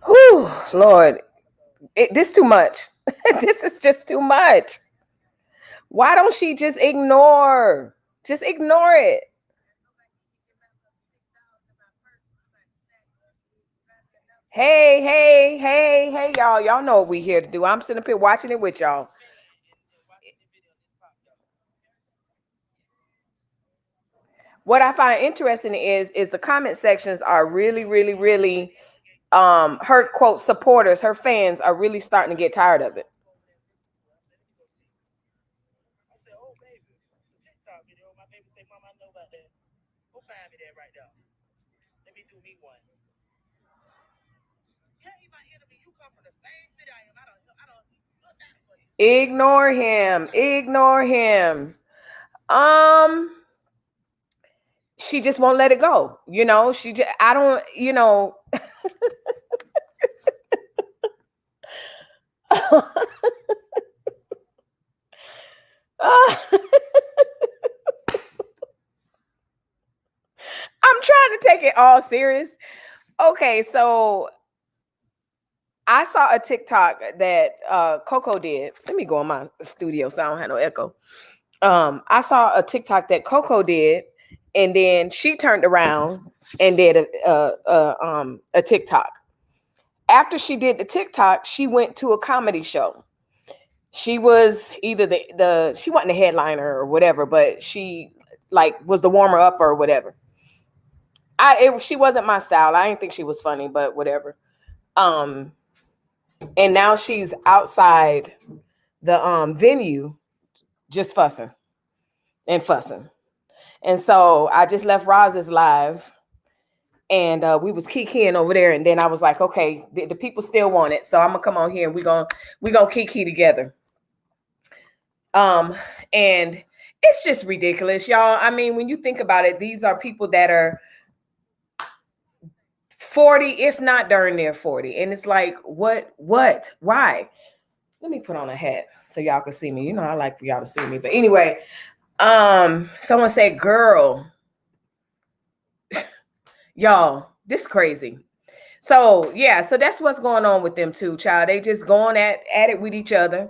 Whew, Lord, this too much. This is just too much. Why don't she just ignore? Just ignore it. Hey, y'all. Y'all know what we here to do. I'm sitting up here watching it with y'all. What I find interesting is the comment sections are really her quote supporters, her fans are really starting to get tired of it. Ignore him. Ignore him. She just won't let it go. She just, I don't, I'm trying to take it all serious. Okay, so I saw a TikTok that CoCo did. Let me go in my studio so I don't have no echo. I saw a TikTok that CoCo did, and then she turned around and did a TikTok. After she did the TikTok, she went to a comedy show. She was either she wasn't the headliner or whatever, but she was the warmer up or whatever. She wasn't my style. I didn't think she was funny, but whatever. And now she's outside the venue just fussing and fussing. And so I just left Roz's live, and we was kikiing over there, and then I was like, okay, the people still want it, so I'm gonna come on here and we gonna kiki together. And it's just ridiculous, y'all. I mean, when you think about it, these are people that are 40, if not darn near 40. And it's like, what, why? Let me put on a hat so y'all can see me. I like for y'all to see me. But anyway, someone said, girl, y'all, this crazy. So yeah, so that's what's going on with them too, child. They just going at it with each other.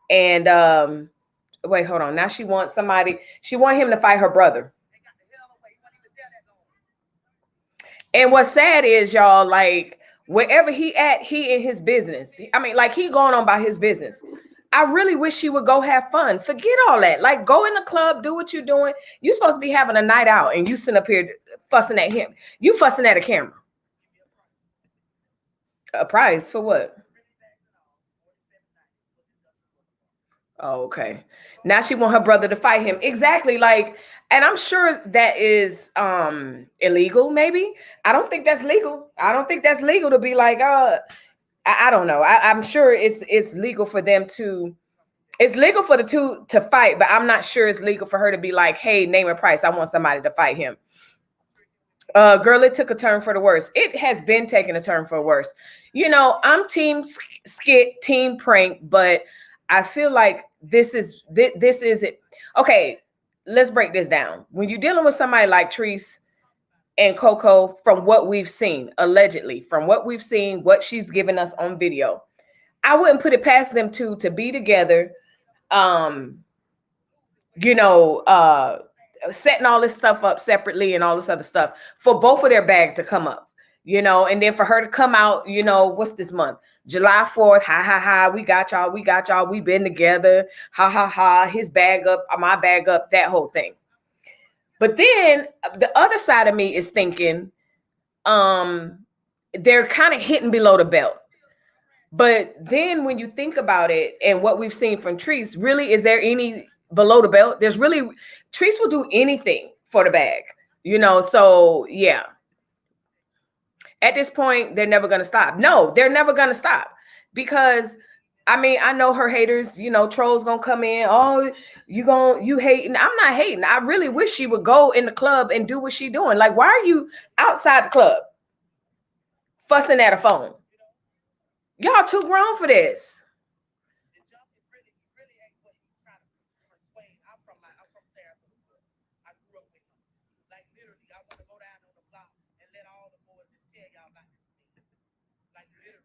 And wait, hold on. Now she wants him to fight her brother. And what's sad is, y'all, wherever he at, he in his business. I mean, he going on about his business. I really wish she would go have fun. Forget all that. Go in the club, do what you're doing. You're supposed to be having a night out, and you sitting up here fussing at him. You fussing at a camera. A prize for what? Oh, okay. Now she want her brother to fight him. Exactly. And I'm sure that is illegal, maybe. I don't think that's legal. I don't think that's legal to be I don't know. I'm sure it's legal for them to, it's legal for the two to fight, but I'm not sure it's legal for her to be like, hey, name a price. I want somebody to fight him. Girl, it took a turn for the worse. It has been taking a turn for the worse. I'm team skit, team prank, but I feel like this is it. Okay, let's break this down. When you're dealing with somebody like Latrese and CoCo, from what we've seen, allegedly, from what we've seen, what she's given us on video, I wouldn't put it past them two to be together. Setting all this stuff up separately and all this other stuff for both of their bag to come up, and then for her to come out, what's this month? July 4th, ha, we got y'all, we been together, ha, his bag up, my bag up, that whole thing. But then the other side of me is thinking, they're kind of hitting below the belt. But then when you think about it and what we've seen from Latrese, really, is there any below the belt? There's really, Latrese will do anything for the bag, so yeah. At this point, they're never going to stop. No, they're never going to stop because I mean, I know her haters, trolls gonna come in. Oh, you hating. I'm not hating. I really wish she would go in the club and do what she doing. Like, why are you outside the club fussing at a phone? Y'all too grown for this.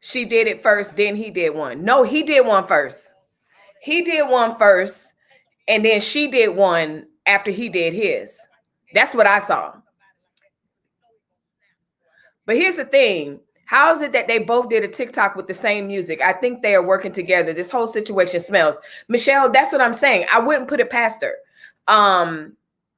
She did it first, then he did one. No, he did one first. He did one first, and then she did one after he did his. That's what I saw. But here's the thing. How is it that they both did a TikTok with the same music? I think they are working together. This whole situation smells. Michelle, that's what I'm saying. I wouldn't put it past her.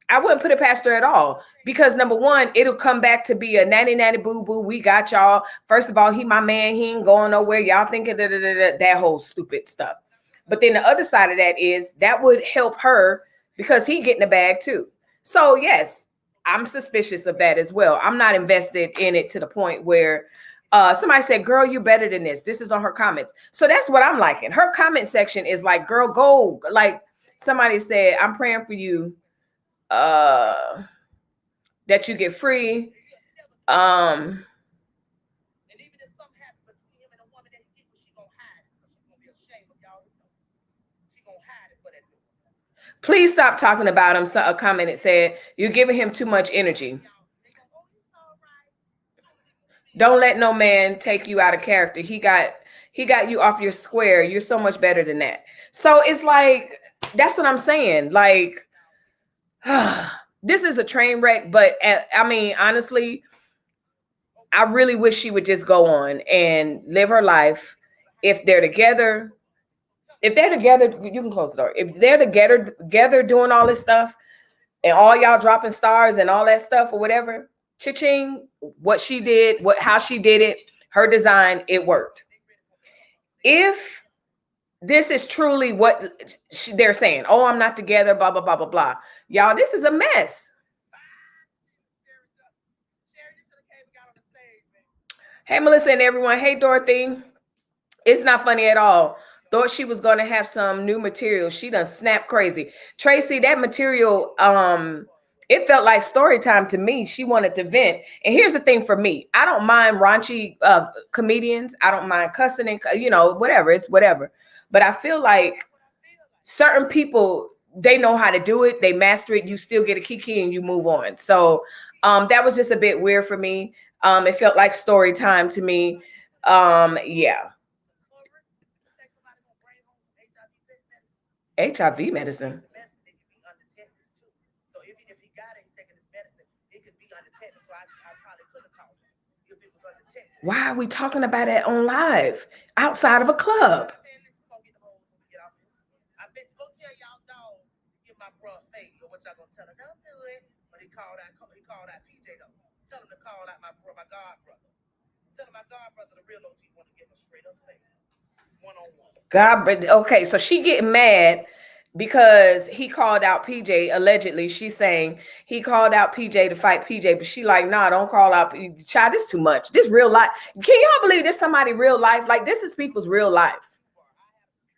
I wouldn't put it past her at all. Because number one, it'll come back to be a nanny nanny boo boo. We got y'all. First of all, he my man. He ain't going nowhere. Y'all thinking that whole stupid stuff. But then the other side of that is that would help her because he getting the bag too. So yes, I'm suspicious of that as well. I'm not invested in it to the point where somebody said, girl, you better than this. This is on her comments. So that's what I'm liking. Her comment section is like, girl, go. Like somebody said, I'm praying for you that you get free. Please stop talking about him. So a comment said, you're giving him too much energy. Don't let no man take you out of character. He got you off your square. You're so much better than that. So it's like, that's what I'm saying. Like, this is a train wreck, but I mean, honestly, I really wish she would just go on and live her life. If they're together, you can close the door. If they're together doing all this stuff and all y'all dropping stars and all that stuff or whatever, cha-ching, what she did, how she did it, her design, it worked. If this is truly what they're saying, oh, I'm not together, blah, blah, blah, blah, blah. Y'all, this is a mess. Hey, Melissa and everyone. Hey, Dorothy. It's not funny at all. Thought she was going to have some new material. She done snapped crazy. Tracy, that material, it felt like story time to me. She wanted to vent. And here's the thing for me. I don't mind raunchy comedians. I don't mind cussing and, whatever. It's whatever. But I feel like certain people, they know how to do it. They master it. You still get a kiki and you move on. So that was just a bit weird for me. It felt like story time to me. Yeah. HIV medicine. Why are we talking about it on live outside of a club? Tell him to call out my god brother. Tell him my god brother, the real OG, want to give a straight up face. One-on-one. God, okay, so she getting mad because he called out PJ. Allegedly, she's saying he called out PJ to fight PJ, but she like, nah, don't call out. Child, this too much. This real life. Can y'all believe this? Somebody real life? Like this is people's real life.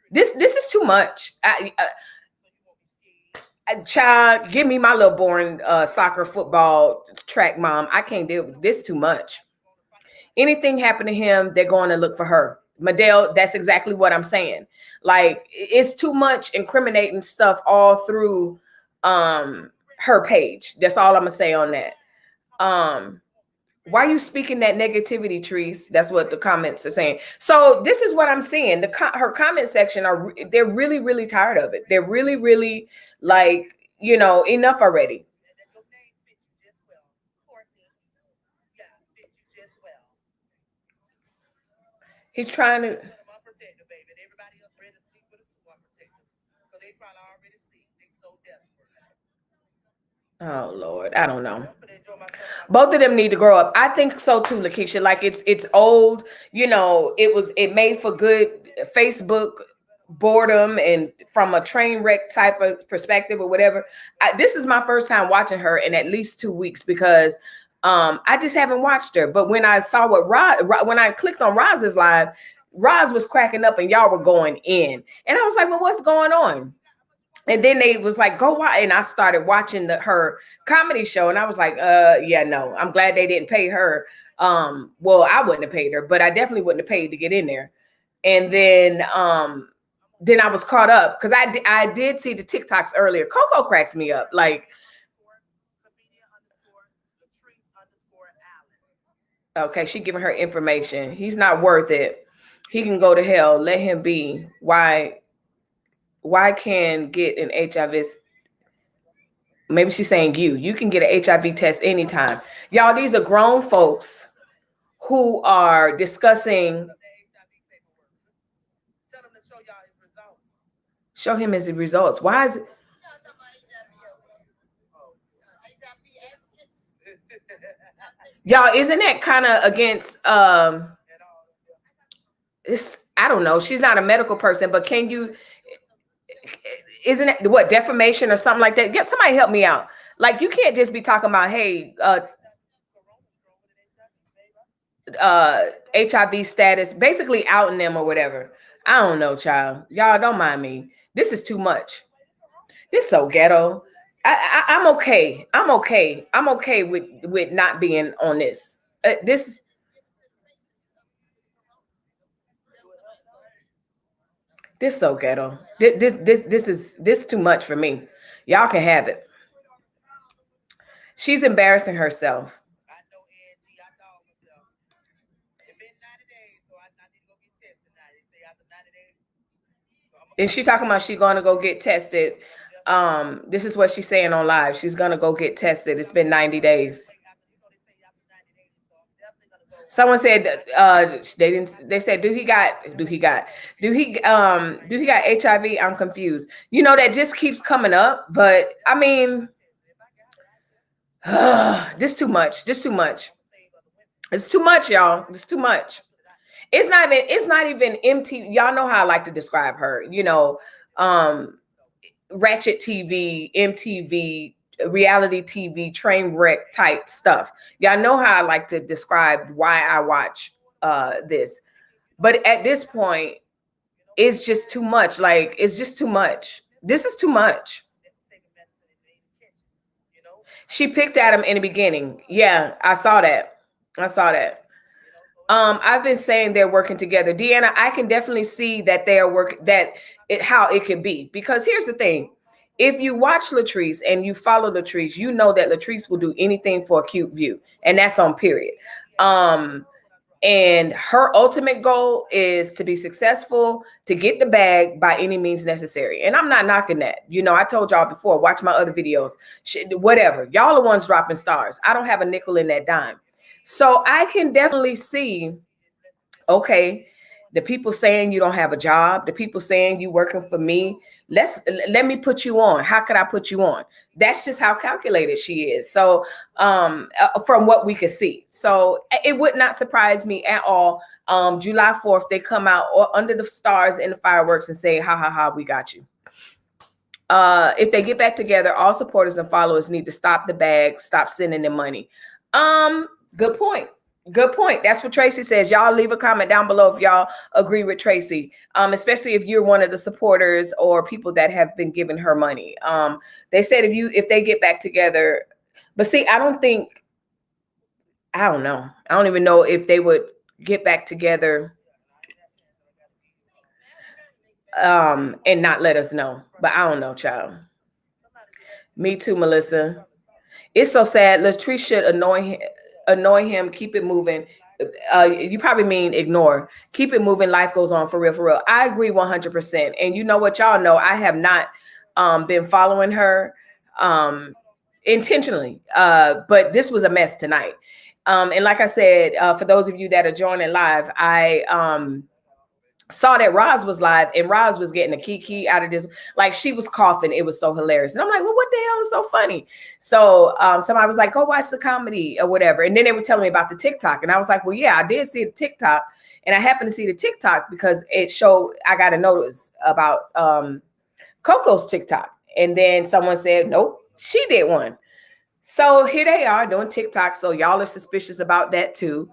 This is too much. Child, give me my little boring soccer, football, track mom. I can't deal with this too much. Anything happen to him, they're going to look for her. Madele, that's exactly what I'm saying. Like, it's too much incriminating stuff all through her page. That's all I'm going to say on that. Why are you speaking that negativity, Treese? That's what the comments are saying. So this is what I'm saying. Her comment section, they're really, really tired of it. They're really, really like, enough already. He's trying to. Oh Lord, I don't know. Both of them need to grow up. I think so too, Lakeisha. Like it's old. It made for good Facebook boredom and from a train wreck type of perspective or whatever. This is my first time watching her in at least 2 weeks because I just haven't watched her. But when I saw when I clicked on Roz's live, Roz was cracking up and y'all were going in. And I was like, well, what's going on? And then they was like, go watch. And I started watching her comedy show. And I was like, yeah, no, I'm glad they didn't pay her. Well, I wouldn't have paid her, but I definitely wouldn't have paid to get in there. And then I was caught up because I did see the TikToks earlier. CoCo cracks me up. Like, okay, she giving her information. He's not worth it. He can go to hell. Let him be. Why can get an HIV? Maybe she's saying you can get an HIV test anytime. Y'all, these are grown folks who are discussing. Show him his results. Why is it? Y'all, isn't that kind of against it's, I don't know. She's not a medical person, but can you, isn't it what, defamation or something like that? Yeah, somebody help me out. Like, you can't just be talking about, hey, HIV status, basically outing them or whatever. I don't know, child. Y'all don't mind me. This is too much. This is so ghetto. I'm okay. I'm okay. I'm okay with not being on this. This so ghetto. This is too much for me. Y'all can have it. She's embarrassing herself. And she talking about she gonna go get tested. This is what she's saying on live. She's gonna go get tested. It's been 90 days. Someone said they didn't. They said, do he got HIV? I'm confused. You know, that just keeps coming up. But I mean, this too much. This too much. It's too much, y'all. It's too much. It's not even MTV. Y'all know how I like to describe her. You know, Ratchet TV, MTV, reality TV, train wreck type stuff. Y'all know how I like to describe why I watch this. But at this point, it's just too much. Like, it's just too much. This is too much. She picked at him in the beginning. Yeah, I saw that. I've been saying they're working together. Deanna, I can definitely see that they are working, how it could be. Because here's the thing. If you watch Latrese and you follow Latrese, you know that Latrese will do anything for a cute view. And that's on period. And her ultimate goal is to be successful, to get the bag by any means necessary. And I'm not knocking that. You know, I told y'all before, watch my other videos, whatever. Y'all are ones dropping stars. I don't have a nickel in that dime. So I can definitely see, okay, the people saying you don't have a job, the people saying you working for me, let me put you on. How could I put you on? That's just how calculated she is. So from what we could see. So it would not surprise me at all. July 4th, they come out under the stars and the fireworks and say, ha, ha, ha, we got you. If they get back together, all supporters and followers need to stop the bag, stop sending them money. Good point. Good point. That's what Tracy says. Y'all leave a comment down below if y'all agree with Tracy, especially if you're one of the supporters or people that have been giving her money. They said if they get back together, but see, I don't know. I don't even know if they would get back together and not let us know. But I don't know, child. Me too, Melissa. It's so sad. Latrese should annoy him, keep it moving. You probably mean ignore. Keep it moving. Life goes on, for real, for real. I agree 100%. And you know what, y'all know, I have not been following her intentionally. But this was a mess tonight. And like I said, for those of you that are joining live, I saw that Roz was live and Roz was getting a kiki out of this. Like, she was coughing. It was so hilarious. And I'm like, well, what the hell is so funny? So somebody was like, go watch the comedy or whatever. And then they were telling me about the TikTok. And I was like, well, yeah, I did see the TikTok. And I happened to see the TikTok because it showed, I got a notice about CoCo's TikTok. And then someone said, nope, she did one. So here they are doing TikTok. So y'all are suspicious about that too.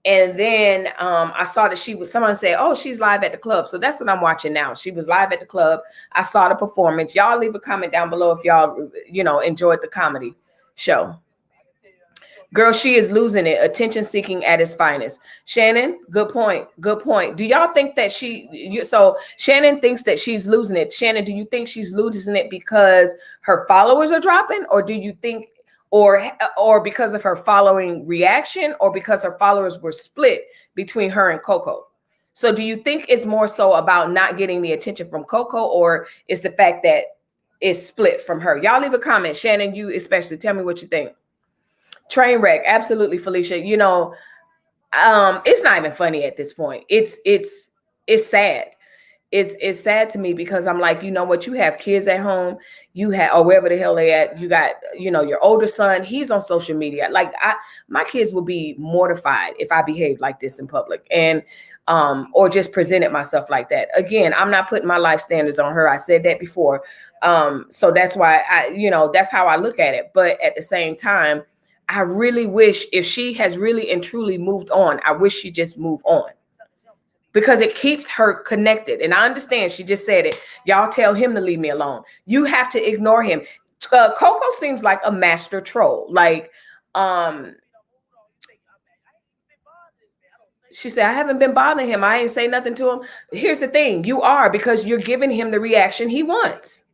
And then I saw that someone said, oh, she's live at the club. So that's what I'm watching now. She was live at the club. I saw the performance. Y'all leave a comment down below if y'all, enjoyed the comedy show. Girl, she is losing it. Attention seeking at its finest. Shannon, good point. Good point. Do y'all think that so Shannon thinks that she's losing it. Shannon, do you think she's losing it because her followers are dropping? Or do you think, or because of her following reaction, or because her followers were split between her and CoCo? So do you think it's more so about not getting the attention from CoCo, or is the fact that it's split from her? Y'all leave a comment. Shannon, you especially, tell me what you think. Train wreck, absolutely, Felicia. It's not even funny at this point. It's sad. It's sad to me because I'm like, you know what, you have kids at home, you have, or wherever the hell they at, you got, your older son, he's on social media. Like my kids will be mortified if I behave like this in public, and or just presented myself like that. Again, I'm not putting my life standards on her. I said that before. So that's why that's how I look at it. But at the same time, I really wish, if she has really and truly moved on, I wish she just moved on, because it keeps her connected. And I understand she just said it. Y'all tell him to leave me alone. You have to ignore him. CoCo seems like a master troll. Like, she said, I haven't been bothering him. I ain't say nothing to him. Here's the thing. You are, because you're giving him the reaction he wants.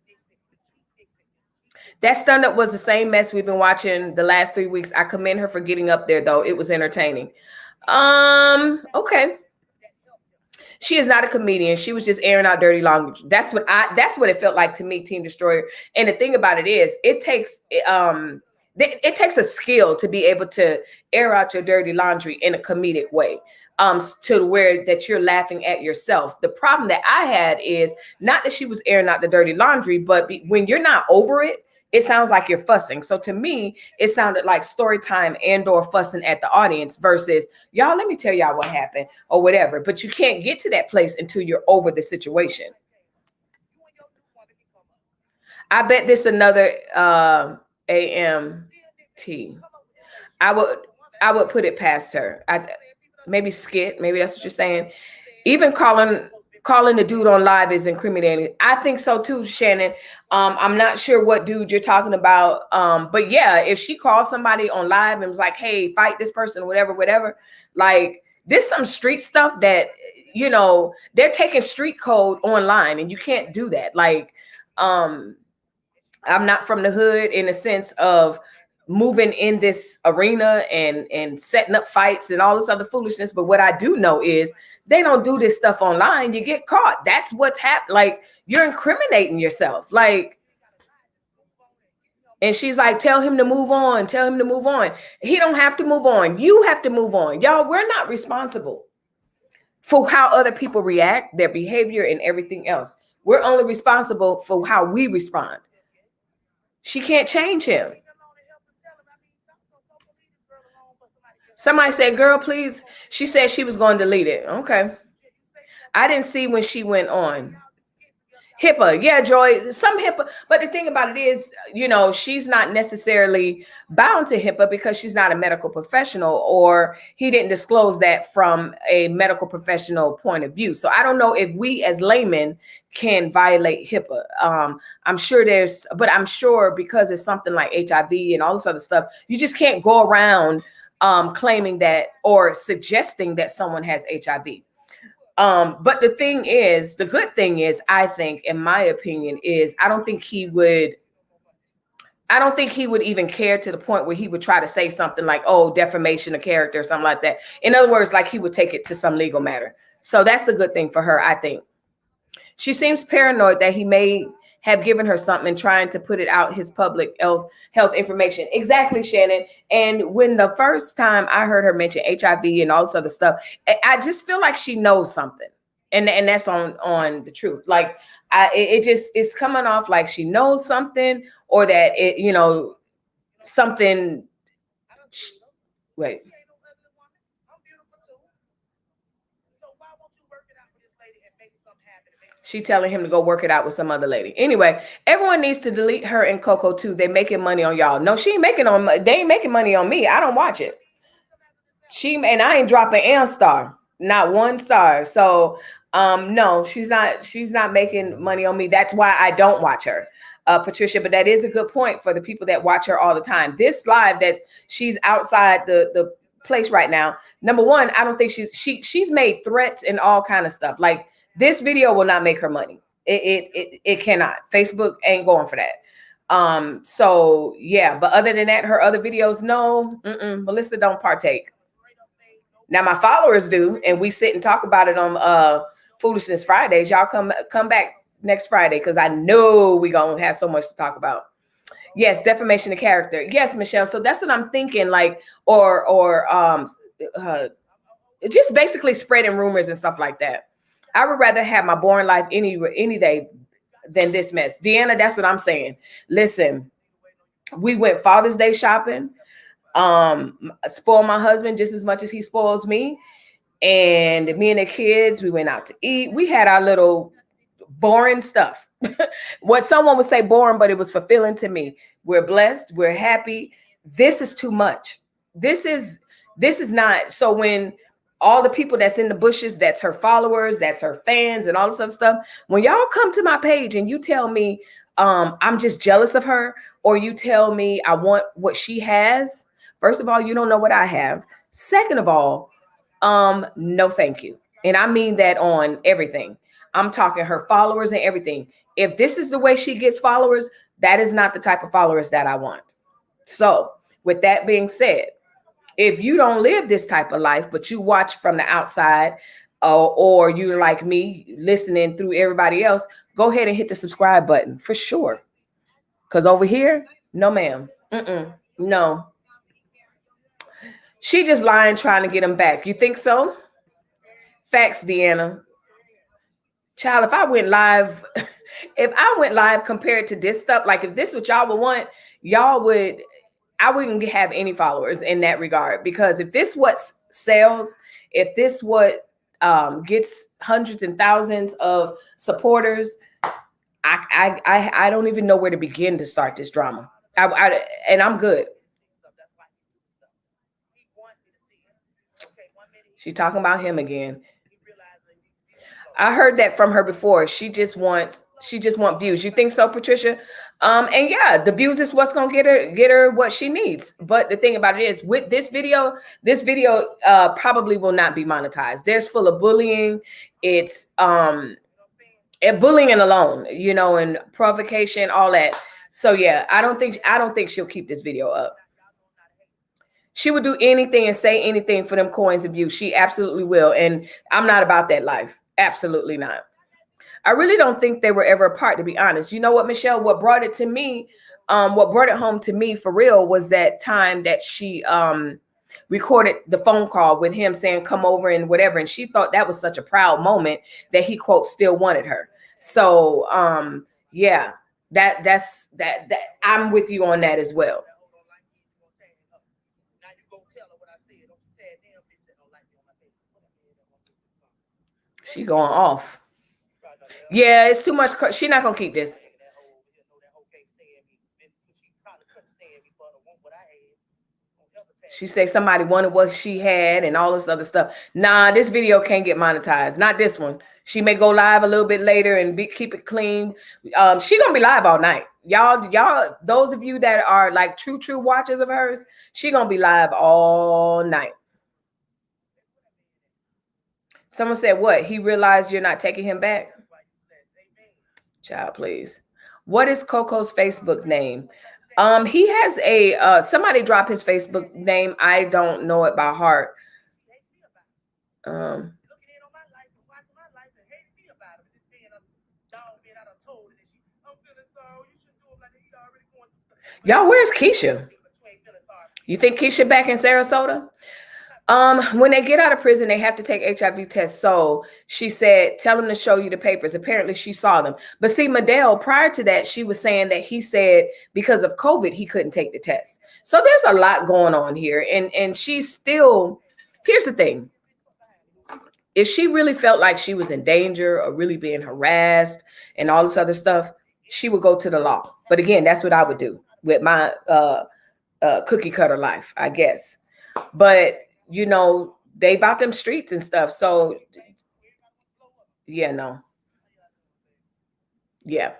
That stand up was the same mess we've been watching the last 3 weeks. I commend her for getting up there, though. It was entertaining. Okay. She is not a comedian. She was just airing out dirty language. That's what it felt like to me, Team Destroyer. And the thing about it is, it takes a skill to be able to air out your dirty laundry in a comedic way, to where that you're laughing at yourself. The problem that I had is not that she was airing out the dirty laundry, but when you're not over it, it sounds like you're fussing. So to me, it sounded like story time and or fussing at the audience versus, y'all, let me tell y'all what happened or whatever. But you can't get to that place until you're over the situation. I bet this another AMT. I would put it past her. Maybe skit. Maybe that's what you're saying. Even calling the dude on live is incriminating. I think so too, Shannon. I'm not sure what dude you're talking about. But yeah, if she calls somebody on live and was like, hey, fight this person, whatever, like this some street stuff that, they're taking street code online, and you can't do that. Like, I'm not from the hood in the sense of moving in this arena and setting up fights and all this other foolishness. But what I do know is they don't do this stuff online. You get caught. That's what's happened. Like, you're incriminating yourself. Like, and she's like, tell him to move on. Tell him to move on. He don't have to move on. You have to move on. Y'all, we're not responsible for how other people react, their behavior, and everything else. We're only responsible for how we respond. She can't change him. Somebody said, girl, please. She said she was going to delete it. Okay. I didn't see when she went on. HIPAA, yeah, Joy, some HIPAA. But the thing about it is, she's not necessarily bound to HIPAA because she's not a medical professional, or he didn't disclose that from a medical professional point of view. So I don't know if we as laymen can violate HIPAA. I'm sure because it's something like HIV and all this other stuff, you just can't go around claiming that or suggesting that someone has HIV. But the good thing is, I think, in my opinion, is I don't think he would even care to the point where he would try to say something like, oh, defamation of character or something like that. In other words, like he would take it to some legal matter. So that's the good thing for her, I think. She seems paranoid that he may have given her something and trying to put it out his public health information. Exactly, Shannon. And when the first time I heard her mention HIV and all this other stuff, I just feel like she knows something. And that's on the truth. Like it's coming off like she knows something, or that something. Wait. She telling him to go work it out with some other lady. Anyway, everyone needs to delete her and Coco too. They making money on y'all. No, she ain't making on. They ain't making money on me. I don't watch it. And I ain't dropping an star, not one star. So no, she's not making money on me. That's why I don't watch her, Patricia. But that is a good point for the people that watch her all the time. This live that she's outside the place right now. Number one, I don't think she's made threats and all kind of stuff. Like, this video will not make her money. It cannot. Facebook ain't going for that. So yeah, but other than that, her other videos, no, Melissa don't partake. Now my followers do, and we sit and talk about it on Foolishness Fridays. Y'all come back next Friday, because I know we gonna have so much to talk about. Yes, defamation of character. Yes, Michelle. So that's what I'm thinking. Like, or just basically spreading rumors and stuff like that. I would rather have my boring life any day than this mess. Deanna, that's what I'm saying. Listen, we went Father's Day shopping. Spoil my husband just as much as he spoils me. And me and the kids, we went out to eat. We had our little boring stuff. What someone would say boring, but it was fulfilling to me. We're blessed. We're happy. This is too much. This is not. So when all the people that's in the bushes, that's her followers, that's her fans, and all this other stuff, when y'all come to my page and you tell me I'm just jealous of her, or you tell me I want what she has, first of all, you don't know what I have. Second of all, no thank you. And I mean that on everything. I'm talking her followers and everything. If this is the way she gets followers, that is not the type of followers that I want. So with that being said, if you don't live this type of life, but you watch from the outside, or you're like me, listening through everybody else, go ahead and hit the subscribe button for sure. Because over here, no ma'am. No. She just lying, trying to get him back. You think so? Facts, Deanna. Child, if I went live, compared to this stuff, like if this what y'all would want, I wouldn't have any followers in that regard. Because if this what sells, if this what gets hundreds and thousands of supporters, I don't even know where to begin to start this drama. And I'm good. She talking about him again. I heard that from her before. She just want views. You think so, Patricia? And yeah, the views is what's gonna get her what she needs. But the thing about it is, with this video probably will not be monetized. There's full of bullying. It's and bullying alone, and provocation, all that. So yeah, I don't think she'll keep this video up. She would do anything and say anything for them coins of views. She absolutely will. And I'm not about that life. Absolutely not. I really don't think they were ever apart, to be honest. You know what, Michelle? What brought it home to me for real was that time that she recorded the phone call with him saying, come over and whatever. And she thought that was such a proud moment that he, quote, still wanted her. So yeah, that's I'm with you on that as well. She going off. Yeah, it's too much. She's not gonna keep this. She said somebody wanted what she had and all this other stuff. Nah, this video can't get monetized. Not this one. She may go live a little bit later and keep it clean. She gonna be live all night. Y'all, those of you that are like true watchers of hers, she gonna be live all night. Someone said, what? He realized you're not taking him back? Child, please. What is CoCo's Facebook name? He has a somebody drop his Facebook name. I don't know it by heart. Y'all, where's Keisha? You think Keisha back in Sarasota? When they get out of prison, they have to take HIV tests. So she said, tell them to show you the papers. Apparently she saw them. But see, Madele, prior to that, she was saying that he said because of COVID, he couldn't take the test. So there's a lot going on here. And she's still, here's the thing. if she really felt like she was in danger or really being harassed and all this other stuff, she would go to the law. But again, that's what I would do with my cookie cutter life, I guess. But you know, they about them streets and stuff. So yeah, no. Yeah.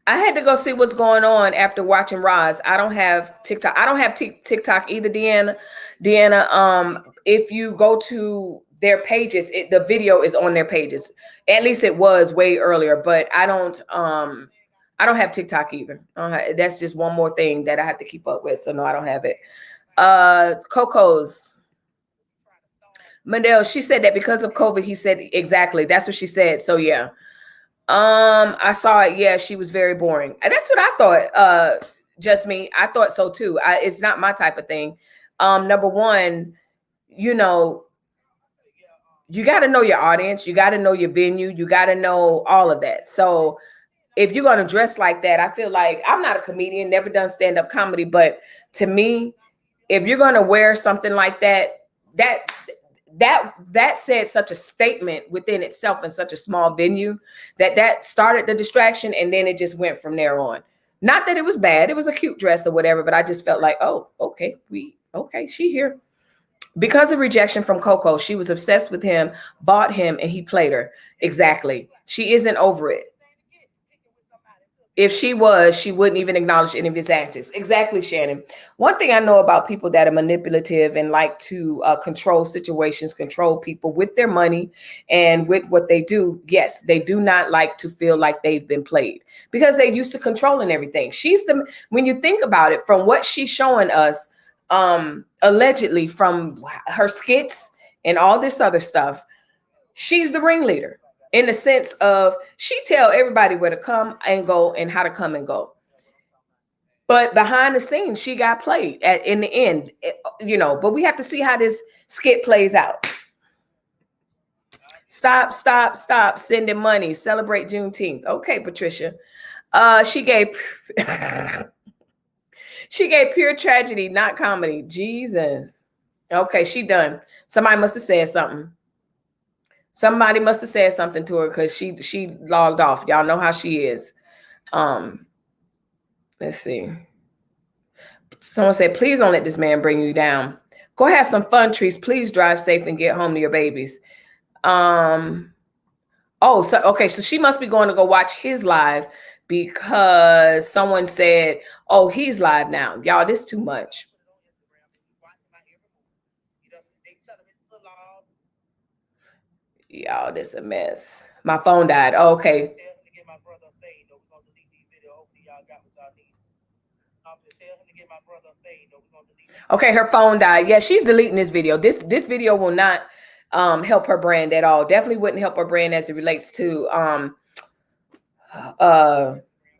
I had to go see what's going on after watching Roz. I don't have TikTok. I don't have TikTok either, Deanna. Deanna, if you go to their pages, the video is on their pages. At least it was way earlier, but I don't have TikTok either. That's just one more thing that I have to keep up with. So no, I don't have it. Coco's Mandel, she said that because of COVID, he said exactly. That's what she said. So yeah. I saw it. Yeah, she was very boring. And that's what I thought. Just me. I thought so too. It's not my type of thing. Number one, you know, you got to know your audience. You got to know your venue. You got to know all of that. So if you're going to dress like that, I feel like I'm not a comedian, never done stand-up comedy, but to me, if you're going to wear something like that, that said such a statement within itself in such a small venue that started the distraction, and then it just went from there on. Not that it was bad, it was a cute dress or whatever, but I just felt like, oh, okay, she here. Because of rejection from CoCo, she was obsessed with him, bought him, and he played her. Exactly. She isn't over it. If she was, she wouldn't even acknowledge any of his antics. Exactly, Shannon. One thing I know about people that are manipulative and like to control situations, control people with their money and with what they do, yes, they do not like to feel like they've been played because they're used to controlling everything. When you think about it, from what she's showing us, allegedly from her skits and all this other stuff, she's the ringleader. In the sense of she tell everybody where to come and go and how to come and go. But behind the scenes, she got played in the end, you know, but we have to see how this skit plays out. Stop sending money. Celebrate Juneteenth. Okay, Patricia. She gave pure tragedy, not comedy. Jesus. Okay, she done. Somebody must have said something. Somebody must have said something to her because she logged off. Y'all know how she is. Let's see. Someone said, please don't let this man bring you down. Go have some fun, Trees. Please drive safe and get home to your babies. So she must be going to go watch his live because someone said, oh, he's live now. Y'all, this is too much. Y'all, this is a mess. My phone died. Oh, okay. Okay, her phone died. Yeah, she's deleting this video. This video will not help her brand at all. Definitely wouldn't help her brand as it relates to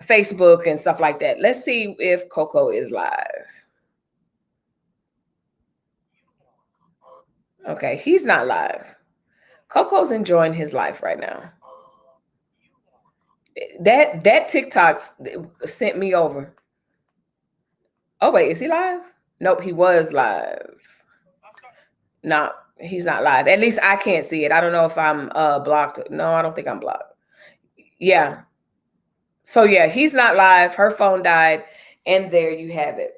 Facebook and stuff like that. Let's see if CoCo is live. Okay, he's not live. CoCo's enjoying his life right now. That TikTok sent me over. Oh wait, is he live? Nope, he was live. No, he's not live. At least I can't see it. I don't know if I'm blocked. No, I don't think I'm blocked. Yeah. So yeah, he's not live. Her phone died, and there you have it.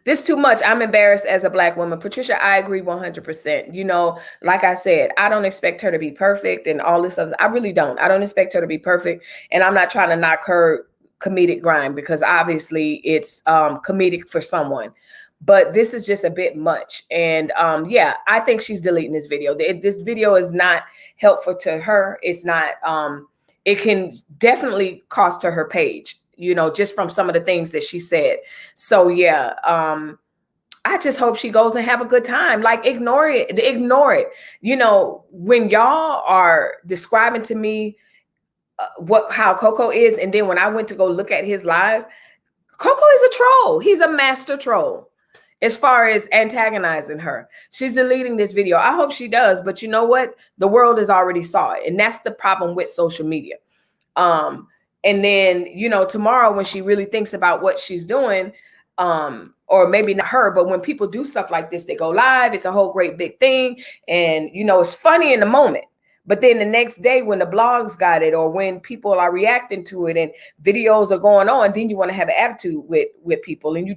This too much. I'm embarrassed as a Black woman. Patricia, I agree 100%. You know, like I said, I don't expect her to be perfect and all this other. I really don't. I don't expect her to be perfect. And I'm not trying to knock her comedic grind because obviously it's comedic for someone. But this is just a bit much. And yeah, I think she's deleting this video. This video is not helpful to her. It's not, it can definitely cost her page, you know, just from some of the things that she said. So yeah, I just hope she goes and have a good time. Like ignore it. You know, when y'all are describing to me how CoCo is, and then when I went to go look at his live, CoCo is a troll. He's a master troll. As far as antagonizing her, she's deleting this video. I hope she does, but you know what? The world has already saw it, and that's the problem with social media. And then, you know, tomorrow when she really thinks about what she's doing, or maybe not her, but when people do stuff like this, they go live, it's a whole great big thing. And, it's funny in the moment. But then the next day when the blogs got it, or when people are reacting to it and videos are going on, then you want to have an attitude with people. And you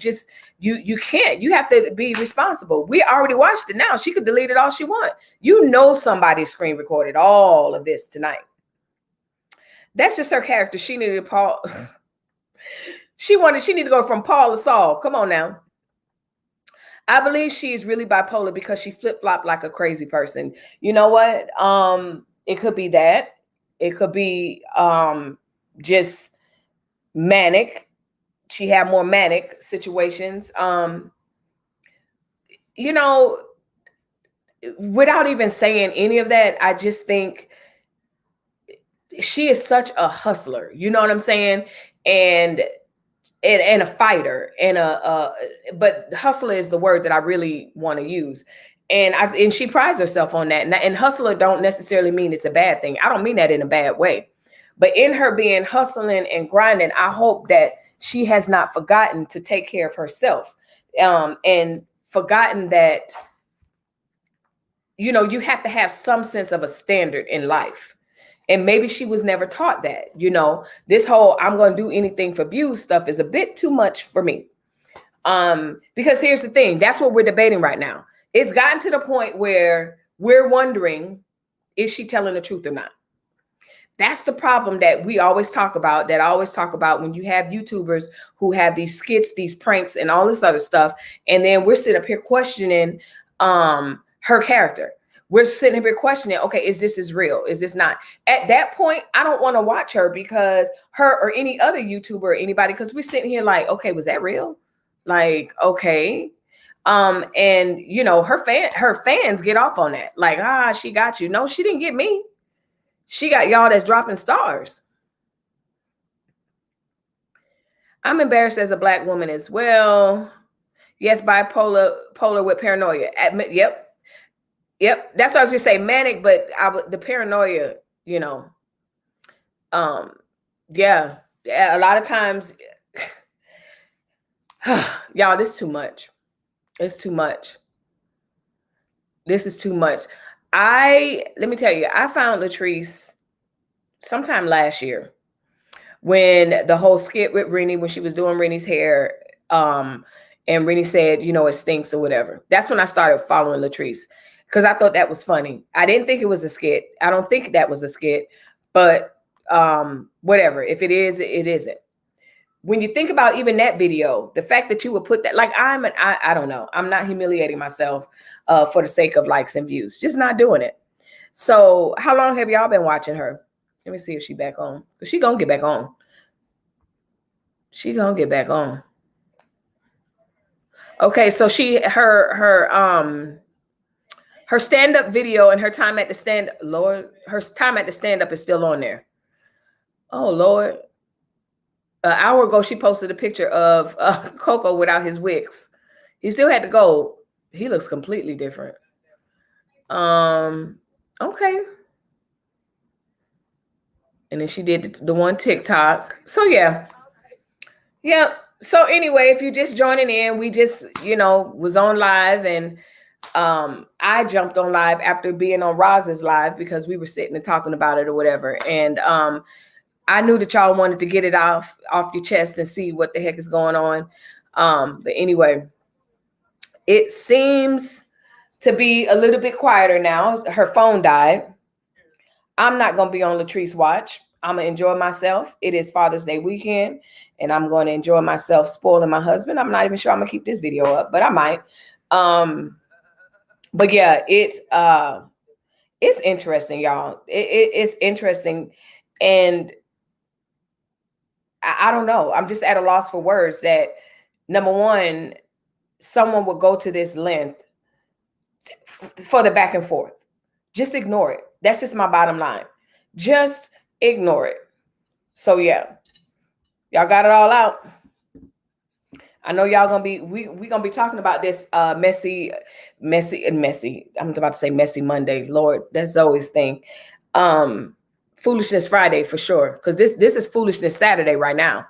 can't. You have to be responsible. We already watched it now. She could delete it all she wants. Somebody screen recorded all of this tonight. That's just her character. She needed Paul. She needed to go from Paul to Saul. Come on now. I believe she is really bipolar because she flip-flopped like a crazy person. You know what? It could be that. It could be just manic. She had more manic situations. Without even saying any of that, I just think she is such a hustler. You know what I'm saying? And a fighter, but hustler is the word that I really want to use. And she prides herself on that. And hustler don't necessarily mean it's a bad thing. I don't mean that in a bad way. But in her being hustling and grinding, I hope that she has not forgotten to take care of herself, and forgotten that, you have to have some sense of a standard in life. And maybe she was never taught that. This whole I'm going to do anything for views stuff is a bit too much for me. Because here's the thing. That's what we're debating right now. It's gotten to the point where we're wondering, is she telling the truth or not? That's the problem that we always talk about, that I always talk about when you have YouTubers who have these skits, these pranks, and all this other stuff. And then we're sitting up here questioning her character. We're sitting here questioning, okay, is this real? Is this not? At that point, I don't want to watch her, because her or any other YouTuber or anybody, because we're sitting here like, okay, was that real? Like, okay. And her fans get off on that. Like, she got you. No, she didn't get me. She got y'all that's dropping stars. I'm embarrassed as a Black woman as well. Yes, polar with paranoia. Yep. That's what I was gonna say, manic, but the paranoia, yeah. A lot of times, y'all, this is too much. It's too much. This is too much. Let me tell you, I found Latrese sometime last year when the whole skit with Rennie, when she was doing Rennie's hair, and Rennie said, it stinks or whatever. That's when I started following Latrese, because I thought that was funny. I didn't think it was a skit. I don't think that was a skit, but whatever. If it is, it isn't. When you think about even that video, the fact that you would put that, like, I don't know. I'm not humiliating myself for the sake of likes and views. Just not doing it. So how long have y'all been watching her? Let me see if she's back on. Because she's going to get back on. She's going to get back on. Okay, so her stand-up video and her time at the stand-up is still on there. Oh, Lord. An hour ago, she posted a picture of CoCo without his wigs. He still had to go. He looks completely different. Okay. And then she did the one TikTok. So, yeah. So anyway, if you're just joining in, we just, was on live, and I jumped on live after being on Roz's live because we were sitting and talking about it or whatever. And I knew that y'all wanted to get it off your chest and see what the heck is going on. But anyway, it seems to be a little bit quieter now. Her phone died. I'm not going to be on Latrese watch. I'm going to enjoy myself. It is Father's Day weekend, and I'm going to enjoy myself spoiling my husband. I'm not even sure I'm going to keep this video up, but I might. But yeah, it's interesting, y'all. It's interesting. And I don't know. I'm just at a loss for words that, number one, someone would go to this length for the back and forth. Just ignore it. That's just my bottom line. Just ignore it. So yeah, y'all got it all out. I know y'all gonna be, we gonna be talking about this messy. I'm about to say messy Monday. Lord, that's Zoe's thing. Foolishness Friday for sure, because this is Foolishness Saturday right now.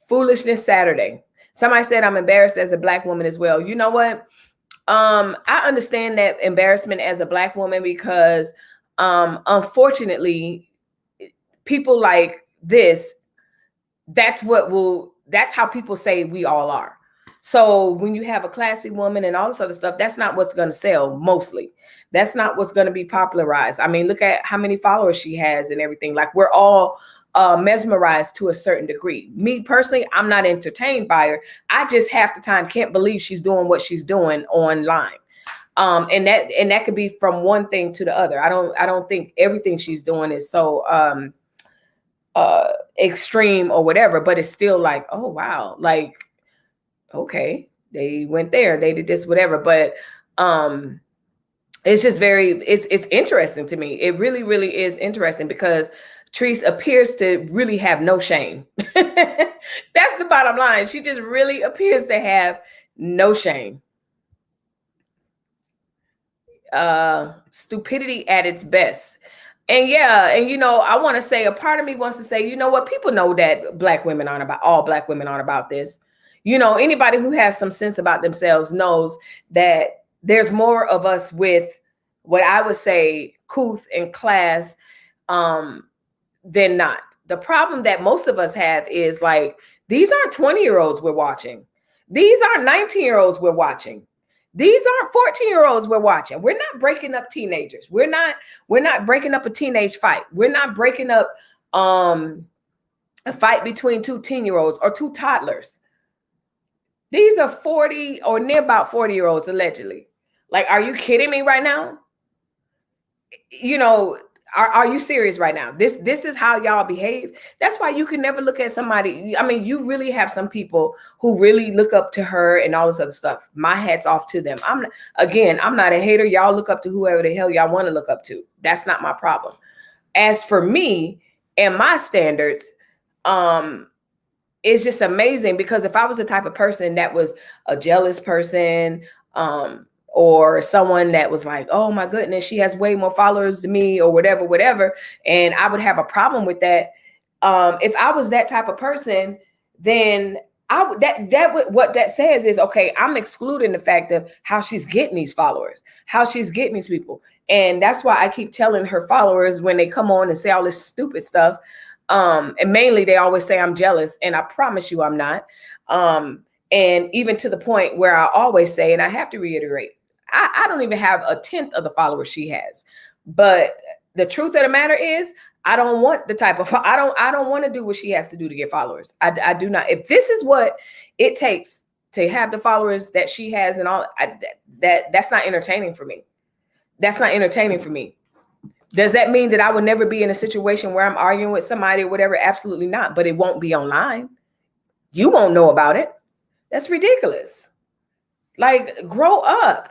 Foolishness Saturday. Somebody said I'm embarrassed as a Black woman as well. You know what? I understand that embarrassment as a Black woman because unfortunately, people like this, that's how people say we all are. So when you have a classy woman and all this other stuff, that's not what's going to sell mostly. That's not what's going to be popularized. I mean, look at how many followers she has and everything. Like, we're all mesmerized to a certain degree. Me personally, I'm not entertained by her. I just half the time can't believe she's doing what she's doing online. And that could be from one thing to the other. I don't think everything she's doing is so extreme or whatever, but it's still like, oh wow, like, okay, they went there, they did this, whatever. But it's just it's interesting to me. It really, really is interesting because Latrese appears to really have no shame. That's the bottom line. She just really appears to have no shame. Stupidity at its best. And yeah, and I want to say, a part of me wants to say, you know what, people know that all Black women aren't about this. Anybody who has some sense about themselves knows that there's more of us with what I would say couth and class than not. The problem that most of us have is like, these aren't 20-year-olds we're watching. These aren't 19-year-olds we're watching. These aren't 14-year-olds we're watching. We're not breaking up teenagers. We're not breaking up a teenage fight. We're not breaking up a fight between two 10-year-olds or two toddlers. These are 40 or near about 40-year-olds allegedly. Like, are you kidding me right now? Are you serious right now? This is how y'all behave. That's why you can never look at somebody. I mean, you really have some people who really look up to her and all this other stuff. My hat's off to them. I'm not a hater. Y'all look up to whoever the hell y'all want to look up to. That's not my problem. As for me and my standards, it's just amazing, because if I was the type of person that was a jealous person, or someone that was like, oh my goodness, she has way more followers than me, or whatever, and I would have a problem with that. If I was that type of person, then what that says is, okay, I'm excluding the fact of how she's getting these followers, how she's getting these people. And that's why I keep telling her followers when they come on and say all this stupid stuff, and mainly they always say I'm jealous, and I promise you I'm not. And even to the point where I always say, and I have to reiterate, I don't even have a 10th of the followers she has. But the truth of the matter is, I don't want the type of, I don't want to do what she has to do to get followers. I do not. If this is what it takes to have the followers that she has and all, that's not entertaining for me. That's not entertaining for me. Does that mean that I would never be in a situation where I'm arguing with somebody or whatever? Absolutely not. But it won't be online. You won't know about it. That's ridiculous. Like, grow up.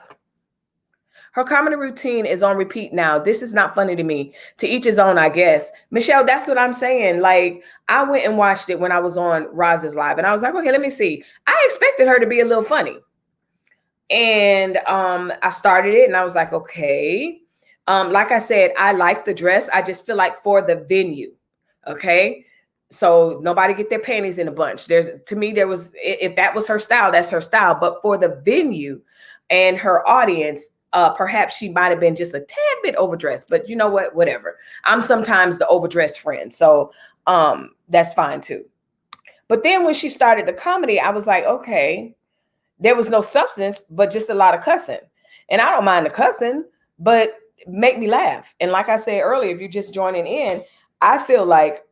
Her comedy routine is on repeat now. This is not funny to me. To each his own, I guess. Michelle, that's what I'm saying. Like, I went and watched it when I was on Roz's live, and I was like, okay, let me see. I expected her to be a little funny. And I started it, and I was like, okay. Like I said, I like the dress. I just feel like for the venue, okay? So nobody get their panties in a bunch. To me, if that was her style, that's her style. But for the venue and her audience, perhaps she might have been just a tad bit overdressed. But you know what? Whatever. I'm sometimes the overdressed friend. So that's fine too. But then when she started the comedy, I was like, okay, there was no substance, but just a lot of cussing. And I don't mind the cussing, but make me laugh. And like I said earlier, if you're just joining in, I feel like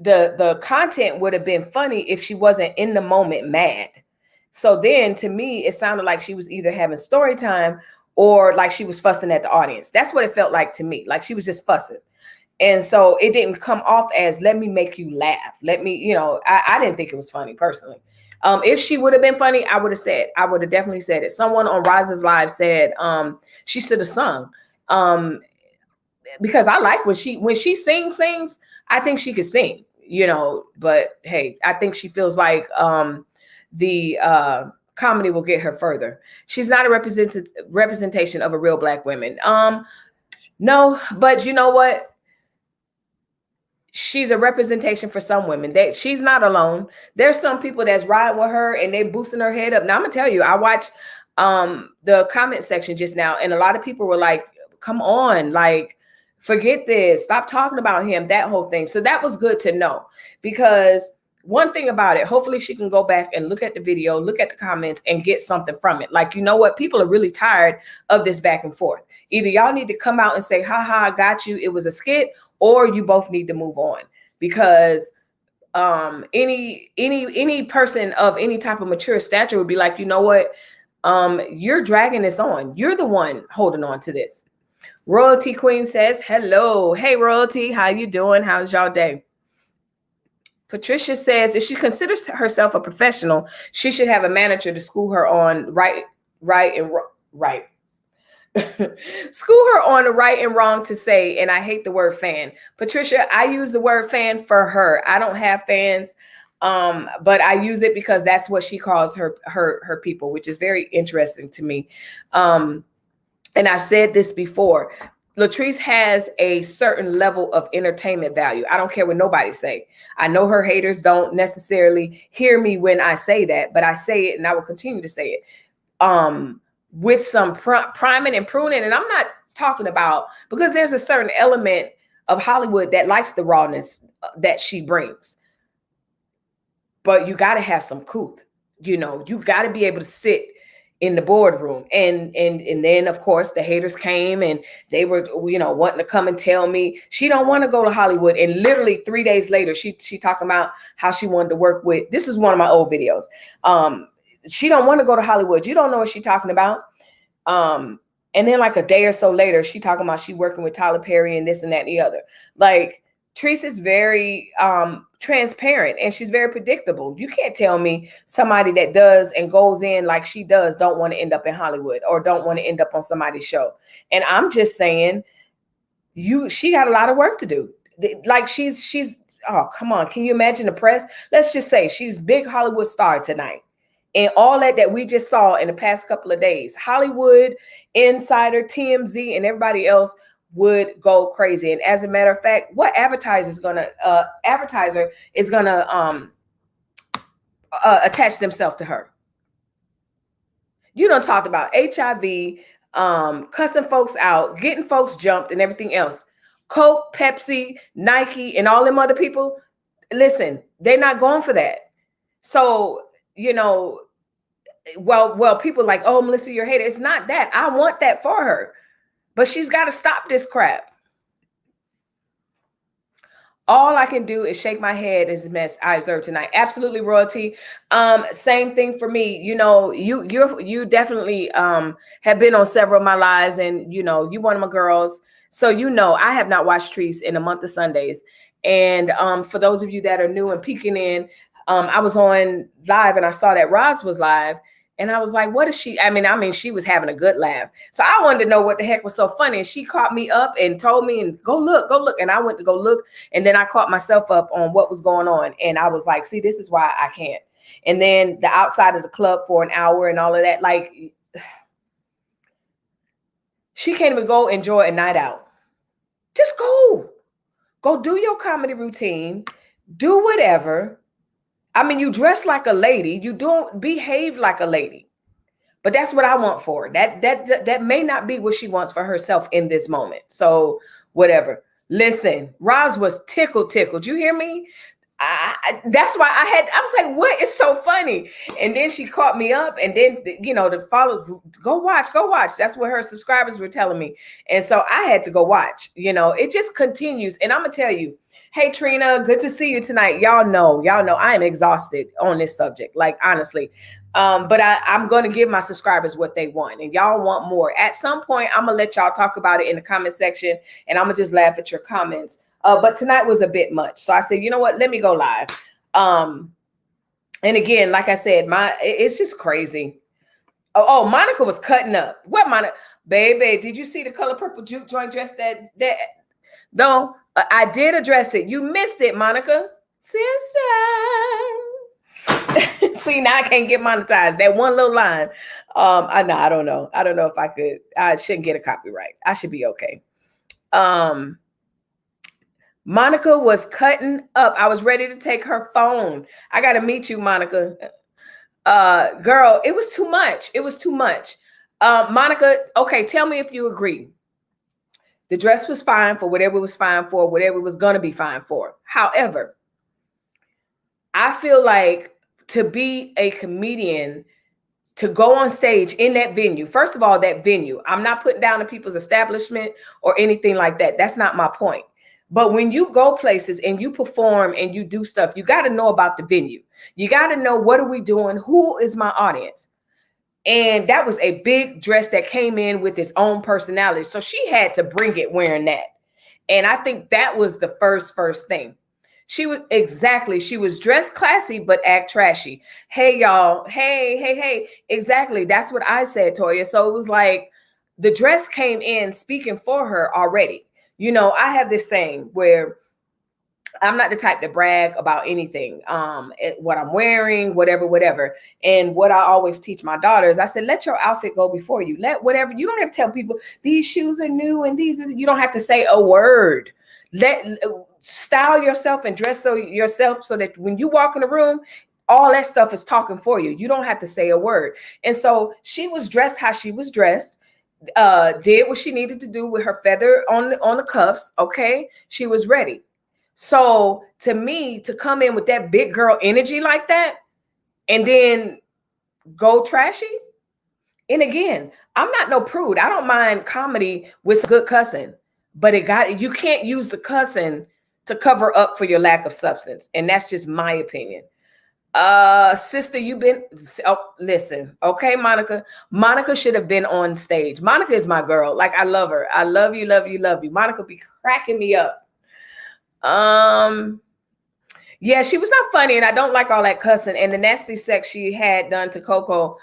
the content would have been funny if she wasn't in the moment mad. So then to me, it sounded like she was either having story time or like she was fussing at the audience. That's what it felt like to me. Like she was just fussing. And so it didn't come off as, let me make you laugh. Let me, I didn't think it was funny personally. If she would have been funny, I would have definitely said it. Someone on Roz's live said she should have sung. Because I like when she sings, I think she could sing, but hey, I think she feels like the comedy will get her further. She's not a representation of a real Black woman. No, but you know what? she's a representation for some women. That she's not alone. There's some people that's riding with her and they boosting her head up. Now I'm gonna tell you, I watched the comment section just now, and a lot of people were like, come on, like, forget this, stop talking about him, that whole thing. So that was good to know, because one thing about it, hopefully she can go back and look at the video, look at the comments, and get something from it. Like, you know what, people are really tired of this back and forth. Either y'all need to come out and say, ha ha, I got you, it was a skit, or you both need to move on. Because any person of any type of mature stature would be like, you know what, you're dragging this on, you're the one holding on to this. Royalty Queen says hello. Hey Royalty, how you doing? How's y'all day? Patricia says if she considers herself a professional, she should have a manager to school her on right. School her on the right and wrong to say, and I hate the word fan. Patricia, I use the word fan for her. I don't have fans, but I use it because that's what she calls her people, which is very interesting to me. And I said this before, Latrese has a certain level of entertainment value. I don't care what nobody say. I know her haters don't necessarily hear me when I say that, but I say it and I will continue to say it. With some priming and pruning. And I'm not talking about, because there's a certain element of Hollywood that likes the rawness that she brings. But you got to have some couth. You know, you got to be able to sit in the boardroom. And then of course the haters came and they were, you know, wanting to come and tell me she don't want to go to Hollywood. And literally 3 days later, she talking about how she wanted to work with, this is one of my old videos. She don't want to go to Hollywood. You don't know what she's talking about. And then like a day or so later, she talking about she working with Tyler Perry and this and that and the other. Like, Latrese is very transparent and she's very predictable. You can't tell me somebody that does and goes in like she does don't want to end up in Hollywood or don't want to end up on somebody's show. And I'm just saying, she got a lot of work to do. Like she's oh, come on. Can you imagine the press? Let's just say she's big Hollywood star tonight. And all that we just saw in the past couple of days, Hollywood, Insider, TMZ, and everybody else would go crazy. And as a matter of fact, what advertiser is gonna attach themselves to her? You done talked about HIV, cussing folks out, getting folks jumped, and everything else. Coke, Pepsi, Nike, and all them other people. Listen, they're not going for that. So, you know, well, people like, oh, Melissa, you're a hater. It's not that. I want that for her. But she's got to stop this crap. All I can do is shake my head as a mess I observed tonight. Absolutely, Royalty. Same thing for me. You know, you definitely have been on several of my lives, and you know, you one of my girls. So you know, I have not watched Latrese in a month of Sundays. And for those of you that are new and peeking in, I was on live and I saw that Roz was live. And I was like, what is she? I mean, she was having a good laugh. So I wanted to know what the heck was so funny. And she caught me up and told me, and go look. And I went to go look. And then I caught myself up on what was going on. And I was like, see, this is why I can't. And then the outside of the club for an hour and all of that. Like, she can't even go enjoy a night out. Just go. Go do your comedy routine. Do whatever. I mean, you dress like a lady. You don't behave like a lady. But that's what I want for her. That may not be what she wants for herself in this moment. So whatever. Listen, Roz was tickled. You hear me? That's why I was like, what is so funny? And then she caught me up, and then, you know, to follow, go watch. That's what her subscribers were telling me. And so I had to go watch. You know, it just continues. And I'm going to tell you, hey, Trina, good to see you tonight. Y'all know I am exhausted on this subject, like, honestly. But I'm going to give my subscribers what they want, and y'all want more. At some point, I'm going to let y'all talk about it in the comment section, and I'm going to just laugh at your comments. But tonight was a bit much. So I said, you know what? Let me go live. And again, like I said, it's just crazy. Oh, Monica was cutting up. What, Monica? Baby, did you see the color purple juke joint dress that no, I did address it. You missed it, Monica. Sister. See, now I can't get monetized. That one little line. I don't know. I don't know if I could. I shouldn't get a copyright. I should be okay. Monica was cutting up. I was ready to take her phone. I got to meet you, Monica. Girl, it was too much. It was too much. Monica, okay, tell me if you agree. The dress was fine for whatever it was fine for, whatever it was going to be fine for. However, I feel like to be a comedian, to go on stage in that venue, first of all, that venue, I'm not putting down the people's establishment or anything like that. That's not my point. But when you go places and you perform and you do stuff, you got to know about the venue. You got to know, what are we doing? Who is my audience? And that was a big dress that came in with its own personality. So she had to bring it wearing that. And I think that was the first thing. She was dressed classy, but act trashy. Hey, y'all. Hey. Exactly. That's what I said, Toya. So it was like the dress came in speaking for her already. You know, I have this saying where I'm not the type to brag about anything, what I'm wearing, whatever. And what I always teach my daughters, I said, let your outfit go before you. Let whatever, you don't have to tell people these shoes are new and you don't have to say a word. Style yourself and dress yourself so that when you walk in the room, all that stuff is talking for you. You don't have to say a word. And so she was dressed how she was dressed, did what she needed to do with her feather on the cuffs. Okay. She was ready. So to me, to come in with that big girl energy like that and then go trashy. And again, I'm not no prude. I don't mind comedy with some good cussing, but you can't use the cussing to cover up for your lack of substance. And that's just my opinion. Sister, listen, okay, Monica. Monica should have been on stage. Monica is my girl. Like, I love her. I love you. Monica be cracking me up. Yeah, she was not funny, and I don't like all that cussing and the nasty sex she had done to CoCo.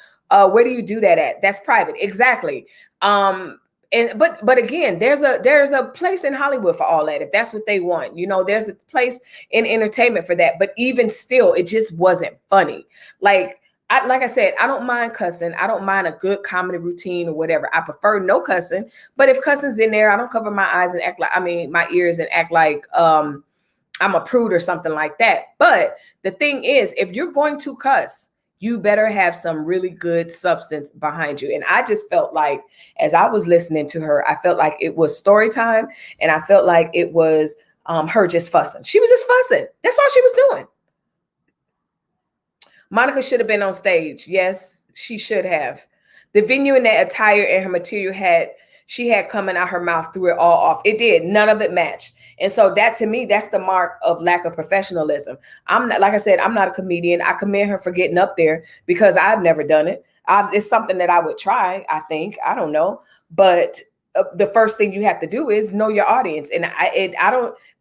Where do you do that at? That's private. Exactly. But again, there's a place in Hollywood for all that, if that's what they want. You know, there's a place in entertainment for that. But even still, it just wasn't funny. Like I said, I don't mind cussing. I don't mind a good comedy routine or whatever. I prefer no cussing. But if cussing's in there, I don't cover my eyes and my ears and act like I'm a prude or something like that. But the thing is, if you're going to cuss, you better have some really good substance behind you. And I just felt like, as I was listening to her, I felt like it was story time. And I felt like it was her just fussing. She was just fussing. That's all she was doing. Monica should have been on stage. Yes, she should have. The venue and that attire and her material she had coming out her mouth, threw it all off. It did. None of it matched. And so that, to me, that's the mark of lack of professionalism. I'm not, like I said, I'm not a comedian. I commend her for getting up there because I've never done it. It's something that I would try, I think. I don't know. But the first thing you have to do is know your audience. And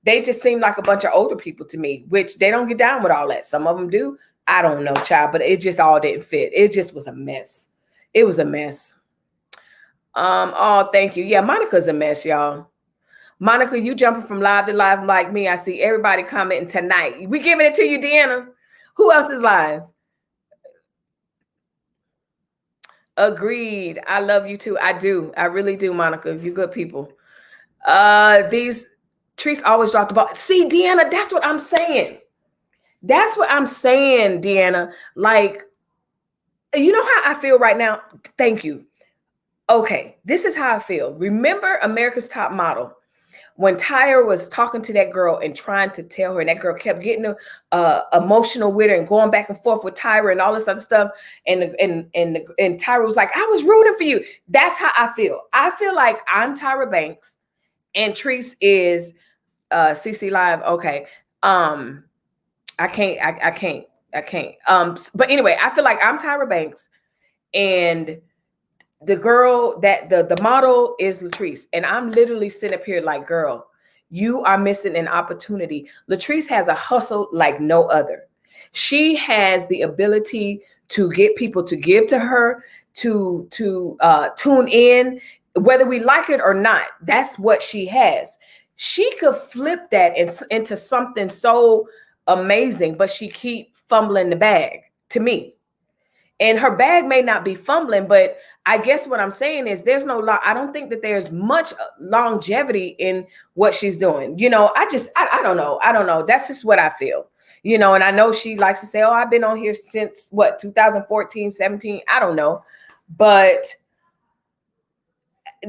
they just seem like a bunch of older people to me, which they don't get down with all that. Some of them do. I don't know, child, but it just all didn't fit. It just was a mess. It was a mess. Oh, thank you. Yeah, Monica's a mess, y'all. Monica, you jumping from live to live like me. I see everybody commenting tonight. We giving it to you, Deanna. Who else is live? Agreed. I love you too. I do. I really do, Monica. You good people. These trees always drop the ball. See, Deanna, that's what I'm saying. That's what I'm saying, Deanna. Like, you know how I feel right now? Thank you. Okay, this is how I feel. Remember America's Top Model? When Tyra was talking to that girl and trying to tell her, and that girl kept getting emotional with her and going back and forth with Tyra and all this other stuff. And Tyra was like, I was rooting for you. That's how I feel. I feel like I'm Tyra Banks and Treese is CC Live. Okay. I can't. But anyway, I feel like I'm Tyra Banks and the girl that the model is Latrese. And I'm literally sitting up here like, girl, you are missing an opportunity. Latrese has a hustle like no other. She has the ability to get people to give to her, to tune in, whether we like it or not. That's what she has. She could flip that into something so amazing, but she keep fumbling the bag to me. And her bag may not be fumbling, but I guess what I'm saying is there's no I don't think that there's much longevity in what she's doing. You know, I don't know. I don't know. That's just what I feel. You know, and I know she likes to say, oh, I've been on here since what, 2014, 17. I don't know. But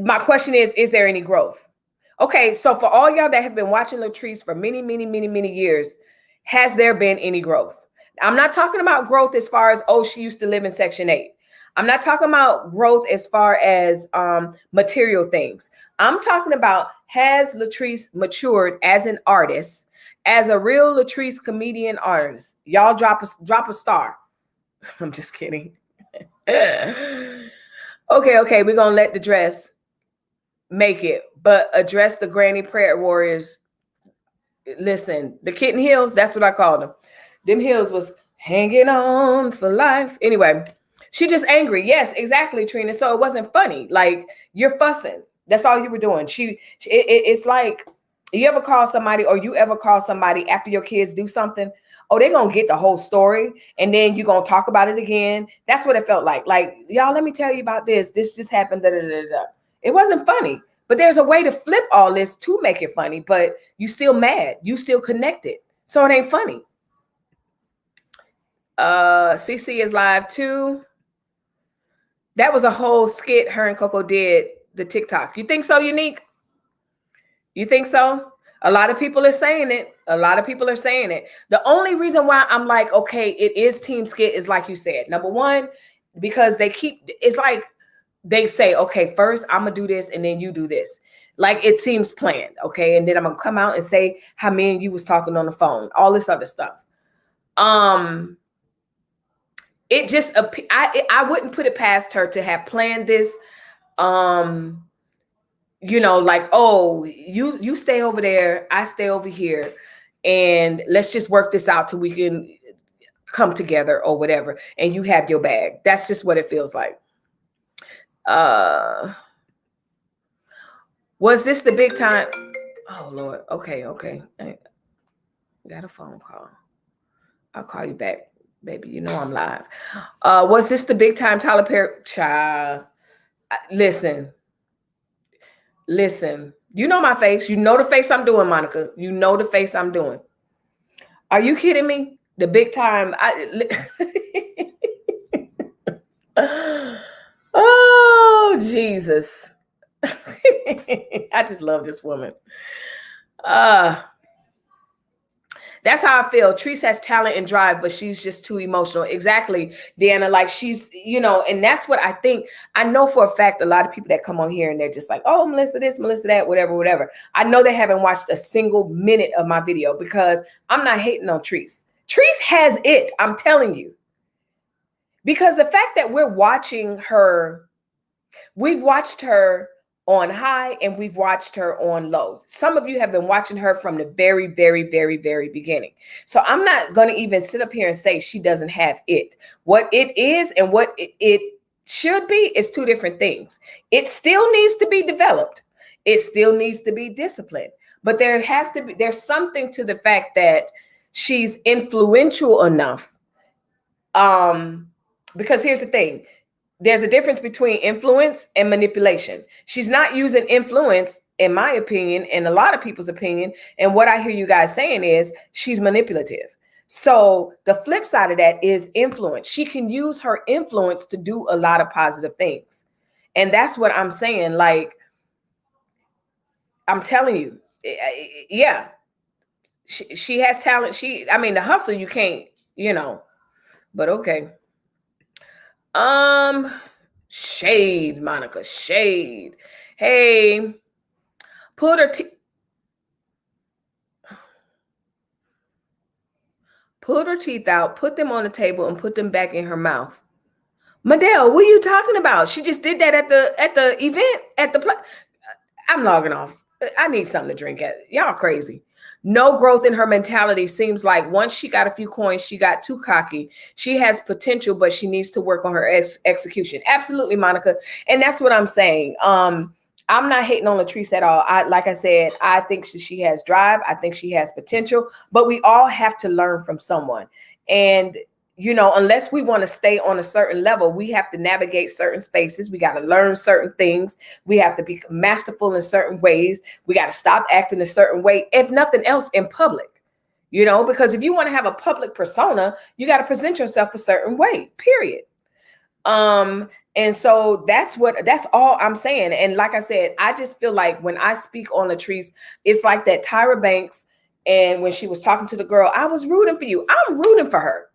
my question is there any growth? Okay, so for all y'all that have been watching Latrese for many, many, many, many years, has there been any growth? I'm not talking about growth as far as, oh, she used to live in Section 8. I'm not talking about growth as far as material things. I'm talking about, has Latrese matured as an artist, as a real Latrese comedian artist? Y'all drop a star. I'm just kidding. Okay, we're going to let the dress make it, but address the granny prayer warriors. Listen, the kitten heels, that's what I call them. Them heels was hanging on for life. Anyway, she just angry. Yes, exactly, Trina. So it wasn't funny. Like, you're fussing. That's all you were doing. It's like, you ever call somebody, or you ever call somebody after your kids do something? Oh, they're going to get the whole story, and then you're going to talk about it again. That's what it felt like. Like, y'all, let me tell you about this. This just happened. Da, da, da, da. It wasn't funny. But there's a way to flip all this to make it funny, but you still mad. You still connected. So it ain't funny. CC is live too. That was a whole skit her and CoCo did, the TikTok. You think so, Unique? You think so? A lot of people are saying it. A lot of people are saying it. The only reason why I'm like, okay, it is team skit is like you said. Number one, because it's like, they say, okay, first I'm gonna do this and then you do this. Like, it seems planned, okay? And then I'm gonna come out and say how me and you was talking on the phone, all this other stuff. It just, I wouldn't put it past her to have planned this. You know, like, oh, you stay over there, I stay over here, and let's just work this out till we can come together or whatever, and you have your bag. That's just what it feels like. Was this the big time? Oh Lord. Okay. I got a phone call. I'll call you back, baby. You know I'm live. Was this the big time Tyler Perry? Child. Listen. You know my face. You know the face I'm doing, Monica. You know the face I'm doing. Are you kidding me? The big time. Oh, Jesus. I just love this woman. That's how I feel. Treese has talent and drive, but she's just too emotional. Exactly, Deanna. Like, she's, you know, and that's what I think. I know for a fact a lot of people that come on here and they're just like, oh, Melissa this, Melissa that, whatever. I know they haven't watched a single minute of my video, because I'm not hating on Treese. Treese has it, I'm telling you. Because the fact that we're watching her, we've watched her on high and we've watched her on low. Some of you have been watching her from the very, very, very, very beginning. So I'm not going to even sit up here and say she doesn't have it. What it is and what it should be is two different things. It still needs to be developed. It still needs to be disciplined. But there's something to the fact that she's influential enough. Because here's the thing. There's a difference between influence and manipulation. She's not using influence, in my opinion, and a lot of people's opinion. And what I hear you guys saying is she's manipulative. So the flip side of that is influence. She can use her influence to do a lot of positive things. And that's what I'm saying. Like, I'm telling you, yeah, she has talent. I mean, the hustle, you can't, you know, but okay. Shade, Monica, shade. Hey, put her teeth out, put them on the table, and put them back in her mouth. Madelle, what are you talking about? She just did that at the event, I'm logging off. I need something to drink at. Y'all crazy. No growth in her mentality. Seems like once she got a few coins, she got too cocky. She has potential, but she needs to work on her execution. Absolutely, Monica. And that's what I'm saying. I'm not hating on Latrese at all. Like I said, I think she has drive. I think she has potential, but we all have to learn from someone. And unless we want to stay on a certain level, we have to navigate certain spaces. We got to learn certain things. We have to be masterful in certain ways. We got to stop acting a certain way, if nothing else, in public. Because if you want to have a public persona, you got to present yourself a certain way, period. And so that's all I'm saying. And like I said, I just feel like when I speak on Latrese, it's like that Tyra Banks. And when she was talking to the girl, I was rooting for you. I'm rooting for her.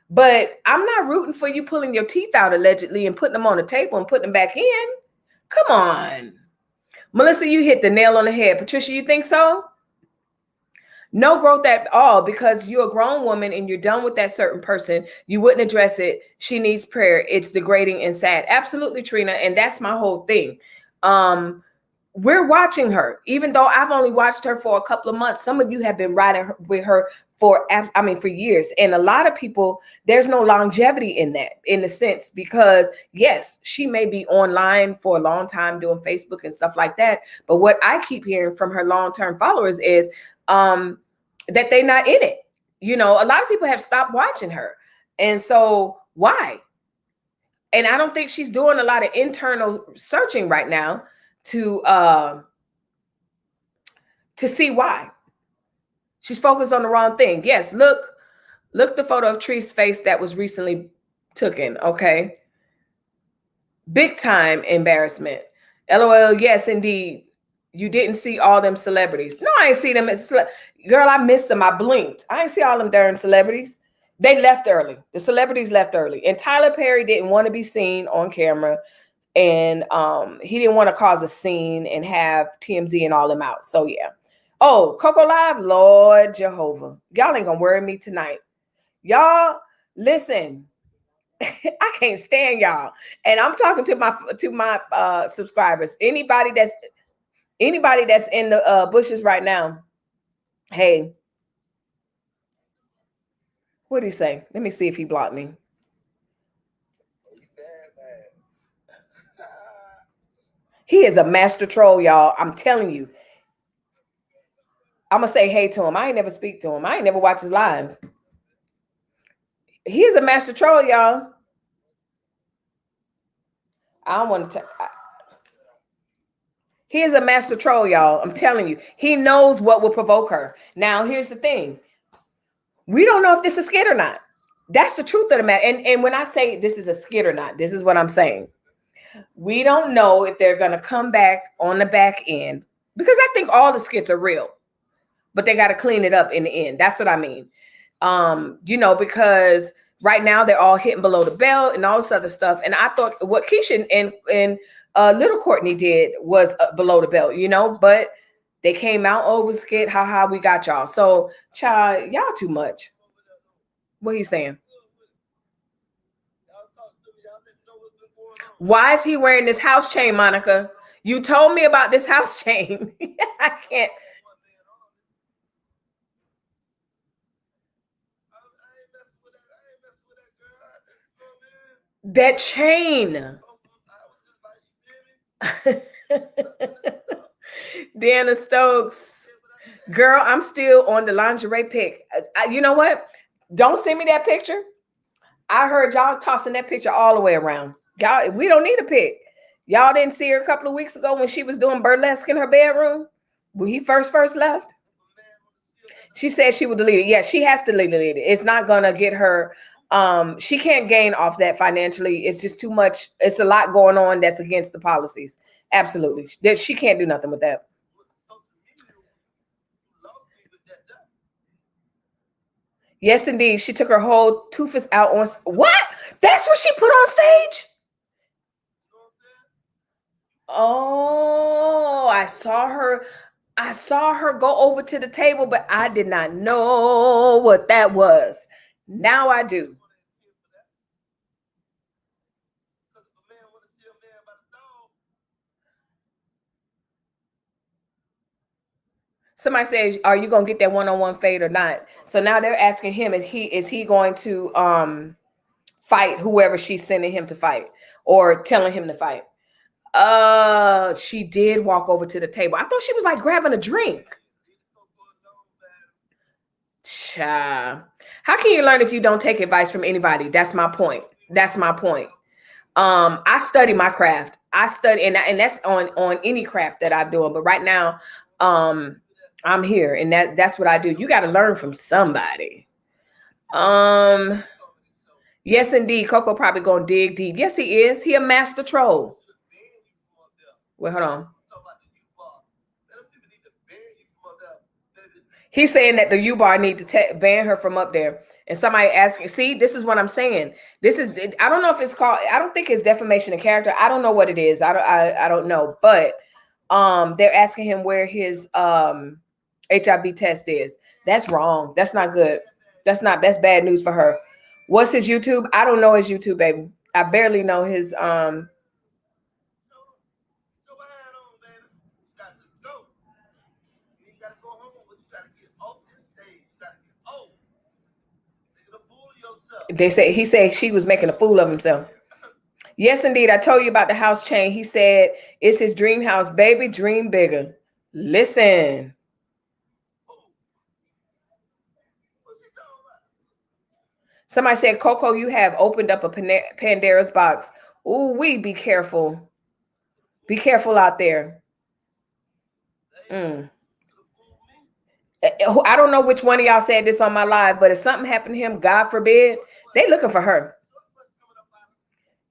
But I'm not rooting for you pulling your teeth out allegedly and putting them on the table and putting them back in. Come on. Melissa, you hit the nail on the head. Patricia, you think so? No growth at all, because you're a grown woman and you're done with that certain person. You wouldn't address it. She needs prayer. It's degrading and sad. Absolutely, Trina. And that's my whole thing. We're watching her, even though I've only watched her for a couple of months. Some of you have been riding with her for years. And a lot of people, there's no longevity in that, in a sense, because yes, she may be online for a long time doing Facebook and stuff like that. But what I keep hearing from her long-term followers is that they're not in it. A lot of people have stopped watching her. And so why? And I don't think she's doing a lot of internal searching right now to see why. She's focused on the wrong thing. Yes, look the photo of Tree's face that was recently taken. Okay. Big time embarrassment. LOL. Yes, indeed. You didn't see all them celebrities. No, I ain't see them. Girl, I missed them. I blinked. I ain't see all them darn celebrities. They left early. The celebrities left early. And Tyler Perry didn't want to be seen on camera. And he didn't want to cause a scene and have TMZ and all them out. So yeah. Oh, CoCo Live, Lord Jehovah. Y'all ain't gonna worry me tonight. Y'all, listen. I can't stand y'all. And I'm talking to my subscribers. Anybody that's in the bushes right now. Hey. What did he say? Let me see if he blocked me. He is a master troll, y'all. I'm telling you. I'm going to say hey to him. I ain't never speak to him. I ain't never watch his live. He is a master troll, y'all. I don't want to. He is a master troll, y'all. I'm telling you. He knows what will provoke her. Now, here's the thing. We don't know if this is a skit or not. That's the truth of the matter. And when I say this is a skit or not, this is what I'm saying. We don't know if they're going to come back on the back end, because I think all the skits are real, but they got to clean it up in the end. That's what I mean. Because right now they're all hitting below the belt and all this other stuff. And I thought what Keisha and Little Courtney did was below the belt, but they came out, oh, it was skit, haha, we got y'all. So, child, y'all too much. What he's saying? Why is he wearing this house chain, Monica? You told me about this house chain. I can't. That chain. Deanna Stokes. Girl, I'm still on the lingerie pic. You know what? Don't send me that picture. I heard y'all tossing that picture all the way around. Y'all, we don't need a pic. Y'all didn't see her a couple of weeks ago when she was doing burlesque in her bedroom when he first left. She said she would delete it. Yeah, she has to delete it. It's not gonna get her. She can't gain off that financially. It's just too much. It's a lot going on that's against the policies. Absolutely, she can't do nothing with that. Yes, indeed. She took her whole toothless out on. What? That's what she put on stage? Oh, I saw her go over to the table, but I did not know what that was. Now I do. Somebody says, "Are you gonna get that one-on-one fade or not?" So now they're asking him, is he going to fight whoever she's sending him to fight or telling him to fight? She did walk over to the table. I thought she was like grabbing a drink. Cha. How can you learn if you don't take advice from anybody? That's my point. That's my point. I study my craft. I study, and that's on any craft that I'm doing. But right now, um, I'm here, and that's what I do. You got to learn from somebody. Um, yes, indeed. Coco probably gonna dig deep. Yes, he is. He a master troll. Well, hold on. He's saying that the U bar need to ban her from up there. And somebody asking, see, this is what I'm saying. This is, I don't know if it's called, I don't think it's defamation of character. I don't know what it is. I don't know. But they're asking him where his HIV test is. That's wrong. That's not good. That's bad news for her. What's his YouTube? I don't know his YouTube, baby. I barely know his they say he said she was making a fool of himself. Yes, indeed. I told you about the house chain. He said it's his dream house, baby. Dream bigger. Listen. Somebody said, Coco, you have opened up a Pandora's box. Ooh, be careful. Be careful out there. I don't know which one of y'all said this on my live, but if something happened to him, God forbid, they looking for her.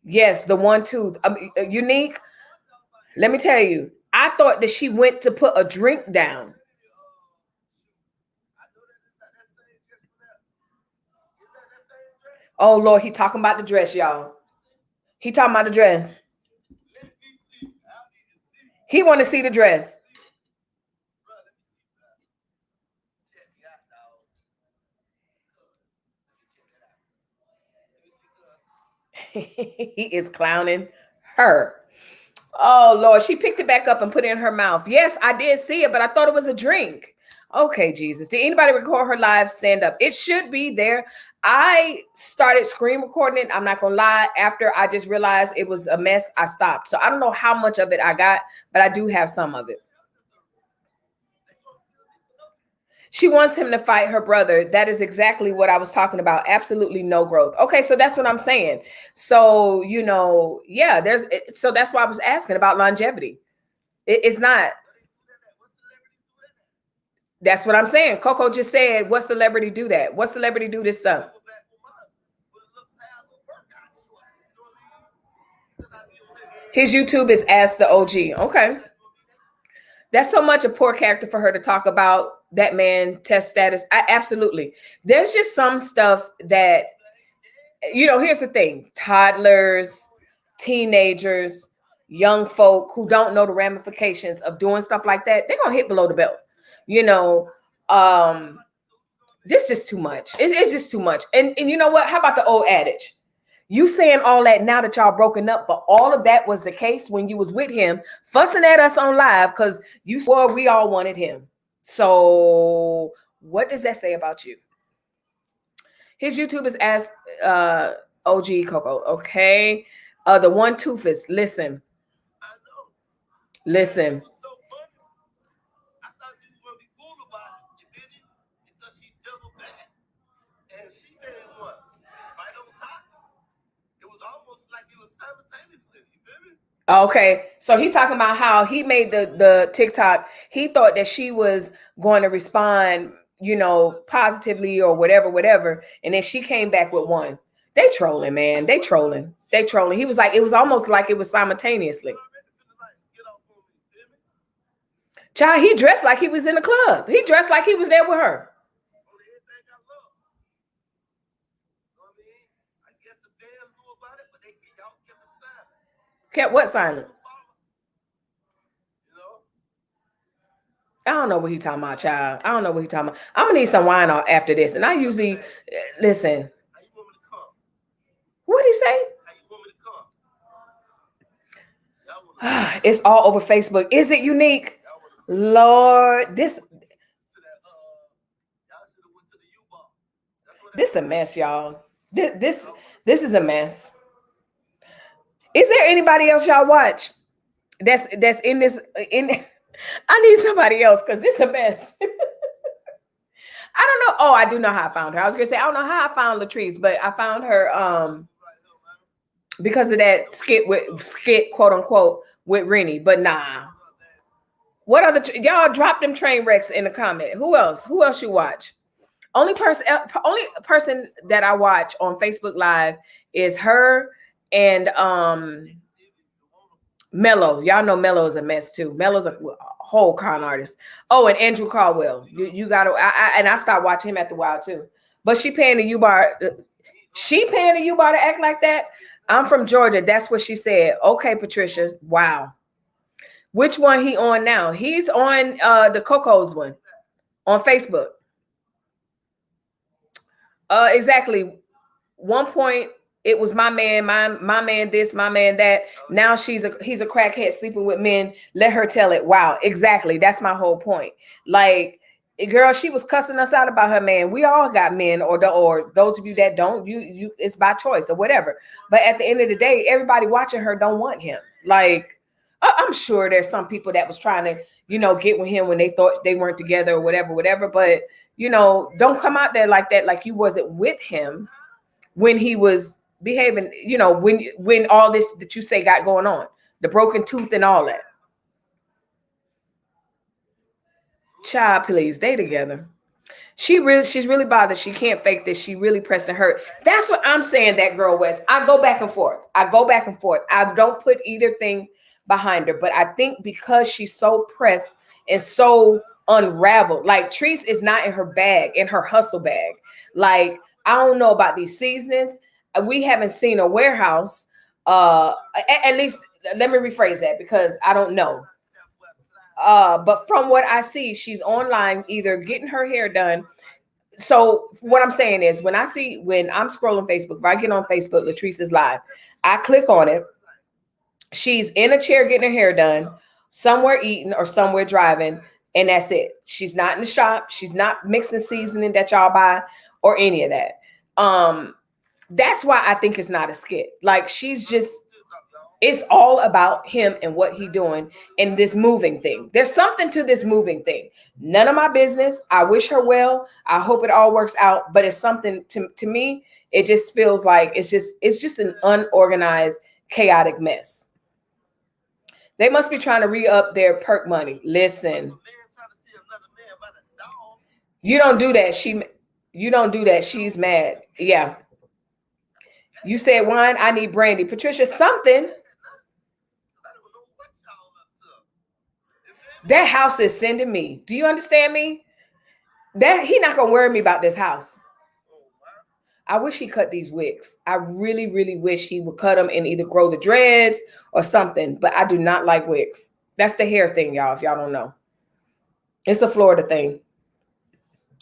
Yes, the one tooth. Unique. Let me tell you, I thought that she went to put a drink down. Oh Lord, he talking about the dress, y'all. He talking about the dress. He want to see the dress. He is clowning her. Oh Lord, she picked it back up and put it in her mouth. Yes, I did see it, but I thought it was a drink. Okay, Jesus. Did anybody record her live stand up? It should be there. I started screen recording it. I'm not gonna lie. After I just realized it was a mess, I stopped. So I don't know how much of it I got, but I do have some of it. She wants him to fight her brother. That is exactly what I was talking about. Absolutely no growth. Okay, so that's what I'm saying. So, yeah, so that's why I was asking about longevity. It's not. That's what I'm saying. Coco just said, what celebrity do that? What celebrity do this stuff? His YouTube is Ask the OG. Okay. That's so much a poor character for her to talk about that man test status. Absolutely. There's just some stuff that, here's the thing. Toddlers, teenagers, young folk who don't know the ramifications of doing stuff like that, they're going to hit below the belt. This is too much. It's just too much. And you know what? How about the old adage? You saying all that now that y'all broken up, but all of that was the case when you was with him, fussing at us on live because you swore we all wanted him. So what does that say about you? His YouTube is Ask OG Coco. Okay. The one toothless. Listen. Listen. Okay, so he talking about how he made the TikTok. He thought that she was going to respond, positively or whatever, and then she came back with one. They trolling, man. They trolling. He was like, it was almost like it was simultaneously. Child, he dressed like he was in the club. He dressed like he was there with her. Kept what silent? I don't know what he talking about, child. I don't know what he talking about. I'm gonna need some wine after this. And I usually listen. What'd he say? It's all over Facebook. Is it unique? Lord, this a mess, y'all. This is a mess. Is there anybody else y'all watch that's in this in I need somebody else because this is a mess. I don't know. Oh, I do know how I found her. I was gonna say I don't know how I found Latrese, but I found her because of that skit quote unquote with Rennie. But nah. What other y'all drop them train wrecks in the comment? Who else? Who else you watch? Only person that I watch on Facebook Live is her and Mello. Y'all know Mello is a mess too. Mello's a whole con artist. Oh, and Andrew Caldwell. You gotta and I stopped watching him after a while too. But she paying the U-Bar. She paying the U-Bar to act like that. I'm from Georgia. That's what she said. Okay, Patricia. Wow. Which one he on now? He's on the CoCo's one on Facebook. Exactly. One point it was my man, my man this, my man that. Now he's a crackhead sleeping with men. Let her tell it. Wow, exactly. That's my whole point. Like, girl, she was cussing us out about her man. We all got men, or those of you that don't, you it's by choice or whatever. But at the end of the day, everybody watching her don't want him. Like, I'm sure there's some people that was trying to, get with him when they thought they weren't together or whatever. But don't come out there like that, like you wasn't with him when he was behaving, when all this that you say got going on, the broken tooth and all that. Child, please, they together. She's really bothered. She can't fake this. She really pressed and hurt. That's what I'm saying. That girl West. I go back and forth. I don't put either thing behind her, but I think because she's so pressed and so unraveled, like Treese is not in her bag, in her hustle bag. Like, I don't know about these seasonings. We haven't seen a warehouse. At least, let me rephrase that because I don't know. But from what I see, she's online either getting her hair done. So what I'm saying is when I'm scrolling Facebook, if I get on Facebook, Latrese is live, I click on it. She's in a chair getting her hair done, somewhere eating or somewhere driving, and that's it. She's not in the shop. She's not mixing seasoning that y'all buy or any of that. That's why I think it's not a skit. Like, it's all about him and what he doing and this moving thing. There's something to this moving thing. None of my business. I wish her well. I hope it all works out. But it's something to me. It just feels like it's just an unorganized, chaotic mess. They must be trying to re-up their perk money. Listen, you don't do that. You don't do that. She's mad. Yeah. You said wine. I need brandy. Patricia, something. That house is sending me. Do you understand me? That he not gonna worry me about this house. I wish he cut these wigs. I really, really wish he would cut them and either grow the dreads or something. But I do not like wigs. That's the hair thing, y'all, if y'all don't know. It's a Florida thing.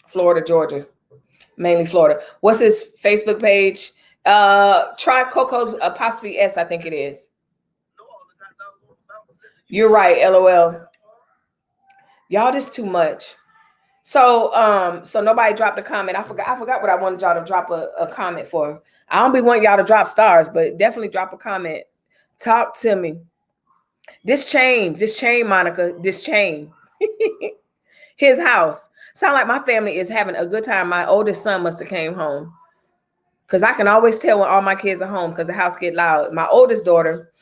Florida, Georgia. Mainly Florida. What's his Facebook page? Try CoCo's apostrophe S, I think it is. You're right, LOL. Y'all, this too much. So nobody dropped a comment. I forgot what I wanted y'all to drop a comment for. I don't be wanting y'all to drop stars, but definitely drop a comment. Talk to me. This chain, Monica, this chain. His house. Sound like my family is having a good time. My oldest son must have came home. Because I can always tell when all my kids are home because the house get loud. My oldest daughter,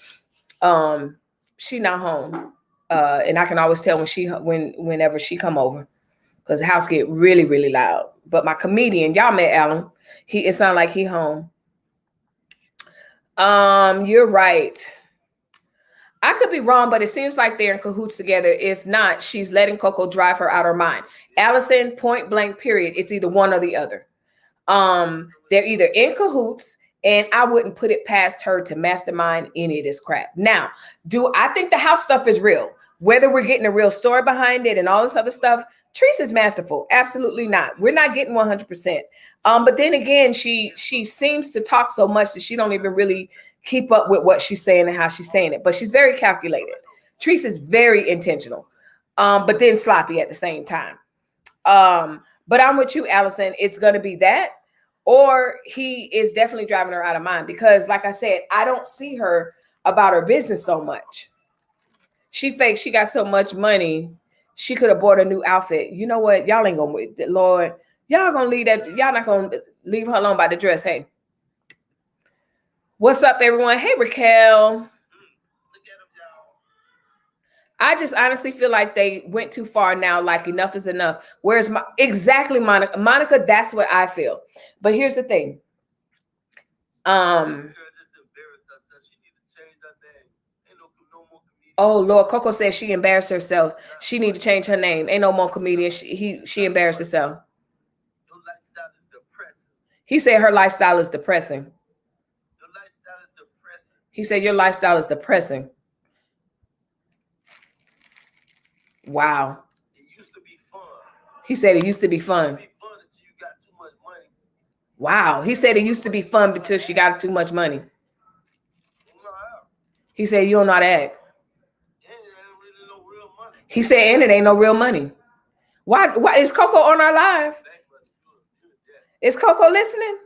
she not home. And I can always tell whenever she come over. Because the house get really, really loud. But my comedian, y'all met Alan. It sound like he home. You're right. I could be wrong, but it seems like they're in cahoots together. If not, she's letting CoCo drive her out of her mind. Allison, point blank, period. It's either one or the other. They're either in cahoots, and I wouldn't put it past her to mastermind any of this crap. Now, do I think the house stuff is real? Whether we're getting a real story behind it and all this other stuff, Treese is masterful. Absolutely not. We're not getting 100%. But then again, she seems to talk so much that she don't even really keep up with what she's saying and how she's saying it. But she's very calculated. Treese is very intentional, but then sloppy at the same time. But I'm with you, Allison. It's going to be that, or he is definitely driving her out of mind because, like I said, I don't see her about her business so much. She faked. She got so much money. She could have bought a new outfit. You know what? Y'all ain't going to, Lord, Y'all gonna leave that. Y'all not gonna leave her alone by the dress. Hey, what's up, everyone? Hey, Raquel. I just honestly feel like they went too far now. Like enough is enough. Where's my exactly Monica? Monica, that's what I feel. But here's the thing. Um. Oh Lord, Coco says she embarrassed herself. She need to change her name. Ain't no more comedian. She embarrassed herself. He said her lifestyle is depressing. He said your lifestyle is depressing. Wow. He said it used to be fun. Wow. He said it used to be fun until she got too much money. He said you don't know how to act. He said and it ain't no real money. Why is Coco on our live? Is Coco listening?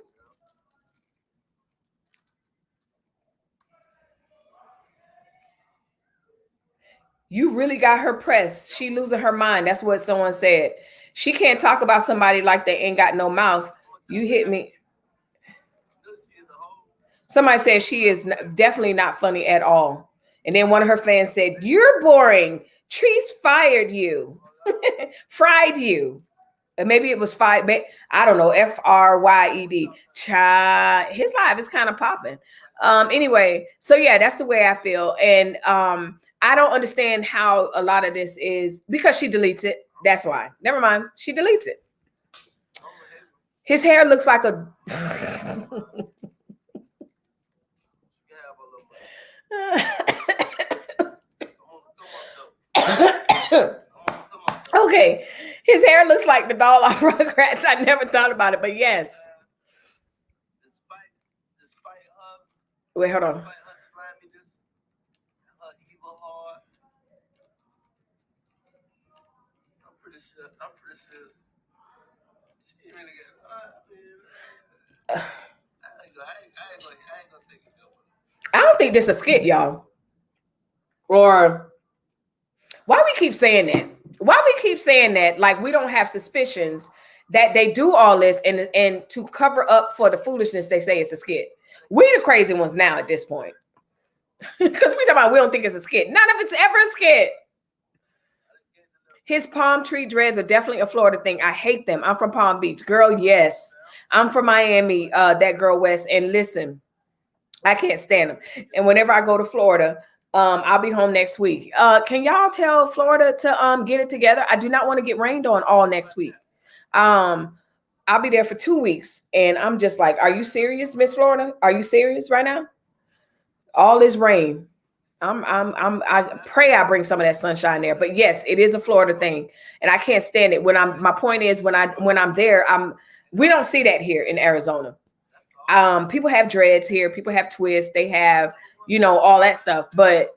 You really got her pressed. She losing her mind. That's what someone said. She can't talk about somebody like they ain't got no mouth. You hit me. Somebody said she is definitely not funny at all. And then one of her fans said, "You're boring. Trees fired you, fried you." And maybe it was five. I don't know. FRYED. His live is kind of popping. Anyway, so yeah, that's the way I feel. And I don't understand how a lot of this is because she deletes it. That's why. Never mind. She deletes it. His hair looks like a okay. His hair looks like the doll off Rugrats. I never thought about it, but yes. Wait, hold on. I don't think this is a skit, y'all. Or why we keep saying that? Why we keep saying that? Like we don't have suspicions that they do all this and to cover up for the foolishness they say it's a skit. We the crazy ones now at this point. Because we talking about we don't think it's a skit. None of it's ever a skit. His palm tree dreads are definitely a Florida thing. I hate them. I'm from Palm Beach. Girl, yes. I'm from Miami, that girl West. And listen, I can't stand them. And whenever I go to Florida, I'll be home next week. Can y'all tell Florida to get it together? I do not want to get rained on all next week. I'll be there for 2 weeks. And I'm just like, are you serious, Miss Florida? Are you serious right now? All this rain. I pray I bring some of that sunshine there. But yes, it is a Florida thing, and I can't stand it. My point is when I'm there, we don't see that here in Arizona. People have dreads here, people have twists, they have, all that stuff, but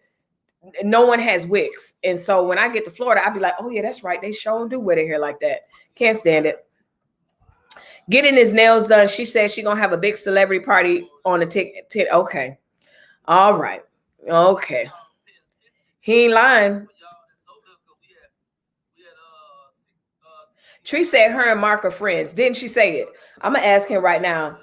no one has wigs. And so when I get to Florida, I'll be like, oh yeah, that's right. They sure do wear their hair like that. Can't stand it. Getting his nails done. She said she's gonna have a big celebrity party on the ticket. Okay. All right. Okay. He ain't lying. Tree said her and Mark are friends. Didn't she say it? I'm gonna ask him right now.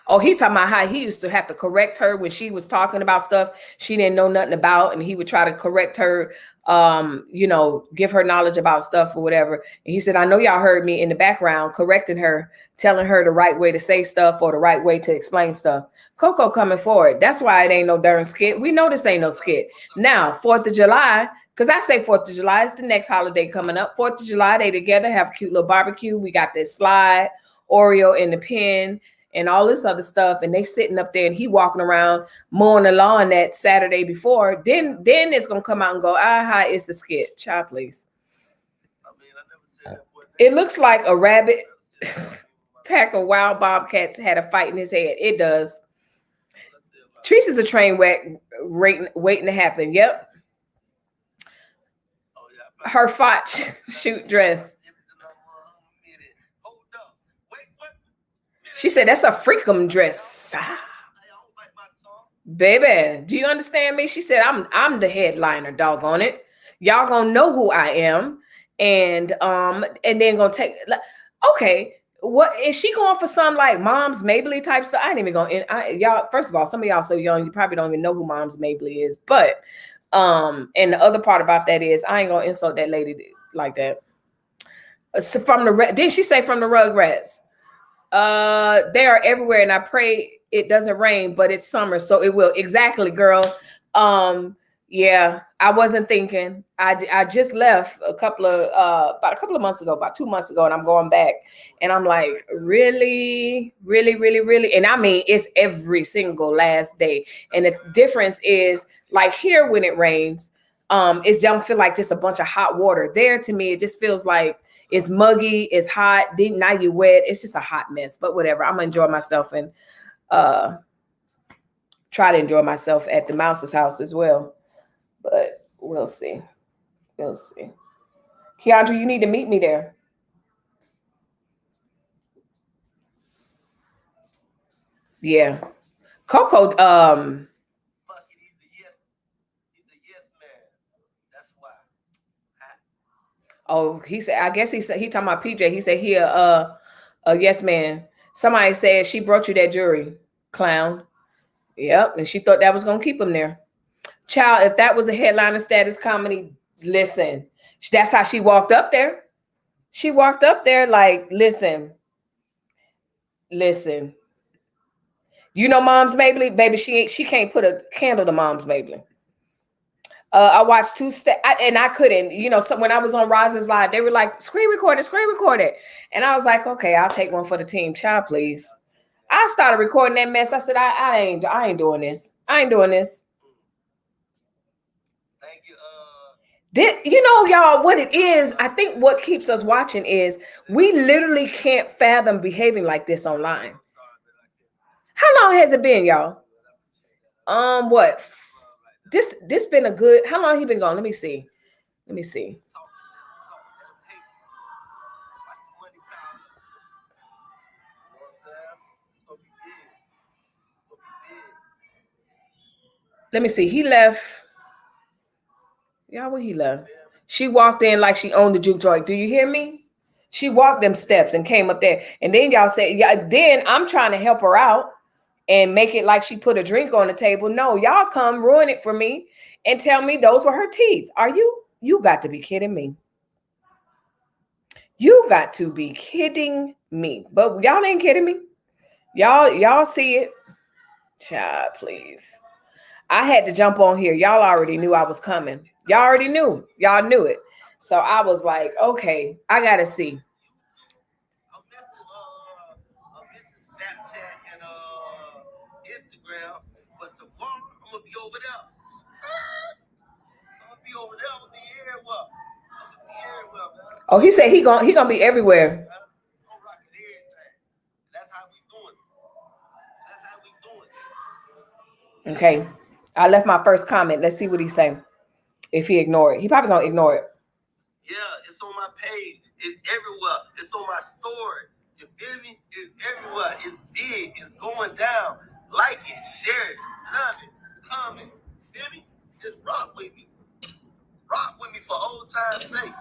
Oh, he talking about how he used to have to correct her when she was talking about stuff she didn't know nothing about, and he would try to correct her, give her knowledge about stuff or whatever. And he said, I know y'all heard me in the background correcting her, telling her the right way to say stuff or the right way to explain stuff. CoCo coming forward. That's why it ain't no darn skit. We know this ain't no skit. Now, 4th of July, because I say 4th of July is the next holiday coming up. 4th of July, they together have a cute little barbecue. We got this slide, Oreo in the pen, and all this other stuff, and they sitting up there, and he walking around mowing the lawn that Saturday before. Then it's gonna come out and go, it's a skit. Child, please. It looks like a rabbit pack of wild bobcats had a fight in his head. It does. Teresa's a train wreck waiting to happen. Yep. Her Foch shoot dress. She said that's a freakum dress. Baby, do you understand me? She said, I'm the headliner, doggone it. Y'all gonna know who I am. And then gonna take okay. What is she going for? Some like Mom's Mabley type stuff? I ain't even gonna y'all, first of all, some of y'all so young, you probably don't even know who Mom's Mabley is. But and the other part about that is I ain't gonna insult that lady like that. So from the didn't she say from the Rugrats? They are everywhere, and I pray it doesn't rain, but it's summer, so it will. Exactly, girl. Um, yeah, I wasn't thinking. I just left a couple of about a couple of months ago, about 2 months ago, and I'm going back, and I'm like, really, really, really, really, and I mean, it's every single last day, and the difference is like here when it rains, it don't feel like just a bunch of hot water. There, to me, it just feels like it's muggy, it's hot. Then now you wet. It's just a hot mess. But whatever. I'm gonna enjoy myself and uh try to enjoy myself at the mouse's house as well. But we'll see. We'll see. Keandra, you need to meet me there. Yeah. CoCo, oh, he said, I guess he said he talking about PJ. He said he a yes man. Somebody said she brought you that jewelry, clown. Yep, and she thought that was gonna keep him there. Child, if that was a headliner status comedy, listen, that's how she walked up there. She walked up there like, listen, listen. You know Mom's Mabley? Baby, she can't put a candle to Mom's Mabley. I watched and I couldn't, so when I was on Rosin's Live, they were like, screen record it. And I was like, okay, I'll take one for the team. Child, please. I started recording that mess. I said, I ain't doing this. I ain't doing this. Y'all, what it is, I think what keeps us watching is we literally can't fathom behaving like this online. How long has it been, y'all? What? This been a good, how long he been gone? Let me see. Let me see. He left. Y'all, where he left? She walked in like she owned the juke joint. Do you hear me? She walked them steps and came up there. And then y'all say, yeah, then I'm trying to help her out and make it like she put a drink on the table. No, y'all come ruin it for me and tell me those were her teeth. You got to be kidding me. You got to be kidding me. But y'all ain't kidding me. Y'all see it. Child, please. I had to jump on here. Y'all already knew I was coming. Y'all already knew. Y'all knew it. So I was like, okay, I gotta see. Oh, he said he gonna be everywhere. Okay. I left my first comment. Let's see what he's saying. If he ignore it. He probably gonna ignore it. Yeah, it's on my page. It's everywhere. It's on my story. You feel me? It's everywhere. It's big. It's going down. Like it, share it, love it, comment. You feel me? Just rock with me. Rock with me for old time's sake.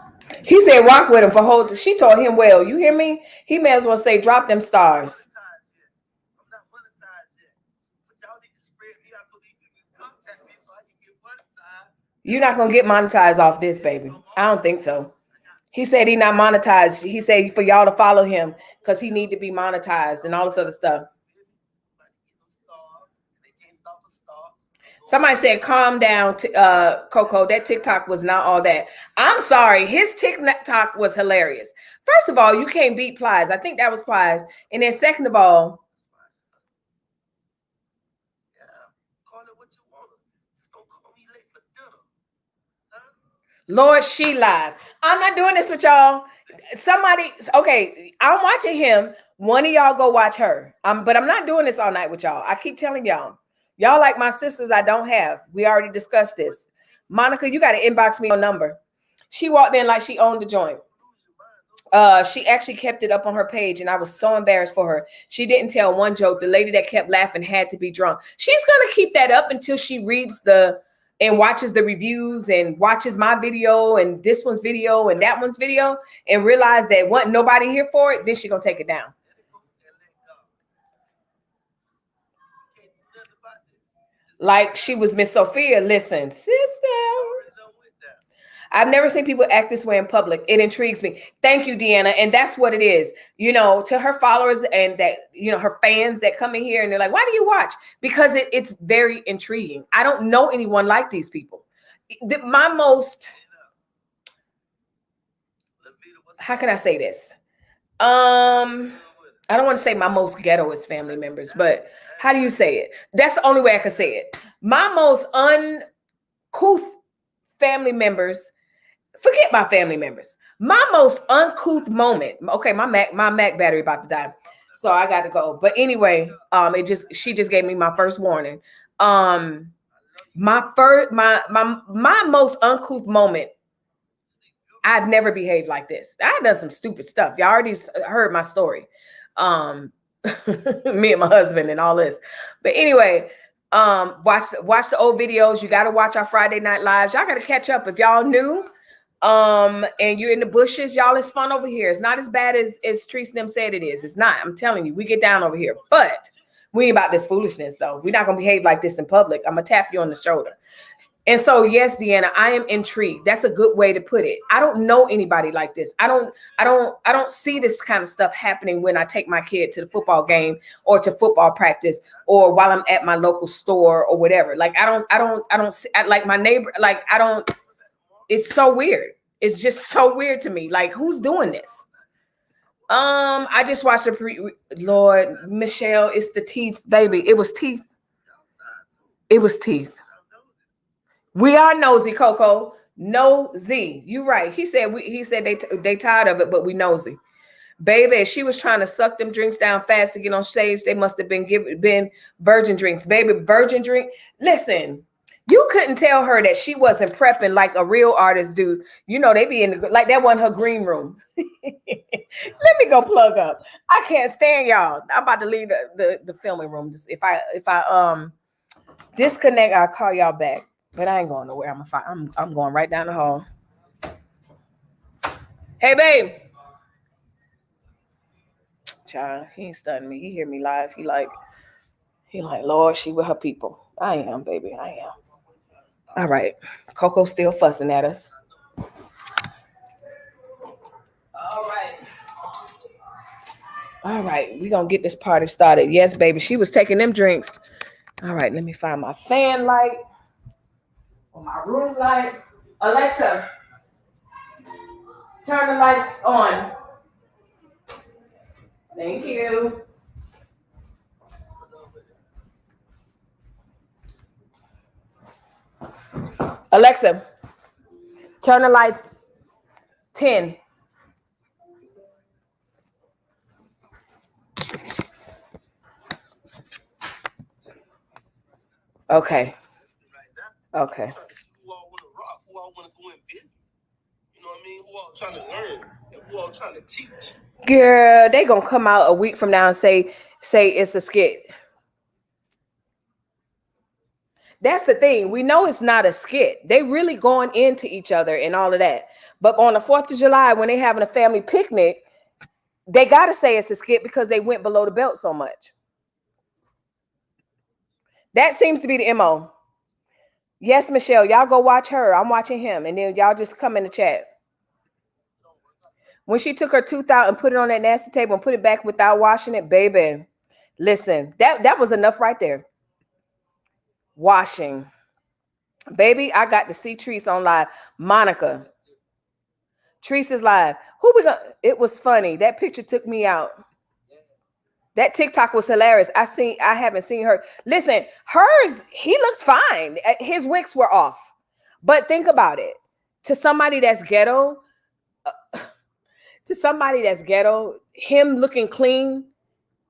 He said rock with him for whole. She told him well. You hear me? He may as well say drop them stars. I'm not monetized yet. But y'all need to spread me out so they can contact me so I can get monetized. You're not gonna get monetized off this, baby. I don't think so. He said he not monetized. He said for y'all to follow him because he need to be monetized and all this other stuff. Somebody said, calm down, CoCo. That TikTok was not all that. I'm sorry. His TikTok was hilarious. First of all, you can't beat Plies. I think that was Plies. And then second of all, Lord, she lied. I'm not doing this with y'all. Somebody, okay, I'm watching him. One of y'all go watch her. But I'm not doing this all night with y'all. I keep telling y'all. Y'all like my sisters I don't have. We already discussed this. Monica, you got to inbox me your number. She walked in like she owned the joint. She actually kept it up on her page, and I was so embarrassed for her. She didn't tell one joke. The lady that kept laughing had to be drunk. She's gonna keep that up until she reads and watches the reviews and watches my video and this one's video and that one's video and realize that wasn't nobody here for it. Then she's gonna take it down. Like she was Miss Sophia. Listen, sister. I've never seen people act this way in public. It intrigues me. Thank you, Deanna. And that's what it is. You know, to her followers and that, you know, her fans that come in here and they're like, why do you watch? Because it's very intriguing. I don't know anyone like these people. My most, how can I say this? I don't want to say my most ghetto is family members, but how do you say it? That's the only way I can say it. My most uncouth family members. Forget my family members. My most uncouth moment. Okay, my Mac battery about to die, so I got to go. But anyway, she just gave me my first warning. My most uncouth moment. I've never behaved like this. I've done some stupid stuff. Y'all already heard my story. Me and my husband and all this. But anyway, watch the old videos. You got to watch our Friday Night Lives. Y'all got to catch up if y'all new. And you're in the bushes, y'all. It's fun over here. It's not as bad as Treese and them said it is. It's not. I'm telling you, we get down over here. But we ain't about this foolishness, though. We're not gonna behave like this in public. I'm gonna tap you on the shoulder. And so, yes, Deanna, I am intrigued. That's a good way to put it. I don't know anybody like this. I don't see this kind of stuff happening when I take my kid to the football game or to football practice or while I'm at my local store or whatever. Like I don't see, like my neighbor. Like I don't. It's so weird. It's just so weird to me. Like, who's doing this? I just watched Lord, Michelle, it's the teeth, baby. It was teeth. It was teeth. We are nosy, CoCo. Nosy. You right. He said they tired of it, but we nosy. Baby, she was trying to suck them drinks down fast to get on stage. They must have been virgin drinks. Baby, virgin drink. Listen. You couldn't tell her that she wasn't prepping like a real artist do. You know, they be in like that one her green room. Let me go plug up. I can't stand y'all. I'm about to leave the filming room. Just if I disconnect, I'll call y'all back. But I ain't going nowhere. I'm going right down the hall. Hey, babe. Child, he ain't stunning me. He hear me live. He like, Lord, she with her people. I am, baby. I am. All right. CoCo's still fussing at us. All right. We're going to get this party started. Yes, baby. She was taking them drinks. All right. Let me find my fan light or my room light. Alexa, turn the lights on. Thank you. Alexa, turn the lights 10. Okay. Okay. Who all want to rock? Who all want to go in business? You know what I mean? Who all trying to learn? And who all trying to teach? Girl, they gonna come out a week from now and say it's a skit. That's the thing. We know it's not a skit. They really going into each other and all of that. But on the 4th of July, when they having a family picnic, they got to say it's a skit because they went below the belt so much. That seems to be the MO. Yes, Michelle, y'all go watch her. I'm watching him. And then y'all just come in the chat. When she took her tooth out and put it on that nasty table and put it back without washing it, baby, listen, that was enough right there. Washing. Baby, I got to see Treese on live. Monica. Treese is live. It was funny. That picture took me out. That TikTok was hilarious. I haven't seen her. Listen, hers, he looked fine. His wicks were off. But think about it. To somebody that's ghetto, him looking clean,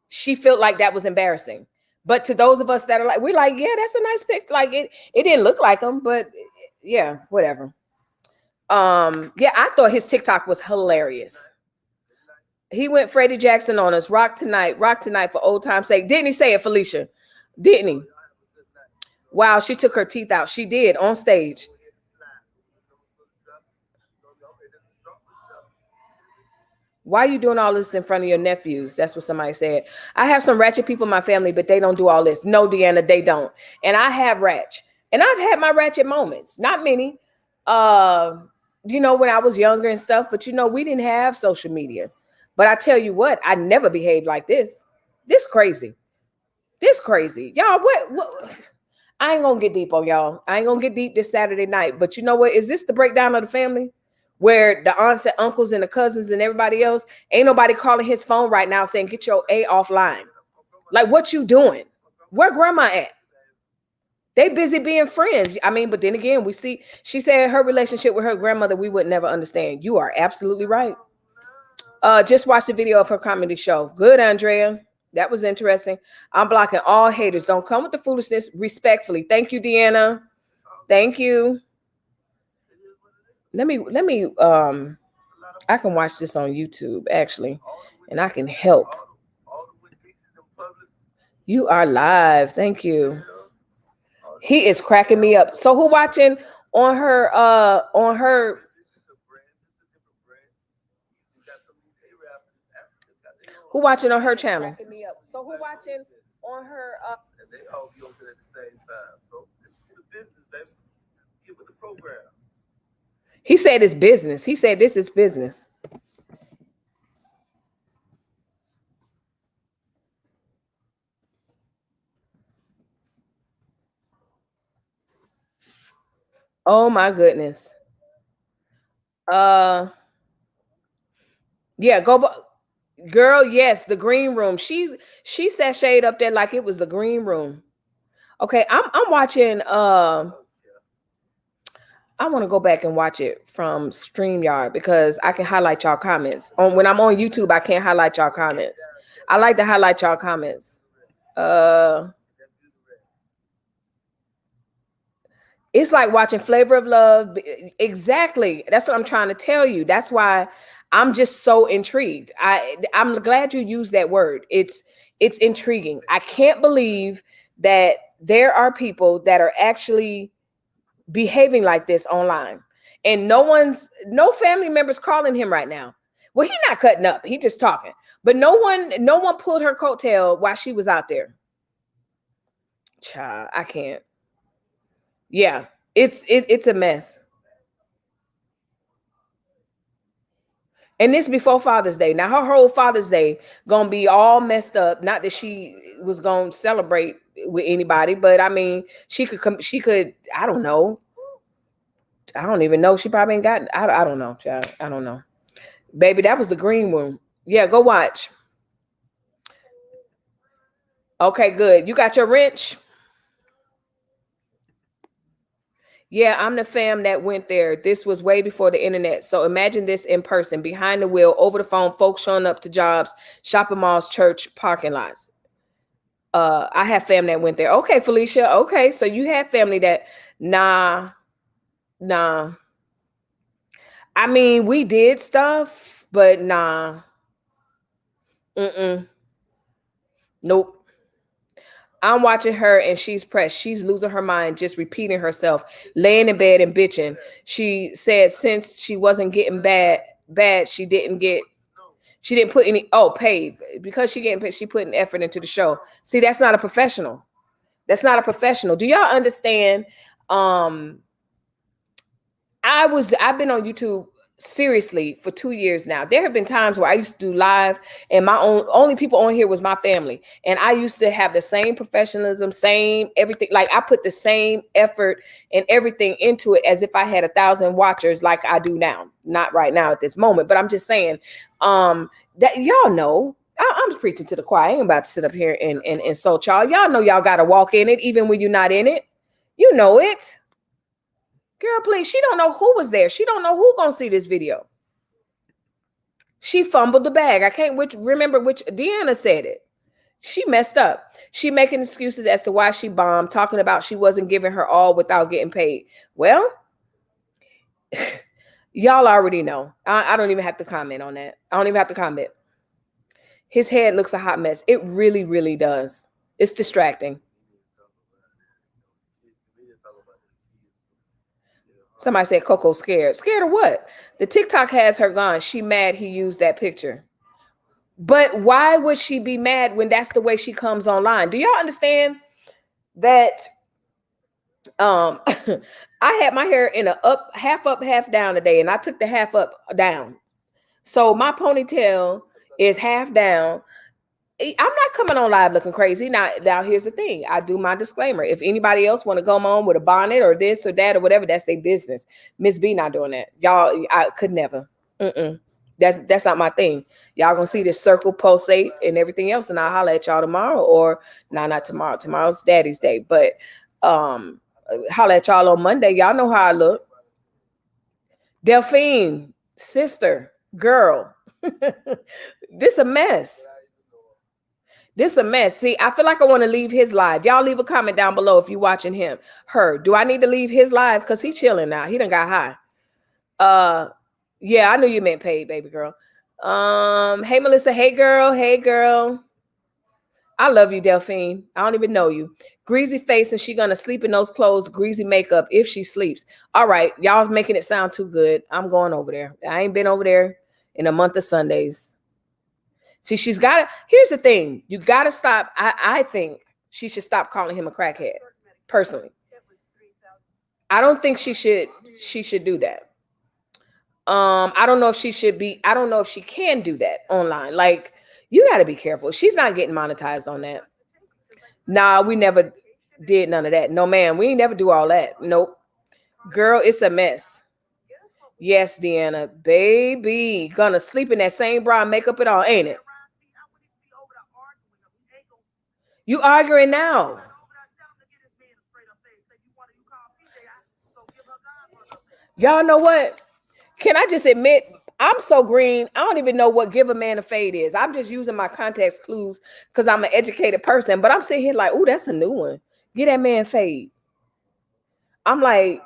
she felt like that was embarrassing. But to those of us that are like, we're like, yeah, that's a nice picture. Like it didn't look like him, but yeah, whatever. Yeah, I thought his TikTok was hilarious. He went Freddie Jackson on us. Rock tonight for old time's sake. Didn't he say it, Felicia? Didn't he? Wow, she took her teeth out. She did on stage. Why are you doing all this in front of your nephews? That's what somebody said. I have some ratchet people in my family, but they don't do all this. No, Deanna, they don't. And I have ratchet. And I've had my ratchet moments. Not many. Uh, when I was younger and stuff, but we didn't have social media. But I tell you what, I never behaved like this. This crazy. This crazy. Y'all, what I ain't gonna get deep on y'all. I ain't gonna get deep this Saturday night. But you know what? Is this the breakdown of the family? Where the aunts and uncles and the cousins and everybody else, ain't nobody calling his phone right now saying, get your A offline. Like, what you doing? Where grandma at? They busy being friends. I mean, but then again, we see, she said her relationship with her grandmother, we would never understand. You are absolutely right. Just watch the video of her comedy show. Good, Andrea. That was interesting. I'm blocking all haters. Don't come with the foolishness. Respectfully. Thank you, Deanna. Thank you. Let me I can watch this on YouTube actually, and I can help. You are live. Thank you. He is cracking me up. So who watching on her who watching on her channel? So who watching on her and they all be open at the same time. So this is the business, baby. Get with the program. He said it's business. He said this is business. Oh my goodness. Yeah, girl, yes, the green room. She sashayed up there like it was the green room. Okay, I'm watching I want to go back and watch it from StreamYard because I can highlight y'all comments. When I'm on YouTube, I can't highlight y'all comments. I like to highlight y'all comments. It's like watching Flavor of Love. Exactly. That's what I'm trying to tell you. That's why I'm just so intrigued. I'm glad you used that word. It's intriguing. I can't believe that there are people that are actually behaving like this online, and no family members calling him right now. Well, he's not cutting up. He just talking. But no one pulled her coattail while she was out there. Child, I can't. Yeah, it's a mess. And this before Father's Day. Now her whole Father's Day gonna be all messed up. Not that she was gonna celebrate with anybody, but I mean, she could. I don't know. I don't even know. She probably ain't got. I don't know, child. I don't know, baby. That was the green room. Yeah, go watch. Okay, good. You got your wrench. Yeah, I'm the fam that went there. This was way before the internet. So imagine this in person, behind the wheel, over the phone, folks showing up to jobs, shopping malls, church, parking lots. I have family that went there. Okay, Felicia. Okay, so you had family that, nah. I mean, we did stuff, but nah. Nope. I'm watching her and she's pressed. She's losing her mind, just repeating herself, laying in bed and bitching. She said since she wasn't getting bad, she didn't put any paid because she getting paid, she put an effort into the show. See, that's not a professional. That's not a professional. Do y'all understand? I've been on YouTube seriously for 2 years now. There have been times where I used to do live and my only people on here was my family. And I used to have the same professionalism, same everything. Like I put the same effort and everything into it as if I had 1,000 watchers like I do now. Not right now at this moment, but I'm just saying that y'all know. I'm just preaching to the choir. I ain't about to sit up here and insult y'all. Y'all know y'all got to walk in it even when you're not in it. You know it. Girl, please. She don't know who was there. She don't know who gonna see this video. She fumbled the bag. I can't remember which. Deanna said it. She messed up. She making excuses as to why she bombed, talking about she wasn't giving her all without getting paid. Well, y'all already know. I don't even have to comment on that. I don't even have to comment. His head looks a hot mess. It really, really does. It's distracting. Somebody said Coco scared. Scared of what? The TikTok has her gone. She mad he used that picture. But why would she be mad when that's the way she comes online? Do y'all understand that I had my hair in a up, half down today, and I took the half up down. So my ponytail is half down. I'm not coming on live looking crazy. Now here's the thing. I do my disclaimer. If anybody else want to come on with a bonnet or this or that or whatever, that's their business. Miss B not doing that. Y'all, I could never. That's not my thing. Y'all gonna see this circle pulsate and everything else, and I'll holler at y'all tomorrow. Or not tomorrow. Tomorrow's Daddy's Day, but holler at y'all on Monday. Y'all know how I look. Delphine, sister, girl. This a mess. This a mess. See, I feel like I want to leave his live. Y'all leave a comment down below if you watching him. Her. Do I need to leave his live? Because he chilling now. He done got high. Yeah, I knew you meant paid, baby girl. Hey Melissa. Hey girl. Hey girl. I love you, Delphine. I don't even know you. Greasy face, and she gonna sleep in those clothes, greasy makeup if she sleeps. All right, y'all's making it sound too good. I'm going over there. I ain't been over there in a month of Sundays. See, she's got to, here's the thing. You got to stop. I think she should stop calling him a crackhead, personally. I don't think she should do that. I don't know if she should be, I don't know if she can do that online. Like, you got to be careful. She's not getting monetized on that. Nah, we never did none of that. No, man, we ain't never do all that. Nope. Girl, it's a mess. Yes, Deanna. Baby. Gonna sleep in that same bra and makeup it all, ain't it? You arguing now. Y'all know what? Can I just admit, I'm so green, I don't even know what give a man a fade is. I'm just using my context clues because I'm an educated person. But I'm sitting here like, oh, that's a new one. Get that man fade. I'm like,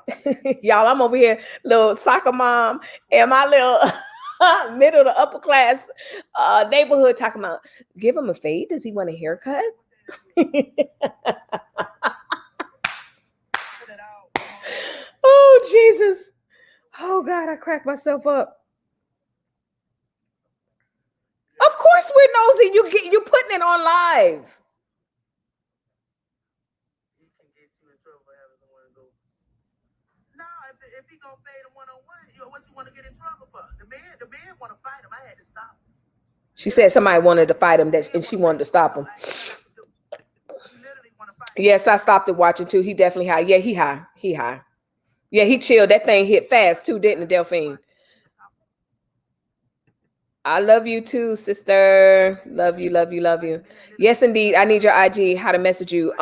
y'all, I'm over here, little soccer mom, and my little middle to upper class neighborhood talking about, give him a fade. Does he want a haircut? Oh, Jesus. Oh, God, I cracked myself up. Of course we're nosy. You putting it on live. If he gonna fade him one-on-one, what you want to get in trouble for? The man want to fight him. I had to stop him. She said somebody wanted to fight him, and she wanted to stop him. Yes, I stopped it watching too. He definitely high. Yeah, he high. He high. Yeah, he chilled. That thing hit fast too, didn't it, Delphine? I love you too, sister. Love you, love you, love you. Yes, indeed. I need your IG. How to message you?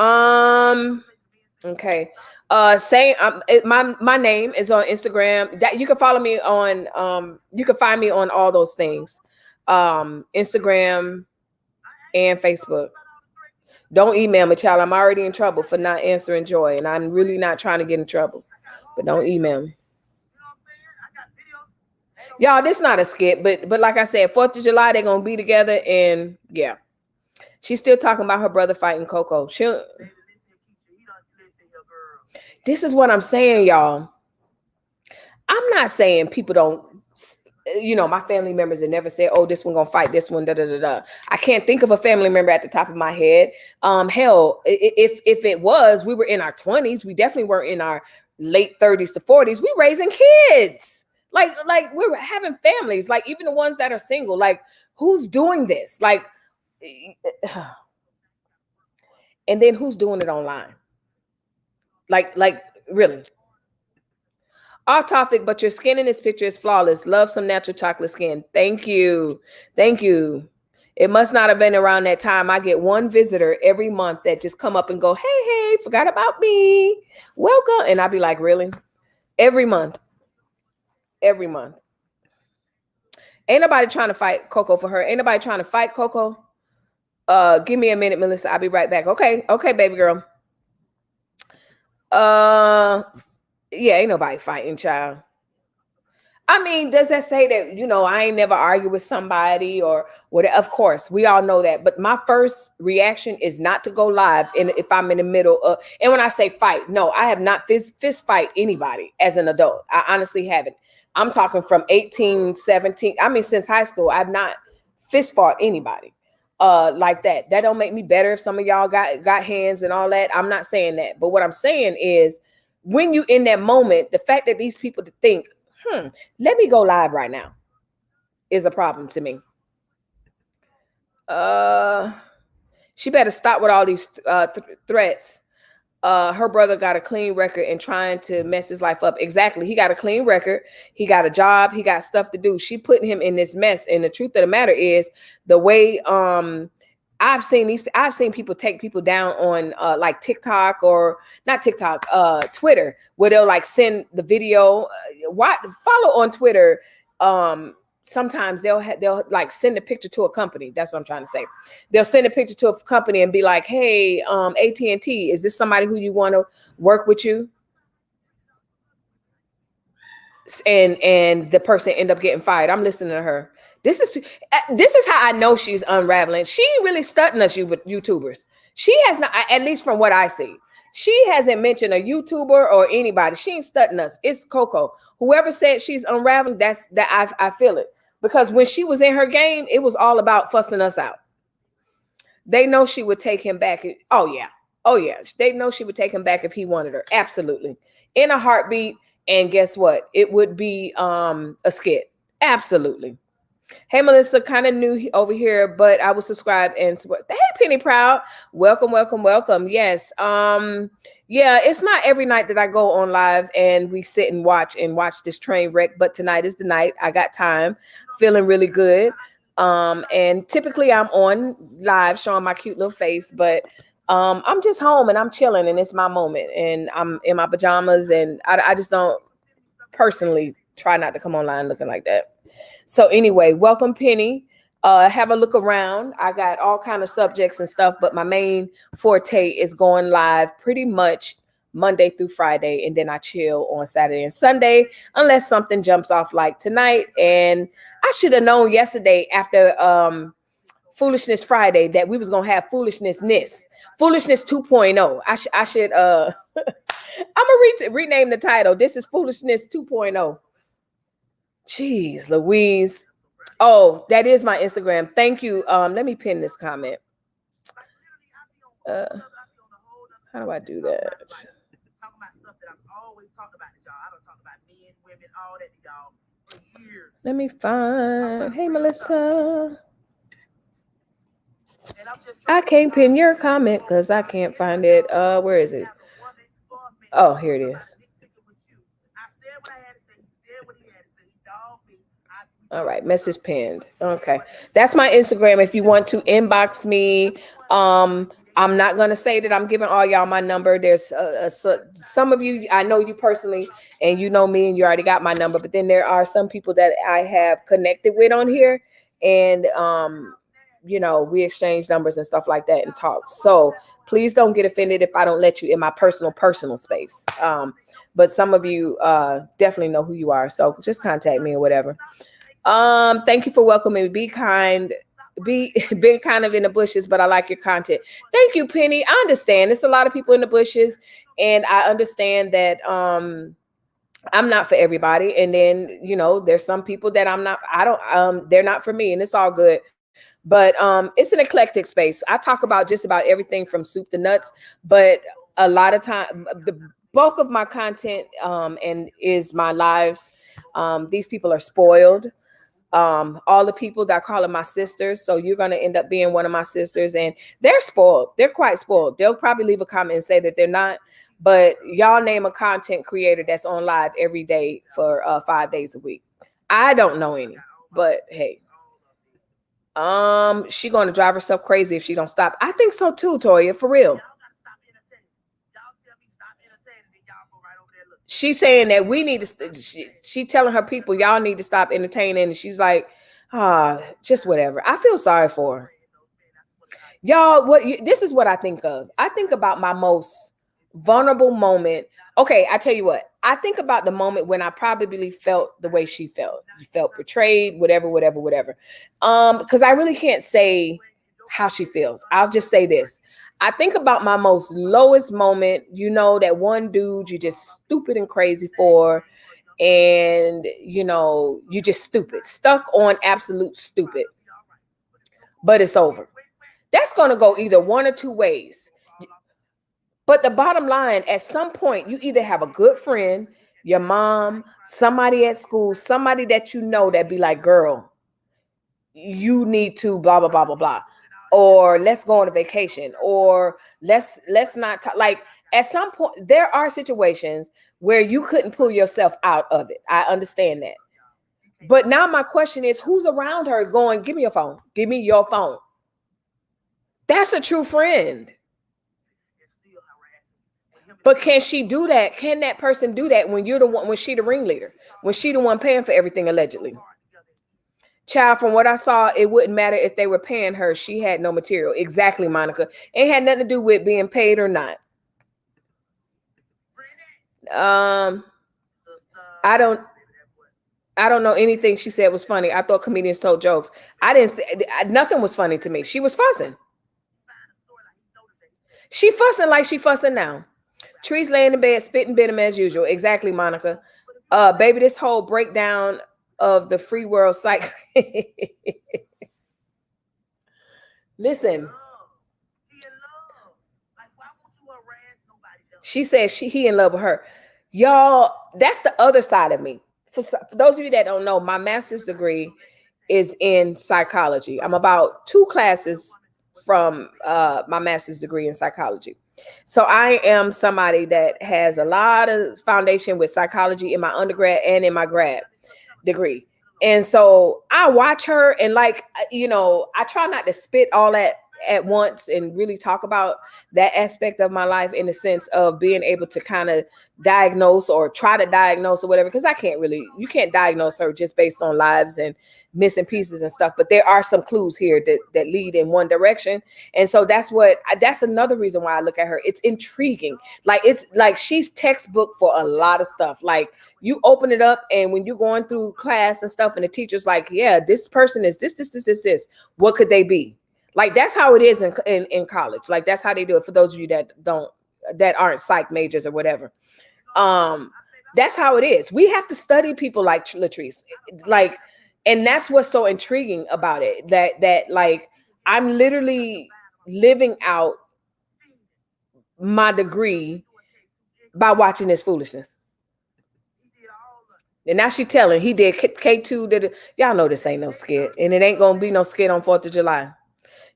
Okay. My name is on Instagram. That you can follow me on. You can find me on all those things, Instagram and Facebook. Don't email me, child. I'm already in trouble for not answering Joy, and I'm really not trying to get in trouble. But don't email me. Y'all, this not a skit, but like I said, 4th of July, they're gonna be together, and yeah. She's still talking about her brother fighting CoCo. This is what I'm saying, y'all. I'm not saying people don't, my family members have never said, oh, this one gonna fight this one, da da da da. I can't think of a family member at the top of my head. Hell, if it was, we were in our 20s. We definitely weren't in our late 30s to 40s. We raising kids. Like we're having families, like even the ones that are single, like who's doing this? Like, and then who's doing it online? Like really. Off topic, but your skin in this picture is flawless. Love some natural chocolate skin. Thank you. Thank you. It must not have been around that time. I get one visitor every month that just come up and go, hey, forgot about me. Welcome. And I'd be like, really? Every month. Every month. Ain't nobody trying to fight CoCo for her. Ain't nobody trying to fight CoCo. Give me a minute, Melissa. I'll be right back. Okay, baby girl. Yeah, ain't nobody fighting, child. I mean, does that say that, I ain't never argue with somebody or what? Of course, we all know that. But my first reaction is not to go live if I'm in the middle of, and when I say fight, no, I have not fist fight anybody as an adult. I honestly haven't. I'm talking from 18, 17. I mean, since high school, I've not fist fought anybody like that. That don't make me better if some of y'all got hands and all that. I'm not saying that. But what I'm saying is when you in that moment, the fact that these people think, let me go live right now is a problem to me. She better stop with all these threats. Her brother got a clean record and trying to mess his life up. Exactly. He got a clean record. He got a job. He got stuff to do. She putting him in this mess. And the truth of the matter is the way I've seen people take people down on like TikTok or not TikTok, Twitter, where they'll like send the video. Follow on Twitter. Sometimes they'll like send a picture to a company. That's what I'm trying to say. They'll send a picture to a company and be like, "Hey, AT&T, is this somebody who you want to work with you?" And the person end up getting fired. I'm listening to her. This is how I know she's unraveling. She ain't really stunting us, with YouTubers. She has not, at least from what I see. She hasn't mentioned a YouTuber or anybody. She ain't stunting us. It's CoCo. Whoever said she's unraveling, I feel it. Because when she was in her game, it was all about fussing us out. They know she would take him back. Oh yeah. They know she would take him back if he wanted her. Absolutely. In a heartbeat. And guess what? It would be a skit. Absolutely. Hey, Melissa, kind of new over here, but I will subscribe and support. Hey, Penny Proud. Welcome, welcome, welcome. Yes. Yeah, it's not every night that I go on live and we sit and watch this train wreck, but tonight is the night. I got time, feeling really good. And typically I'm on live showing my cute little face, but I'm just home and I'm chilling and it's my moment and I'm in my pajamas and I just don't personally try not to come online looking like that. So anyway, welcome Penny. Have a look around. I got all kind of subjects and stuff, but my main forte is going live pretty much Monday through Friday, and then I chill on Saturday and Sunday unless something jumps off like tonight. And I should have known yesterday after Foolishness Friday that we was gonna have foolishness 2.0. I should I'm gonna rename the title. This is Foolishness 2.0. Jeez, Louise. Oh, that is my Instagram. Thank you. Let me pin this comment. How do I do that? Let me find. Hey, Melissa. I can't pin your comment because I can't find it. Where is it? Oh, here it is. All right, message pinned. Okay, that's my Instagram. If you want to inbox me, I'm not gonna say that I'm giving all y'all my number. There's some of you I know you personally, and you know me, and you already got my number. But then there are some people that I have connected with on here, and we exchange numbers and stuff like that and talk. So please don't get offended if I don't let you in my personal space. But some of you definitely know who you are, so just contact me or whatever. Thank you for welcoming me. Be kind. Been kind of in the bushes, but I like your content. Thank you, Penny. I understand. There's a lot of people in the bushes, and I understand that I'm not for everybody. And then, there's some people that they're not for me, and it's all good. But it's an eclectic space. I talk about just about everything from soup to nuts, but a lot of time, the bulk of my content and is my lives. These people are spoiled. All the people that call them my sisters. So you're going to end up being one of my sisters, and they're spoiled. They're quite spoiled. They'll probably leave a comment and say that they're not, but y'all name a content creator that's on live every day for 5 days a week. I don't know any, but hey, she going to drive herself crazy if she don't stop. I think so too, Toya, for real. She's saying that we need to, she telling her people, y'all need to stop entertaining. And she's like, just whatever. I feel sorry for her. Y'all, this is what I think of. I think about my most vulnerable moment Okay, I tell you what. I think about the moment when I probably felt the way she felt. You felt betrayed, whatever, whatever, whatever. Because I really can't say how she feels. I'll just say this. I think about my most lowest moment, that one dude you just stupid and crazy for, and you just stupid, stuck on absolute stupid, but it's over. That's gonna go either one or two ways. But the bottom line, at some point, you either have a good friend, your mom, somebody at school, somebody that that be like, girl, you need to blah blah blah blah blah, or let's go on a vacation, or let's not talk. Like at some point, there are situations where you couldn't pull yourself out of it. I understand that. But now my question is, who's around her going, give me your phone, give me your phone? That's a true friend. But can she do that? Can that person do that when you're the one, when she the ringleader, when she the one paying for everything allegedly? Child, from what I saw, it wouldn't matter if they were paying her. She had no material. Exactly, Monica. It had nothing to do with being paid or not. I don't know anything she said was funny. I thought comedians told jokes. I didn't say, nothing was funny to me. She was fussing. She fussing like she fussing now. Trees laying in bed, spitting venom as usual. Exactly, Monica. Baby, this whole breakdown of the free world cycle. Listen. She said he in love with her. Y'all, that's the other side of me. For those of you that don't know, my master's degree is in psychology. I'm about 2 classes from my master's degree in psychology. So I am somebody that has a lot of foundation with psychology in my undergrad and in my grad degree. And so I watch her and I try not to spit all that at once and really talk about that aspect of my life in the sense of being able to kind of diagnose or try to diagnose or whatever, because you can't diagnose her just based on lives and missing pieces and stuff. But there are some clues here that lead in one direction. And so that's another reason why I look at her. It's intriguing. It's like she's textbook for a lot of stuff. Like you open it up and when you're going through class and stuff and the teacher's like, yeah, this person is this, what could they be? Like that's how it is in college. Like that's how they do it for those of you that aren't psych majors or whatever. That's how it is. We have to study people like Latrese. And that's what's so intriguing about it. That like I'm literally living out my degree by watching this foolishness. And now she telling he did K2. Y'all know this ain't no skit, and it ain't gonna be no skit on 4th of July.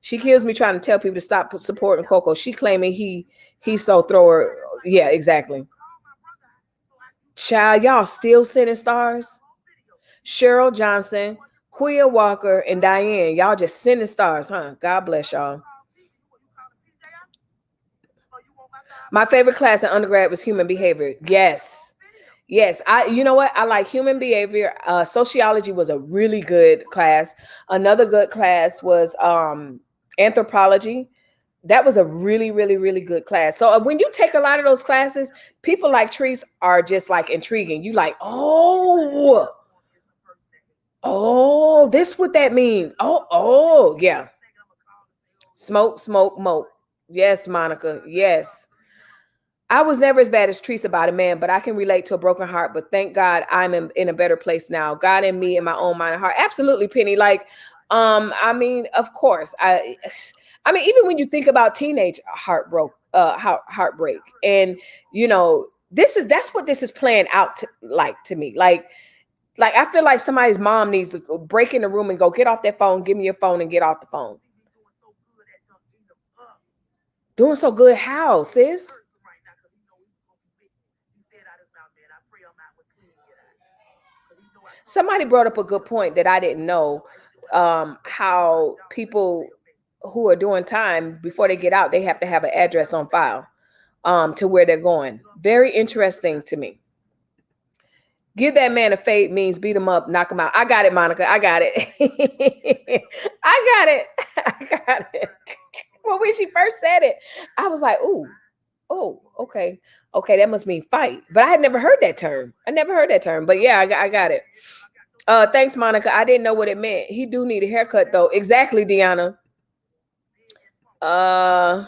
She kills me trying to tell people to stop supporting CoCo. She claiming he's so thrower. Yeah, exactly. Child, y'all still sending stars. Cheryl Johnson, Quia Walker, and Diane. Y'all just sending stars, huh? God bless y'all. My favorite class in undergrad was human behavior. Yes. You know what? I like human behavior. Sociology was a really good class. Another good class was anthropology. That was a really, really, really good class. So when you take a lot of those classes, people like Treese are just like intriguing. You like, oh, this what that means. Oh, yeah. Smoke, moke. Yes, Monica. Yes. I was never as bad as Treese about it, man, but I can relate to a broken heart. But thank God I'm in a better place now. God and me in my own mind and heart. Absolutely, Penny. I mean, of course. I mean, even when you think about teenage heartbreak, and that's what this is playing out to me. Like I feel like somebody's mom needs to break in the room and go get off that phone, give me your phone, and get off the phone. Doing so good, how, sis? Somebody brought up a good point that I didn't know. How people who are doing time before they get out, they have to have an address on file to where they're going. Very interesting to me. Give that man a fade means beat him up, knock him out. I got it, Monica. I got it. I got it. Well, when she first said it, I was like, ooh, Oh, okay. Okay, that must mean fight. But I had never heard that term. I never heard that term. But yeah, I got it. Thanks, Monica. I didn't know what it meant. He do need a haircut though. Exactly, Deanna. Uh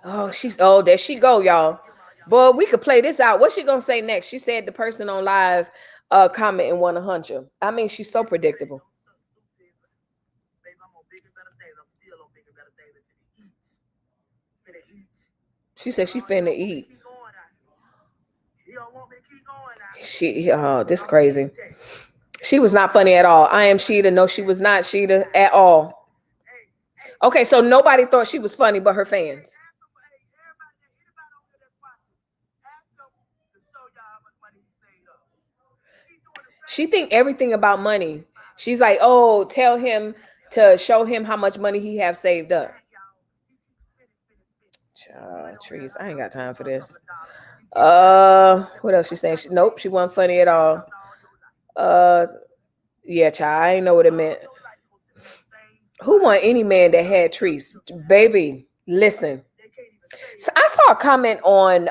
oh, there she go, y'all. Boy, we could play this out. What's she gonna say next? She said the person on live comment and want to hunch her. I mean, she's so predictable. She said she finna eat. She this crazy. She was not funny at all. I am Sheeta. No, she was not Sheeta at all. Okay, so nobody thought she was funny but her fans. She think everything about money. She's like, oh, tell him to show him how much money he have saved up. Trees. I ain't got time for this. What else she saying? Nope, she wasn't funny at all. Uh, yeah, child, I ain't know what it meant. Who want any man that had trees? Baby, listen. So I saw a comment on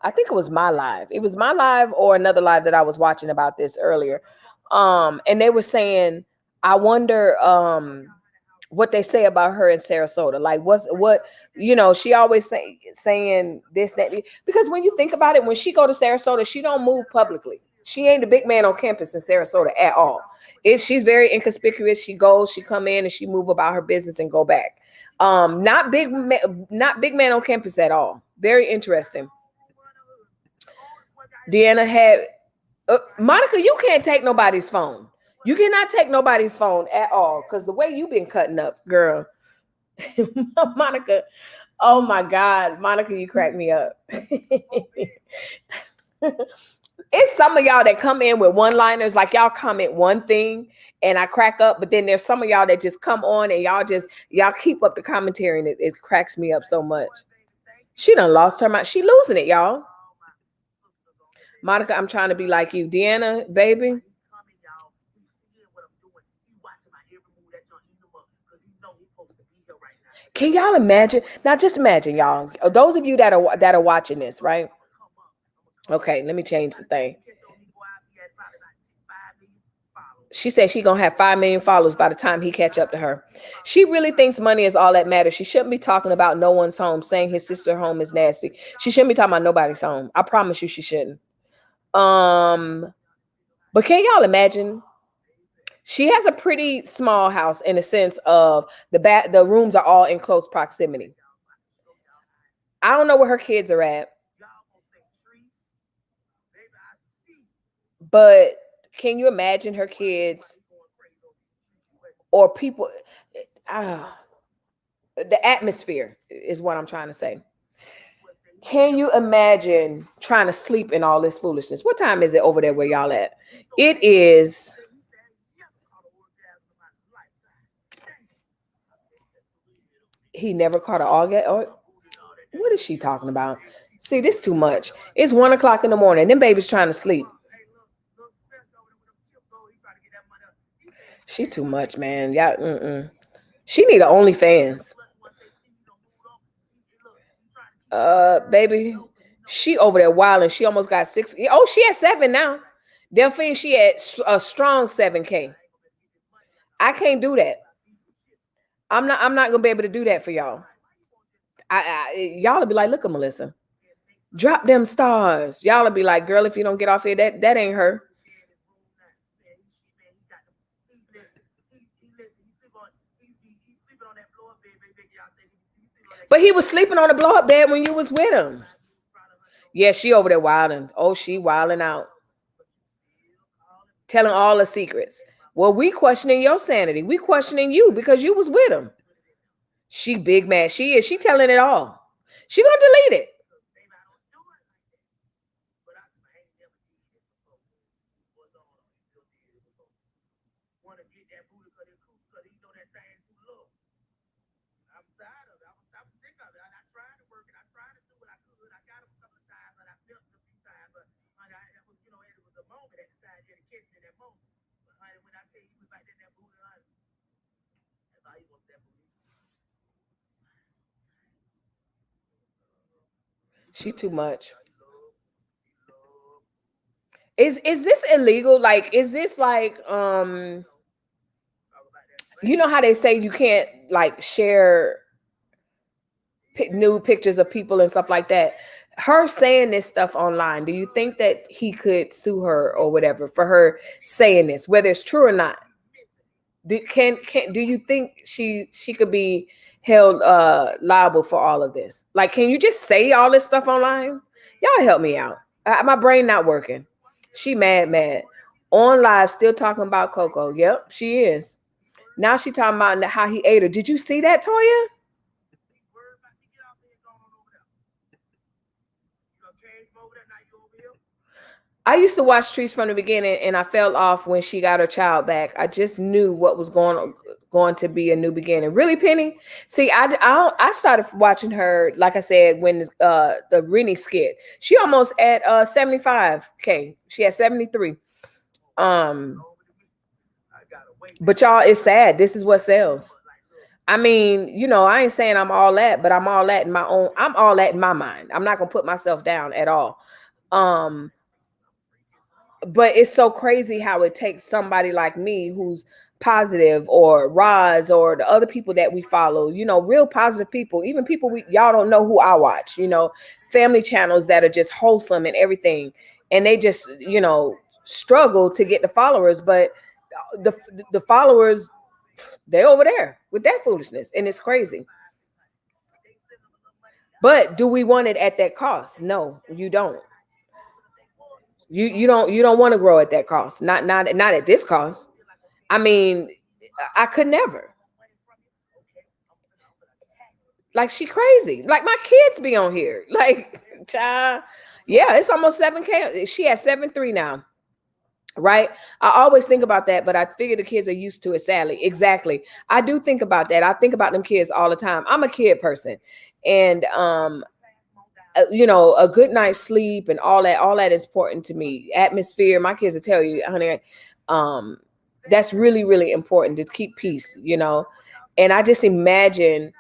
I think it was my live. It was my live or another live that I was watching about this earlier. And they were saying, I wonder what they say about her in Sarasota. Like what she always saying this, that, because when you think about it, when she go to Sarasota, she don't move publicly. She ain't the big man on campus in Sarasota at all. She's very inconspicuous. She goes, she come in and she move about her business and go back. Not not big man on campus at all. Very interesting. Deanna had Monica, you can't take nobody's phone. You cannot take nobody's phone at all because the way you've been cutting up, girl. Monica, oh my God, Monica, you crack me up. It's some of y'all that come in with one-liners, like y'all comment one thing and I crack up, but then there's some of y'all that just come on and y'all keep up the commentary and it cracks me up so much. She done lost her mind. She losing it, y'all. Monica, I'm trying to be like you. Deanna, baby. Can y'all imagine? Now just imagine, y'all. Those of you that are watching this, right? Okay, let me change the thing. She said she gonna have 5 million followers by the time he catch up to her. She really thinks money is all that matters. She shouldn't be talking about no one's home, saying his sister's home is nasty. She shouldn't be talking about nobody's home. I promise you she shouldn't. But can y'all imagine? She has a pretty small house in the sense of the rooms are all in close proximity. I don't know where her kids are at. But can you imagine her kids or people? The atmosphere is what I'm trying to say. Can you imagine trying to sleep in all this foolishness? What time is it over there where y'all at? It is. He never caught an orgasm. What is she talking about? See, this too much. It's 1 o'clock in the morning. Them babies trying to sleep. She too much, man. Yeah, she need a OnlyFans. Baby, she over there wilding. She almost got 6. Oh, she at 7 now. Delphine, she at a strong 7K. I can't do that. I'm not gonna be able to do that for y'all. Y'all will be like, look at Melissa. Drop them stars. Y'all will be like, girl, if you don't get off here, that ain't her. But he was sleeping on the blow up bed when you was with him. Yeah, she over there wilding. Oh, she wilding out. Telling all the secrets. Well, we questioning your sanity. We questioning you because you was with him. She big mad. She is. She telling it all. She gonna delete it. She too much. Is this illegal? Like, is this like you know how they say you can't like share nude pictures of people and stuff like that? Her saying this stuff online, do you think that he could sue her or whatever for her saying this, whether it's true or not? Do you think she could be held liable for all of this? Like, can you just say all this stuff online? Y'all help me out. My brain not working. She mad on live, still talking about CoCo. Yep, she is. Now she talking about how he ate her. Did you see that, Toya? I used to watch Trees from the beginning, and I fell off when she got her child back. I just knew what was going to be a new beginning. Really, Penny? See, I started watching her, like I said, when the Rennie skit. She almost at 75K. She had 73. But y'all, it's sad. This is what sells. I mean, you know, I ain't saying I'm all that, but I'm all that in my own. I'm all that in my mind. I'm not gonna put myself down at all. Um, but it's so crazy how it takes somebody like me who's positive, or Roz, or the other people that we follow, you know, real positive people, even people y'all don't know who I watch, you know, family channels that are just wholesome and everything, and they just, you know, struggle to get the followers, but the the followers, they over there with that foolishness, and it's crazy. But do we want it at that cost? No, you don't. You don't want to grow at that cost. Not at this cost. I mean, I could never. Like, she crazy. Like, my kids be on here. Like, child. Yeah, it's almost 7K. She has 7.3 now. Right. I always think about that, but I figure the kids are used to it, sadly. Exactly. I do think about that. I think about them kids all the time. I'm a kid person. And you know, a good night's sleep and all that is important to me. Atmosphere, my kids will tell you, honey, um that's really, really important to keep peace, you know. And I just imagine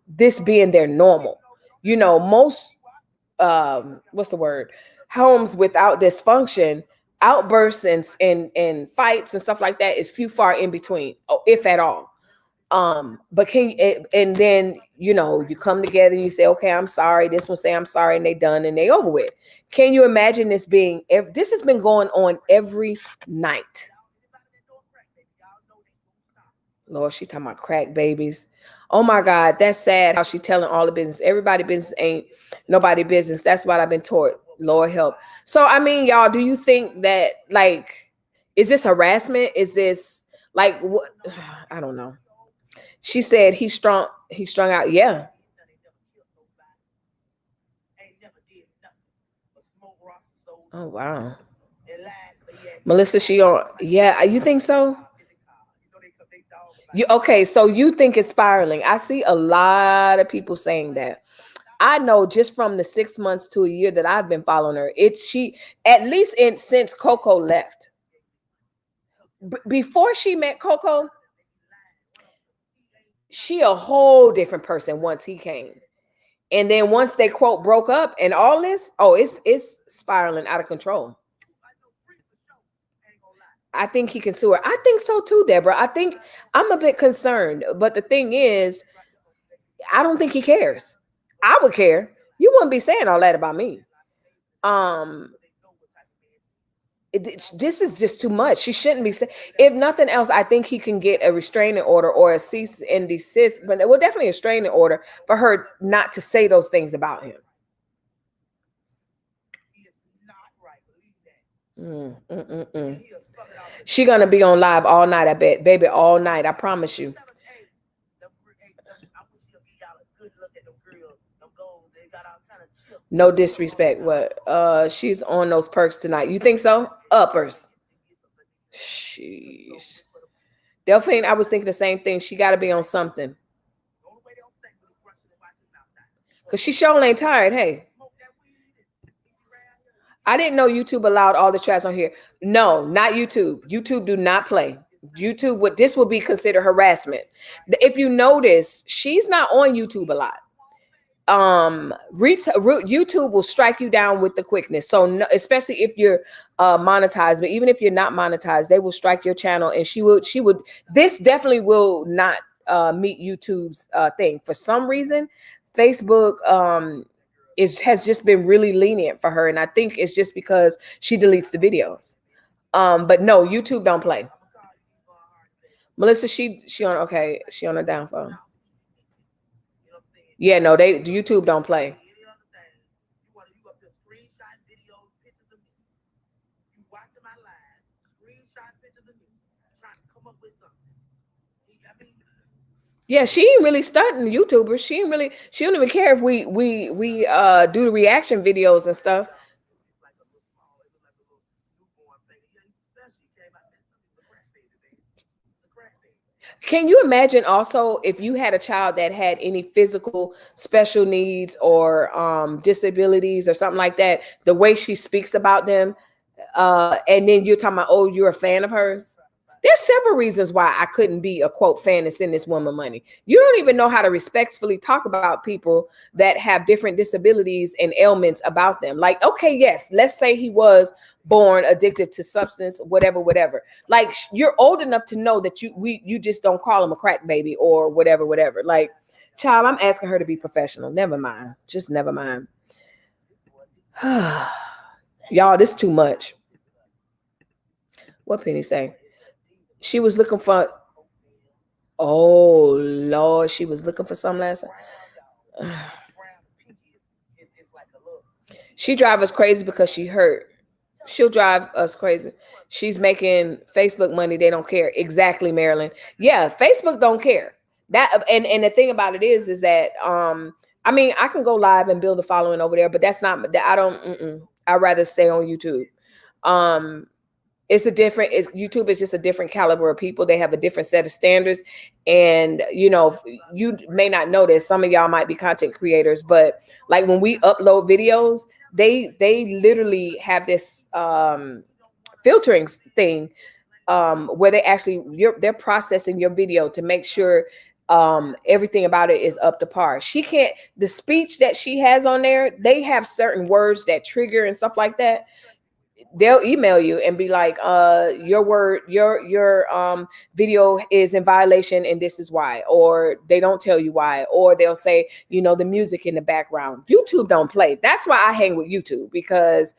this being their normal. You know, most what's the word, homes without dysfunction, outbursts and fights and stuff like that is few far in between, if at all. But and then, you know, you come together and you say, okay, I'm sorry, this one say I'm sorry, and they done and they over with. Can you imagine this being, if this has been going on every night? Lord, she talking about crack babies. Oh my God, that's sad how she telling all the business. Everybody business ain't nobody business. That's what I've been taught. Lord help. So I mean, y'all, do you think that, like, is this harassment? Is this like what? I don't know. She said he's strung out. Yeah. Oh wow. Melissa, she on, yeah, you think so? You okay, so you think it's spiraling. I see a lot of people saying that. I know just from the 6 months to a year that I've been following her, it's she, at least in since CoCo left. Before she met CoCo, she a whole different person once he came. And then once they quote broke up and all this, oh, it's spiraling out of control. I think he can sue her. I think so too, Deborah. I think I'm a bit concerned, but the thing is, I don't think he cares. I would care. You wouldn't be saying all that about me. Um, this is just too much. She shouldn't be saying. If nothing else, I think he can get a restraining order or a cease and desist, but well, definitely a restraining order for her not to say those things about him. She gonna be on live all night, I bet, baby, all night. I promise you. No disrespect. What? She's on those perks tonight. You think so? Uppers. Sheesh. Delphine, I was thinking the same thing. She got to be on something. Cause she sure ain't tired. Hey, I didn't know YouTube allowed all the tracks on here. No, not YouTube. YouTube do not play. YouTube would this would be considered harassment. If you notice, she's not on YouTube a lot. YouTube will strike you down with the quickness. So no, especially if you're monetized, but even if you're not monetized, they will strike your channel, and she would this definitely will not meet YouTube's thing. For some reason, Facebook has just been really lenient for her, and I think it's just because she deletes the videos. But no, YouTube don't play. Melissa, she on okay, she on a downfall. Yeah, no, they YouTube don't play. Yeah, she ain't really stunting YouTubers. She don't even care if we do the reaction videos and stuff. Can you imagine also if you had a child that had any physical special needs or disabilities or something like that, the way she speaks about them, and then you're talking about, oh, you're a fan of hers. There's several reasons why I couldn't be a quote fan and send this woman money. You don't even know how to respectfully talk about people that have different disabilities and ailments about them. Like, okay, yes, let's say he was born addicted to substance, whatever, whatever. Like, you're old enough to know that you just don't call him a crack baby or whatever, whatever. Like, child, I'm asking her to be professional. Never mind. Just never mind. Y'all, this is too much. What Penny say? She was looking for. Oh Lord, she was looking for some last time. She drive us crazy because she hurt. She'll drive us crazy. She's making Facebook money. They don't care. Exactly, Marilyn. Yeah, Facebook don't care. That and the thing about it is that I mean, I can go live and build a following over there, but that's not that I don't. I'd rather stay on YouTube. Um, it's a different YouTube is just a different caliber of people. They have a different set of standards, and you may not notice, some of y'all might be content creators, but like when we upload videos, they literally have this filtering thing, where they're processing your video to make sure everything about it is up to par. She can't, the speech that she has on there, they have certain words that trigger and stuff like that. They'll email you and be like, your video is in violation and this is why, or they don't tell you why, or they'll say, the music in the background. YouTube don't play. That's why I hang with YouTube, because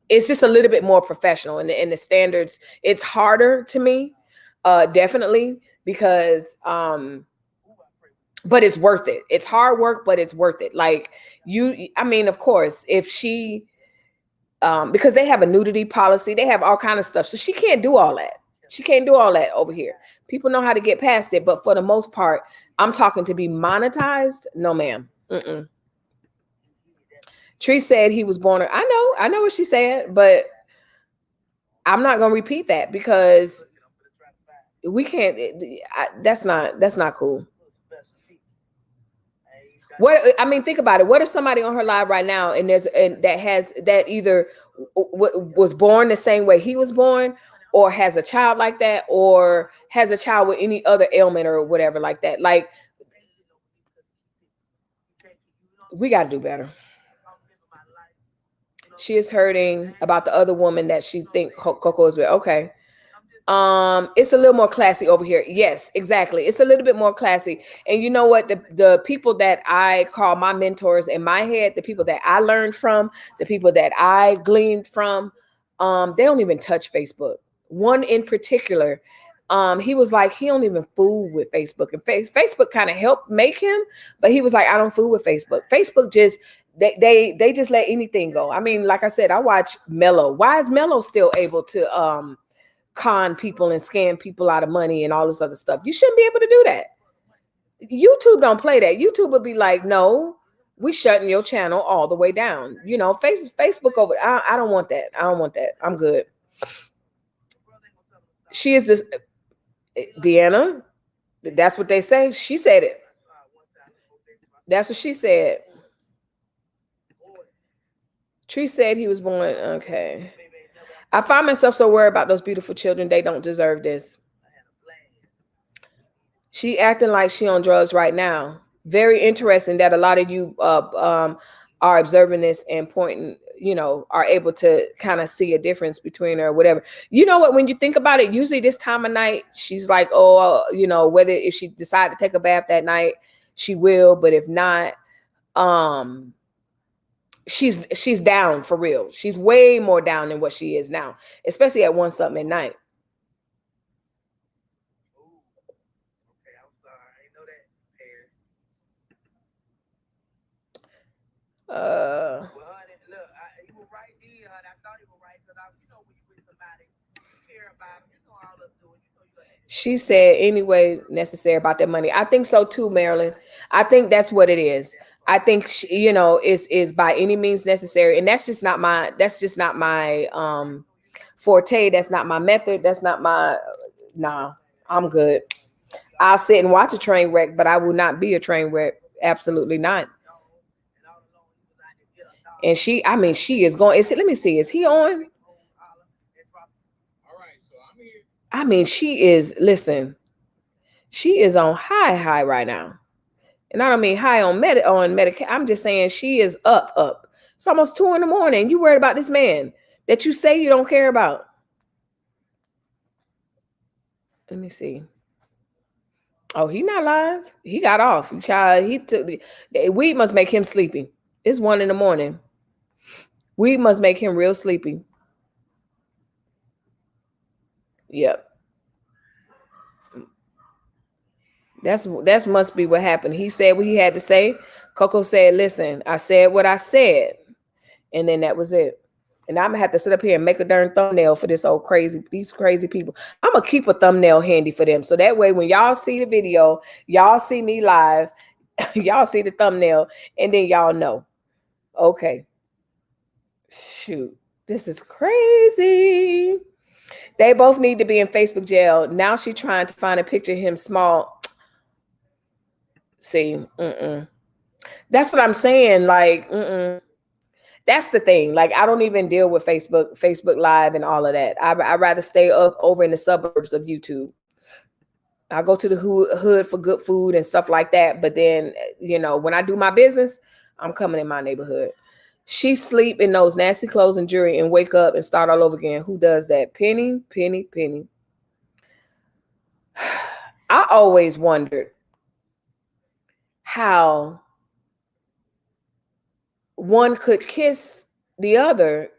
it's just a little bit more professional, and the standards, it's harder to me, definitely, because but it's worth it. It's hard work, but it's worth it. Like, I mean, of course, if she because they have a nudity policy, they have all kind of stuff, so she can't do all that. She can't do all that over here. People know how to get past it, but for the most part, I'm talking to be monetized. No, ma'am. Tree said he was born. I know what she said, but I'm not gonna repeat that because we can't. That's not cool. What I mean, think about it. What if somebody on her live right now and that either was born the same way he was born, or has a child like that, or has a child with any other ailment or whatever like that? Like, we got to do better. She is hurting about the other woman that she think CoCo is with. Okay. It's a little more classy over here. Yes, exactly. It's a little bit more classy. And you know what? The people that I call my mentors in my head, the people that I learned from, the people that I gleaned from, they don't even touch Facebook. One in particular, he was like, he don't even fool with Facebook. And Facebook kind of helped make him, but he was like, I don't fool with Facebook. Facebook just they just let anything go. I mean, like I said, I watch Mello. Why is Mello still able to con people and scam people out of money and all this other stuff? You shouldn't be able to do that. YouTube don't play that. YouTube would be like, no, we shutting your channel all the way down. Facebook over. I don't want that. I don't want that. I'm good. She is this Deanna. That's what they say. She said it. That's what she said. Tree said he was born. Okay. I find myself so worried about those beautiful children. They don't deserve this. She acting like she on drugs right now. Very interesting that a lot of you are observing this and pointing, are able to kind of see a difference between her or whatever. You know what? When you think about it, usually this time of night, she's like, oh, whether if she decide to take a bath that night, she will. But if not, um, she's down for real. She's way more down than what she is now, especially at 1 something at night. Okay, I'm sorry. I didn't know that. Paris. Well, honey, look, he was right there, honey. I thought he was right because when you with somebody, you care about them. You know all us doing. You don't have to do She said anyway necessary about that money. I think so too, Marilyn. I think that's what it is. I think is by any means necessary, and that's just not my forte. That's not my method. That's not my nah. I'm good. I'll sit and watch a train wreck, but I will not be a train wreck. Absolutely not. and all along he was out to get a And dollar. she, I mean, she is going. Let me see. Is he on? And drop. All right, so I'm here. I mean, she is. Listen, she is on high right now. And I don't mean high on medication. I'm just saying she is up. It's almost 2 in the morning. You worried about this man that you say you don't care about. Let me see. Oh, he not live. He got off. Child, he took the weed must make him sleepy. It's 1 in the morning. Weed must make him real sleepy. Yep. That's must be what happened. He said what he had to say. CoCo said, listen, I said what I said. And then that was it. And I'm gonna have to sit up here and make a darn thumbnail for these crazy people. I'm gonna keep a thumbnail handy for them. So that way when y'all see the video, y'all see me live, y'all see the thumbnail, and then y'all know. Okay. Shoot. This is crazy. They both need to be in Facebook jail. Now she trying to find a picture of him small. See, that's what I'm saying. Like, that's the thing. Like, I don't even deal with Facebook Live and all of that. I rather stay up over in the suburbs of YouTube. I go to the hood for good food and stuff like that. But then, when I do my business, I'm coming in my neighborhood. She sleep in those nasty clothes and jewelry and wake up and start all over again. Who does that? Penny. I always wondered how one could kiss the other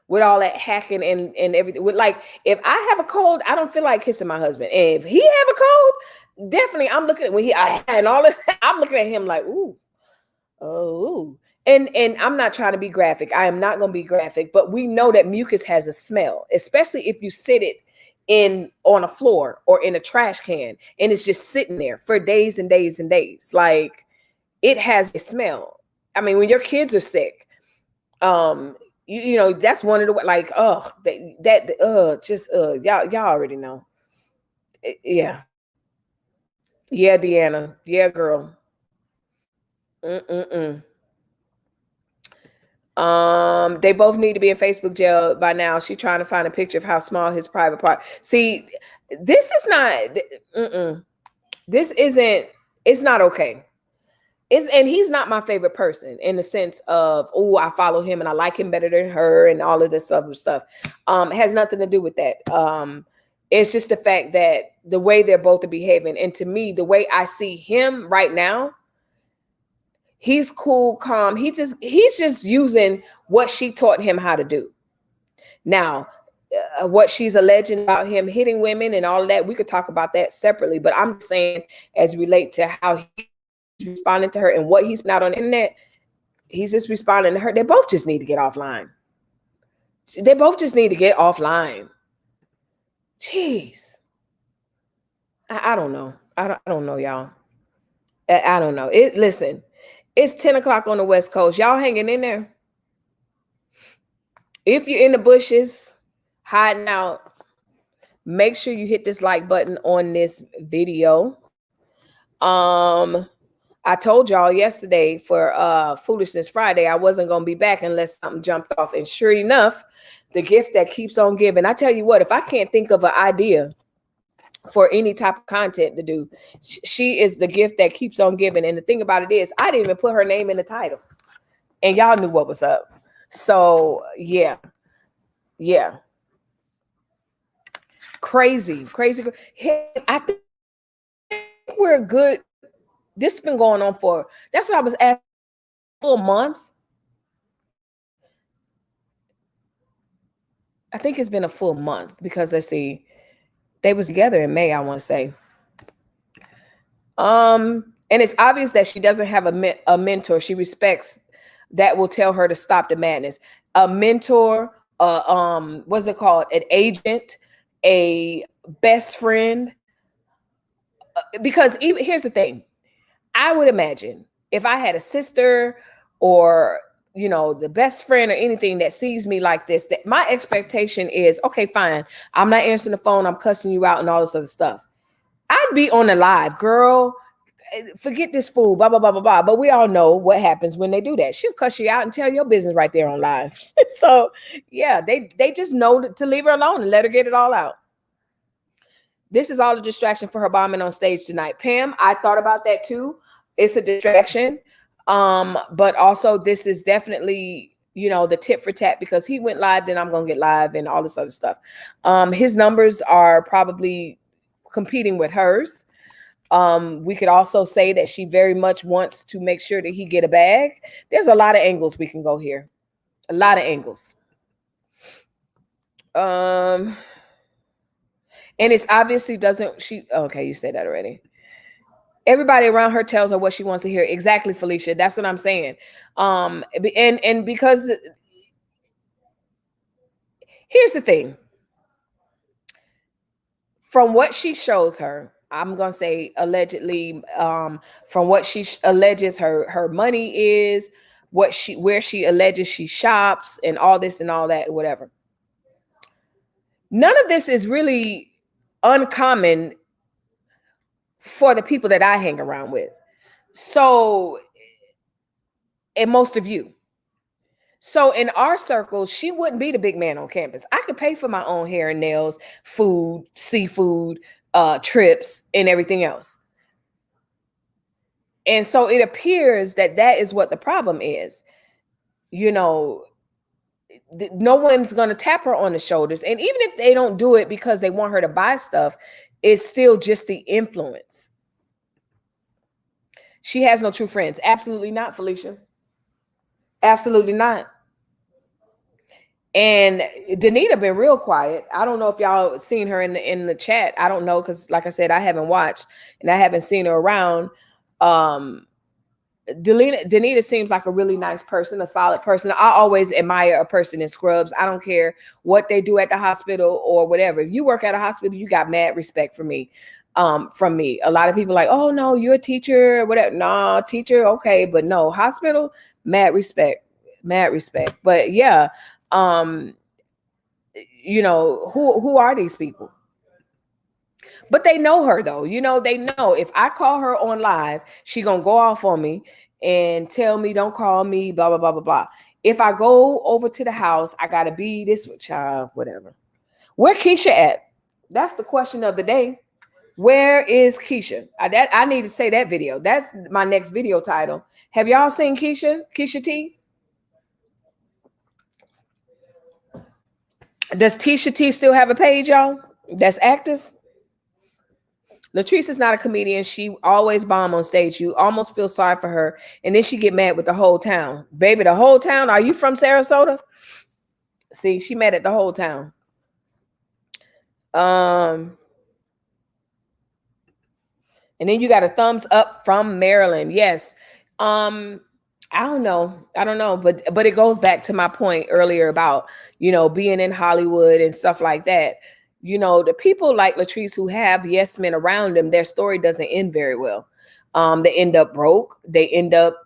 with all that hacking and everything. With like, if I have a cold, I don't feel like kissing my husband. And if he have a cold, definitely I'm looking at and all this. I'm looking at him like, ooh, oh. And I'm not trying to be graphic. I am not going to be graphic, but we know that mucus has a smell, especially if you sit it on a floor or in a trash can and it's just sitting there for days and days and days. Like, it has a smell. I mean, when your kids are sick, that's one of the like, y'all already know. Yeah. Yeah, Deanna. Yeah, girl. Mm-mm-mm. They both need to be in Facebook jail by now. She trying to find a picture of how small his private part. See, this is not. This isn't. It's not okay. And he's not my favorite person in the sense of, oh, I follow him and I like him better than her and all of this other stuff. It has nothing to do with that. It's just the fact that the way they're both behaving, and to me, the way I see him right now, he's cool, calm. He's just using what she taught him how to do. Now, what she's alleging about him hitting women and all of that, we could talk about that separately. But I'm just saying, as relate to how he's responding to her and what he's put out on the internet, he's just responding to her. They both just need to get offline. They both just need to get offline. Jeez. I don't know. I don't know, y'all. I don't know. Listen, it's 10 o'clock on the West Coast. Y'all hanging in there? If you're in the bushes, hiding out, make sure you hit this like button on this video. I told y'all yesterday for Foolishness Friday, I wasn't gonna be back unless something jumped off. And sure enough, the gift that keeps on giving. I tell you what, if I can't think of an idea for any type of content to do, she is the gift that keeps on giving. And the thing about it is, I didn't even put her name in the title, and y'all knew what was up. So yeah, yeah, crazy, crazy. I think we're good. This has been going on for, that's what I was asking, for a month. I think it's been a full month because let's see, they was together in May, I want to say. And it's obvious that she doesn't have a mentor she respects that will tell her to stop the madness. A mentor, what's it called? An agent, a best friend. Because even here's the thing, I would imagine if I had a sister or the best friend or anything that sees me like this, that my expectation is, okay, fine, I'm not answering the phone, I'm cussing you out and all this other stuff. I'd be on the live, girl, forget this fool, blah, blah, blah, blah, blah. But we all know what happens when they do that. She'll cuss you out and tell your business right there on live. So yeah, they just know to leave her alone and let her get it all out. This is all a distraction for her bombing on stage tonight. Pam, I thought about that too. It's a distraction. But also this is definitely, the tit for tat, because he went live, then I'm going to get live and all this other stuff. His numbers are probably competing with hers. We could also say that she very much wants to make sure that he get a bag. There's a lot of angles we can go here. A lot of angles. And it's obviously okay, you said that already. Everybody around her tells her what she wants to hear. Exactly, Felicia. That's what I'm saying. And because here's the thing. From what she shows her, I'm gonna say allegedly, from what she alleges her money is, where she alleges she shops and all this and all that, whatever. None of this is really uncommon for the people that I hang around with. So, and most of you. So in our circles, she wouldn't be the big man on campus. I could pay for my own hair and nails, food, seafood, trips, and everything else. And so it appears that is what the problem is. No one's going to tap her on the shoulders. And even if they don't do it because they want her to buy stuff, it's still just the influence. She has no true friends. Absolutely not, Felicia. Absolutely not. And Danita been real quiet. I don't know if y'all seen her in the chat. I don't know, because like I said, I haven't watched and I haven't seen her around. Danita seems like a really nice person, a solid person. I always admire a person in scrubs. I don't care what they do at the hospital or whatever. If you work at a hospital, you got mad respect for me. From me. A lot of people like, oh no, you're a teacher or whatever. Nah, teacher, okay, but no, hospital, mad respect. But yeah, who are these people? But they know her though. They know if I call her on live, she gonna go off on me and tell me don't call me, blah, blah, blah, blah, blah. If I go over to the house, I gotta be this child, whatever. Where Keisha at? That's the question of the day. Where is Keisha? I need to say that video. That's my next video title. Have y'all seen Keisha? Keisha T? Does Tisha T still have a page, y'all? That's active? Latrese is not a comedian. She always bomb on stage. You almost feel sorry for her. And then she get mad with the whole town. Baby, the whole town? Are you from Sarasota? See, she mad at the whole town. And then you got a thumbs up from Maryland. Yes. I don't know. But it goes back to my point earlier about, being in Hollywood and stuff like that. The people like Latrese who have yes men around them, their story doesn't end very well. They end up broke. They end up,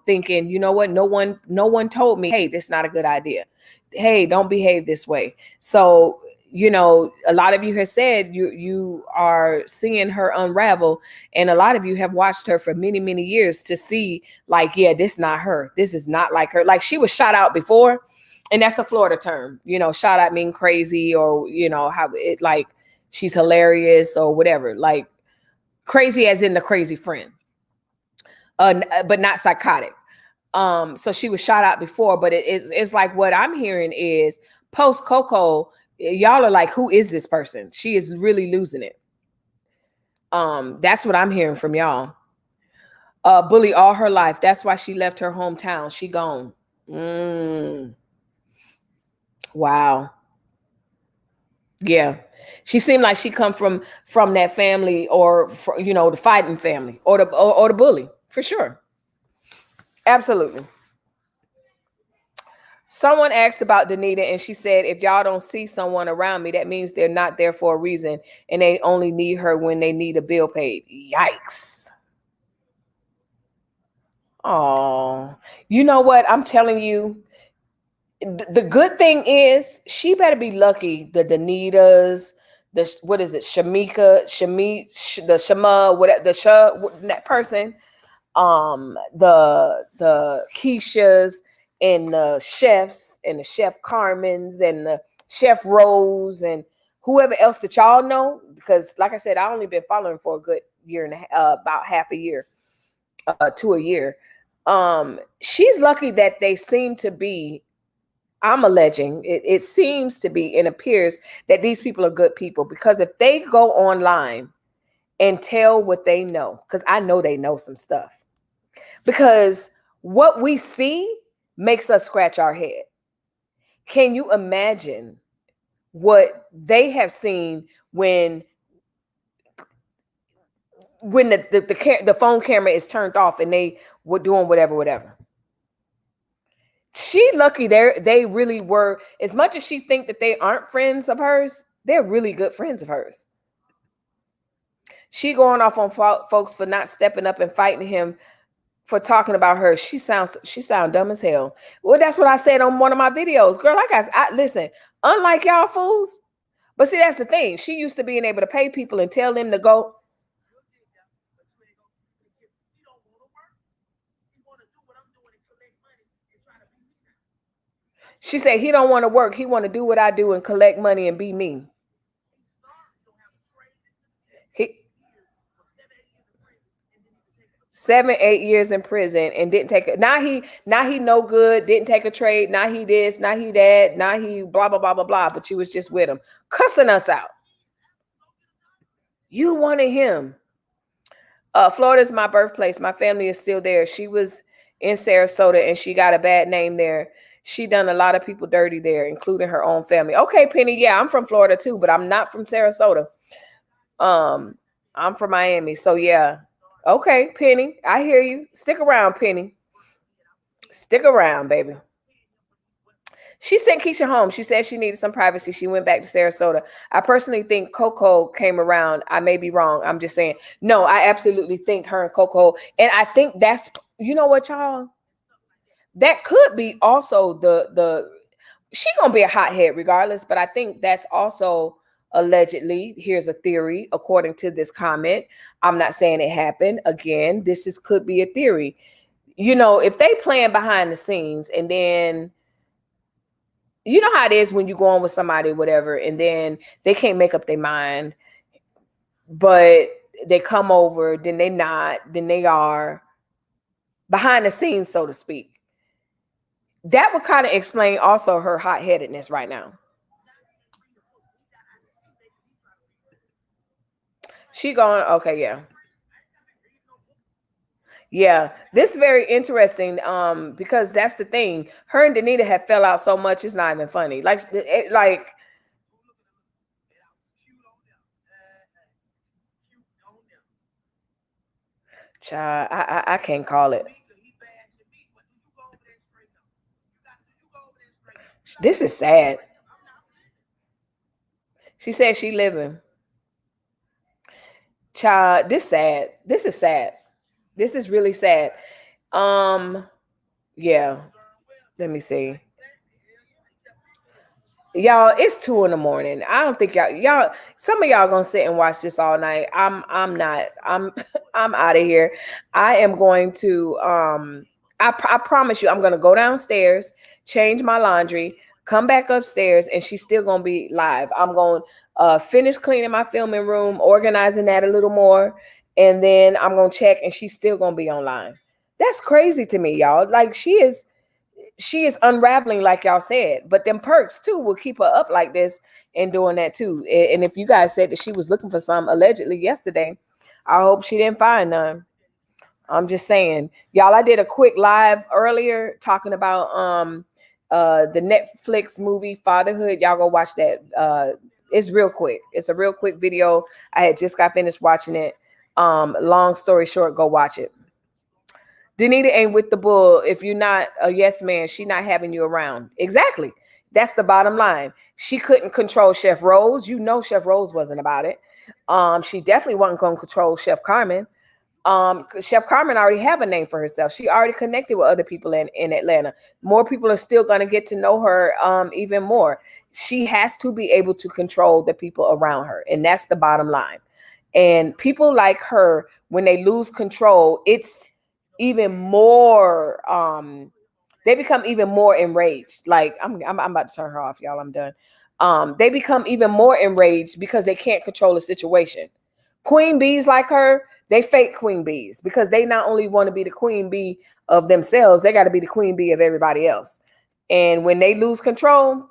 thinking, you know what? No one told me, hey, this is not a good idea. Hey, don't behave this way. So, a lot of you have said you are seeing her unravel, and a lot of you have watched her for many, many years to see like, yeah, this is not her. This is not like her. Like she was shot out before, And that's a Florida term. Shout out mean crazy, or how it like she's hilarious or whatever. Like crazy as in the crazy friend, but not psychotic. So she was shot out before, but it's like what I'm hearing is post CoCo, y'all are like, who is this person? She is really losing it. That's what I'm hearing from y'all. Bully all her life. That's why she left her hometown. She gone. Wow. Yeah. She seemed like she come from that family, or the fighting family, or the bully for sure. Absolutely. Someone asked about Danita, and she said, if y'all don't see someone around me, that means they're not there for a reason, and they only need her when they need a bill paid. Yikes. Oh, you know what? I'm telling you, the good thing is she better be lucky. The Danitas, the what is it? The Shama, whatever that person, the Keishas, and the chefs, and the chef Carmen's, and the chef Rose, and whoever else that y'all know, because like I said, I only been following for a good year and about half a year to a year. She's lucky that they seem to be, I'm alleging, it seems to be and appears that these people are good people, because if they go online and tell what they know, because I know they know some stuff, because what we see makes us scratch our head. Can you imagine what they have seen when the phone camera is turned off and they were doing whatever? She lucky they really were, as much as she think that they aren't friends of hers, they're really good friends of hers. She going off on folks for not stepping up and fighting him for talking about her. She sounds dumb as hell. Well, that's what I said on one of my videos. Girl, I listen, unlike y'all fools, but see, that's the thing. She used to being able to pay people and tell them to go. She said he don't want to work. He want to do what I do and collect money and be me. He 7, 8 years in prison and didn't take it. Now he no good. Didn't take a trade. Now he this. Now he that. Now he blah blah blah blah blah. But you was just with him, cussing us out. You wanted him. Florida's my birthplace. My family is still there. She was in Sarasota and she got a bad name there. She done a lot of people dirty there, including her own family. Okay, Penny. Yeah, I'm from Florida too, but I'm not from Sarasota. I'm from Miami. So yeah. Okay, Penny. I hear you. Stick around, Penny. Stick around, baby. She sent Keisha home. She said she needed some privacy. She went back to Sarasota. I personally think CoCo came around. I may be wrong. I'm just saying. No, I absolutely think her and CoCo. And I think that's, you know what, y'all? That could be also she gonna be a hothead regardless, but I think that's also allegedly, here's a theory, according to this comment. I'm not saying it happened. Again, could be a theory. If they playing behind the scenes, and then you know how it is when you go on with somebody, whatever, and then they can't make up their mind, but they come over, then they not, then they are behind the scenes, so to speak. That would kind of explain also her hot-headedness right now. She going, okay, yeah. Yeah, this is very interesting. Because that's the thing. Her and Danita have fell out so much, it's not even funny. Like child, I can't call it. This is sad. She said she living. Child, this sad. This is sad. This is really sad. Yeah. Let me see. Y'all, it's 2 a.m. I don't think y'all some of y'all gonna sit and watch this all night. I'm not. I'm I'm out of here. I am going to I promise you, I'm gonna go downstairs, change my laundry, come back upstairs, and she's still gonna be live. I'm gonna finish cleaning my filming room, organizing that a little more, and then I'm gonna check, and she's still gonna be online. That's crazy to me, y'all. Like she is unraveling, like y'all said. But them perks too will keep her up like this and doing that too. And if you guys said that she was looking for some allegedly yesterday, I hope she didn't find none. I'm just saying, y'all. I did a quick live earlier talking about the Netflix movie Fatherhood. Y'all go watch that. It's real quick. It's a real quick video. I had just got finished watching it. Long story short, go watch it. Danita ain't with the bull. If you're not a yes man, she not having you around. Exactly. That's the bottom line. She couldn't control Chef Rose. You know Chef Rose wasn't about it. She definitely wasn't going to control Chef Carmen. 'Cause Chef Carmen already have a name for herself. She already connected with other people in Atlanta. More people are still going to get to know her even more. She has to be able to control the people around her, and that's the bottom line. And people like her, when they lose control, it's even more they become even more enraged. Like I'm about to turn her off, y'all. I'm done. They become even more enraged because they can't control the situation. Queen bees like her, they fake queen bees because they not only want to be the queen bee of themselves, they got to be the queen bee of everybody else. And when they lose control,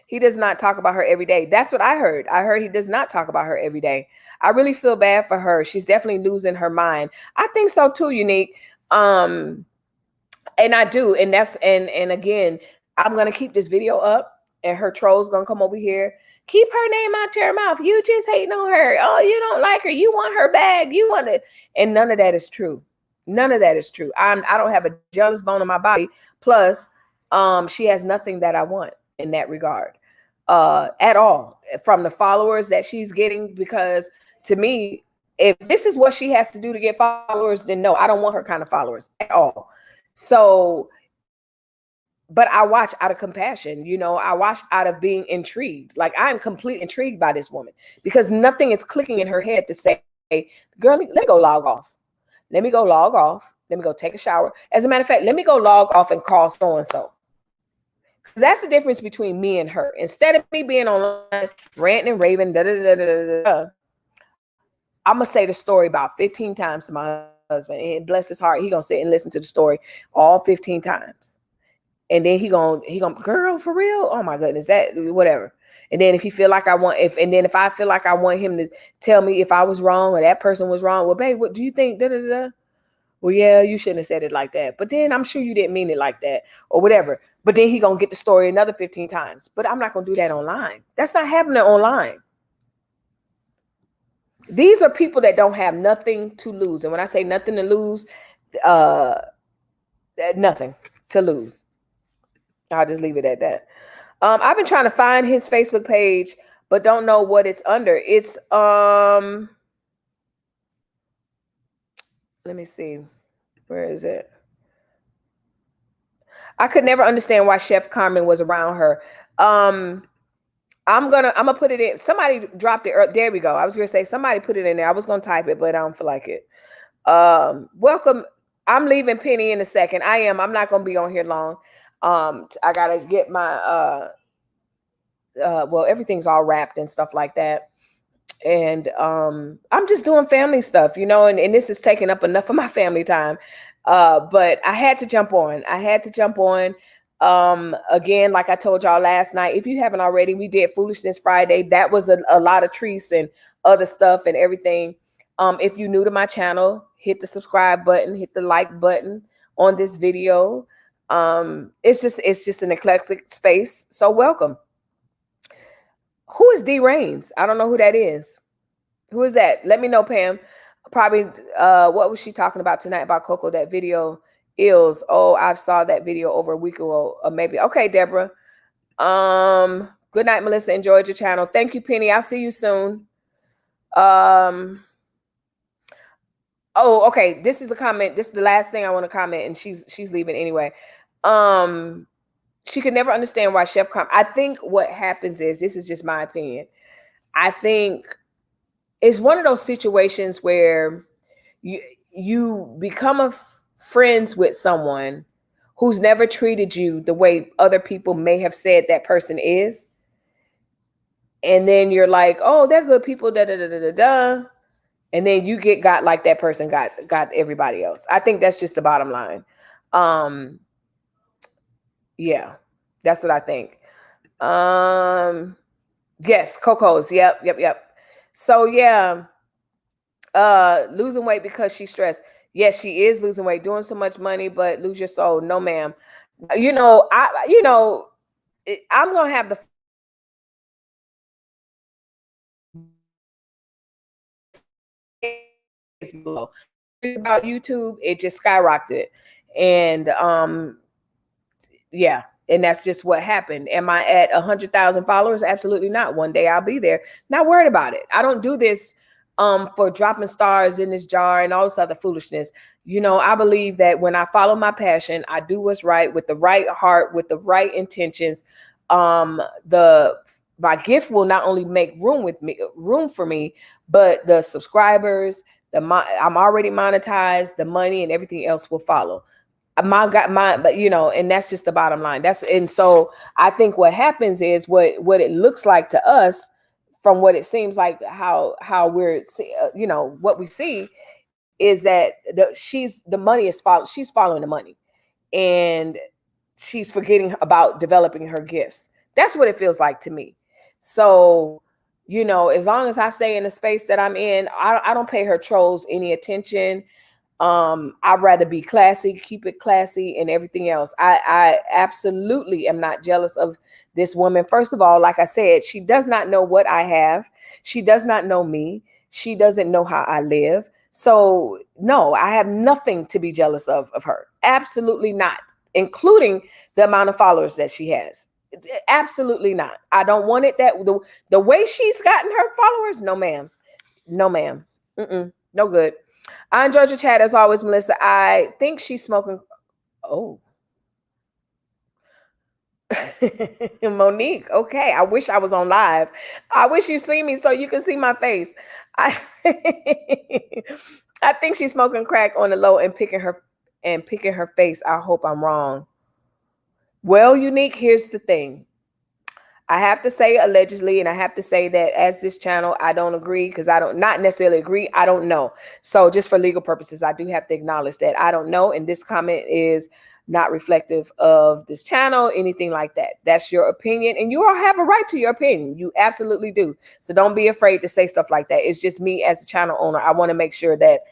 he does not talk about her every day. That's what I heard. I heard he does not talk about her every day. I really feel bad for her. She's definitely losing her mind. I think so too, Unique. And I do. And that's and again, I'm gonna keep this video up, and her trolls gonna come over here. Keep her name out your mouth. You just hating on her. Oh, you don't like her. You want her bag. You want it. And none of that is true. None of that is true. I don't have a jealous bone in my body. Plus, she has nothing that I want in that regard. At all. From the followers that she's getting, because to me, if this is what she has to do to get followers, then no, I don't want her kind of followers at all. So, but I watch out of compassion, I watch out of being intrigued. Like, I'm completely intrigued by this woman because nothing is clicking in her head to say, girl, let me go log off. Let me go log off. Let me go take a shower. As a matter of fact, let me go log off and call so-and-so. Because that's the difference between me and her. Instead of me being online, ranting and raving, I'm going to say the story about 15 times to my husband. And bless his heart, he going to sit and listen to the story all 15 times. And then he going, girl, for real? Oh my goodness, that, whatever. And then if he feel like if I feel like I want him to tell me if I was wrong or that person was wrong, well, babe, what do you think? Well, yeah, you shouldn't have said it like that. But then I'm sure you didn't mean it like that or whatever. But then he going to get the story another 15 times. But I'm not going to do that online. That's not happening online. These are people that don't have nothing to lose. And when I say nothing to lose, nothing to lose. I'll just leave it at that. I've been trying to find his Facebook page, but don't know what it's under. It's let me see. Where is it? I could never understand why Chef Carmen was around her. I'm gonna put it in. Somebody dropped it. There we go. I was gonna say somebody put it in there. I was gonna type it, but I don't feel like it. Welcome. I'm leaving Penny in a second. I'm not gonna be on here long. I gotta get my well, everything's all wrapped and stuff like that. And I'm just doing family stuff, and this is taking up enough of my family time. But I had to jump on. Again, like I told y'all last night, if you haven't already, we did Foolishness Friday. That was a lot of treats and other stuff and everything. If you're new to my channel, hit the subscribe button, hit the like button on this video. It's just an eclectic space. So welcome. Who is D Rains? I don't know who that is. Who is that? Let me know, Pam. Probably what was she talking about tonight about CoCo? That video is. Oh, I saw that video over a week ago, or maybe. Okay, Deborah. Good night, Melissa. Enjoyed your channel. Thank you, Penny. I'll see you soon. Oh, okay. This is a comment. This is the last thing I want to comment, and she's leaving anyway. She could never understand why Chef Carmen. I think what happens is, this is just my opinion. I think it's one of those situations where you become friends with someone who's never treated you the way other people may have said that person is, and then you're like, oh, they're good people, da da da da da da, and then you got like that person got everybody else. I think that's just the bottom line. Um, yeah, that's what I think. Yes, CoCo's. Yep, yep, yep. So yeah, losing weight because she's stressed. Yes, she is losing weight, doing so much money, but lose your soul. No, ma'am. I'm gonna have the below about YouTube. It just skyrocketed, and yeah, and that's just what happened. Am I at 100,000 followers? Absolutely not. One day I'll be there. Not worried about it. I don't do this for dropping stars in this jar and all this other foolishness. I believe that when I follow my passion, I do what's right with the right heart, with the right intentions. The My gift will not only make room for me, but the subscribers, I'm already monetized, the money and everything else will follow. But and that's just the bottom line. And so I think what happens is what it looks like to us, from what it seems like, how we're what we see is that the money she's following the money, and she's forgetting about developing her gifts. That's what it feels like to me. So as long as I stay in the space that I'm in, I don't pay her trolls any attention. I'd rather be classy, keep it classy, and everything else. I absolutely am not jealous of this woman. First of all, like I said, she does not know what I have. She does not know me. She doesn't know how I live. So no, I have nothing to be jealous of her. Absolutely not, including the amount of followers that she has. Absolutely not. I don't want it the way she's gotten her followers. No, ma'am. No, ma'am. No good. I enjoyed your chat as always, Melissa. I think she's smoking. Oh, Monique. Okay. I wish I was on live. I wish you see me so you can see my face. I I think she's smoking crack on the low and picking her face. I hope I'm wrong. Well, Unique, here's the thing. I have to say allegedly, and I have to say that as this channel, I don't agree, because I don't not necessarily agree. I don't know. So just for legal purposes, I do have to acknowledge that I don't know. And this comment is not reflective of this channel, anything like that. That's your opinion, and you all have a right to your opinion. You absolutely do. So don't be afraid to say stuff like that. It's just me as a channel owner. I want to make sure that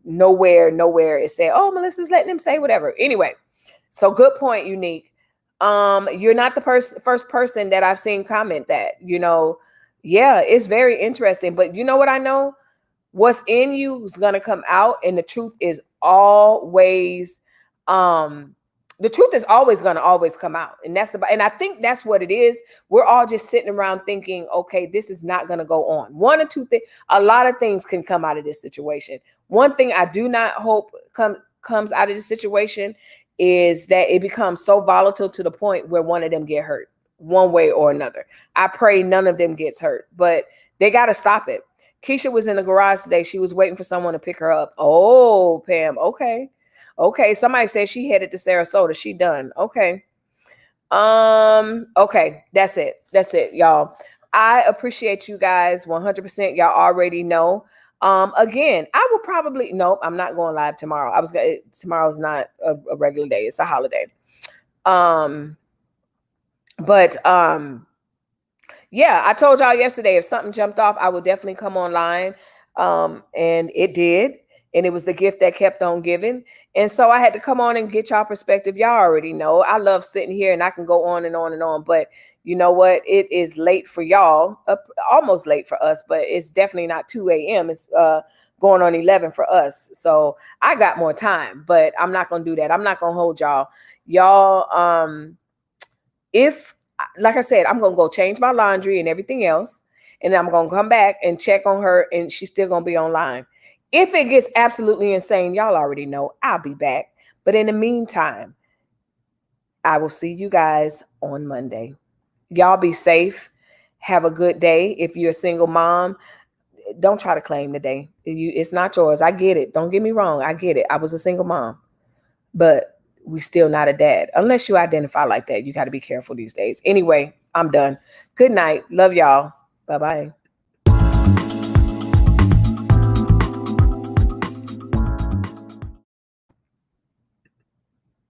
nowhere is saying, oh, Melissa's letting him say whatever. Anyway, so good point, Unique. You're not the first person that I've seen comment that. Yeah, it's very interesting. But you know what I know? What's in you is gonna come out, and the truth is always gonna always come out. And I think that's what it is. We're all just sitting around thinking, okay, this is not gonna go on. One or two things, a lot of things can come out of this situation. One thing I do not hope comes out of this situation is that it becomes so volatile to the point where one of them get hurt one way or another. I pray none of them gets hurt, but they got to stop it. Keisha was in the garage today. She was waiting for someone to pick her up. Oh, Pam. Okay. Somebody said she headed to Sarasota. She done. Okay. Okay. That's it, y'all. I appreciate you guys 100%. Y'all already know. Again, I will probably, nope, I'm not going live tomorrow. Tomorrow's not a regular day. It's a holiday. But yeah, I told y'all yesterday, if something jumped off, I would definitely come online. And it did. And it was the gift that kept on giving. And so I had to come on and get y'all perspective. Y'all already know I love sitting here, and I can go on and on and on. But you know what? It is late for y'all, almost late for us, but it's definitely not 2 a.m. It's going on 11 for us. So I got more time, but I'm not going to do that. I'm not going to hold y'all. If, like I said, I'm going to go change my laundry and everything else, and then I'm going to come back and check on her, and she's still going to be online. If it gets absolutely insane, y'all already know I'll be back. But in the meantime, I will see you guys on Monday. Y'all be safe. Have a good day. If you're a single mom, don't try to claim the day. It's not yours. I get it. Don't get me wrong. I get it. I was a single mom, but we still not a dad unless you identify like that. You got to be careful these days. Anyway, I'm done. Good night. Love y'all. Bye bye.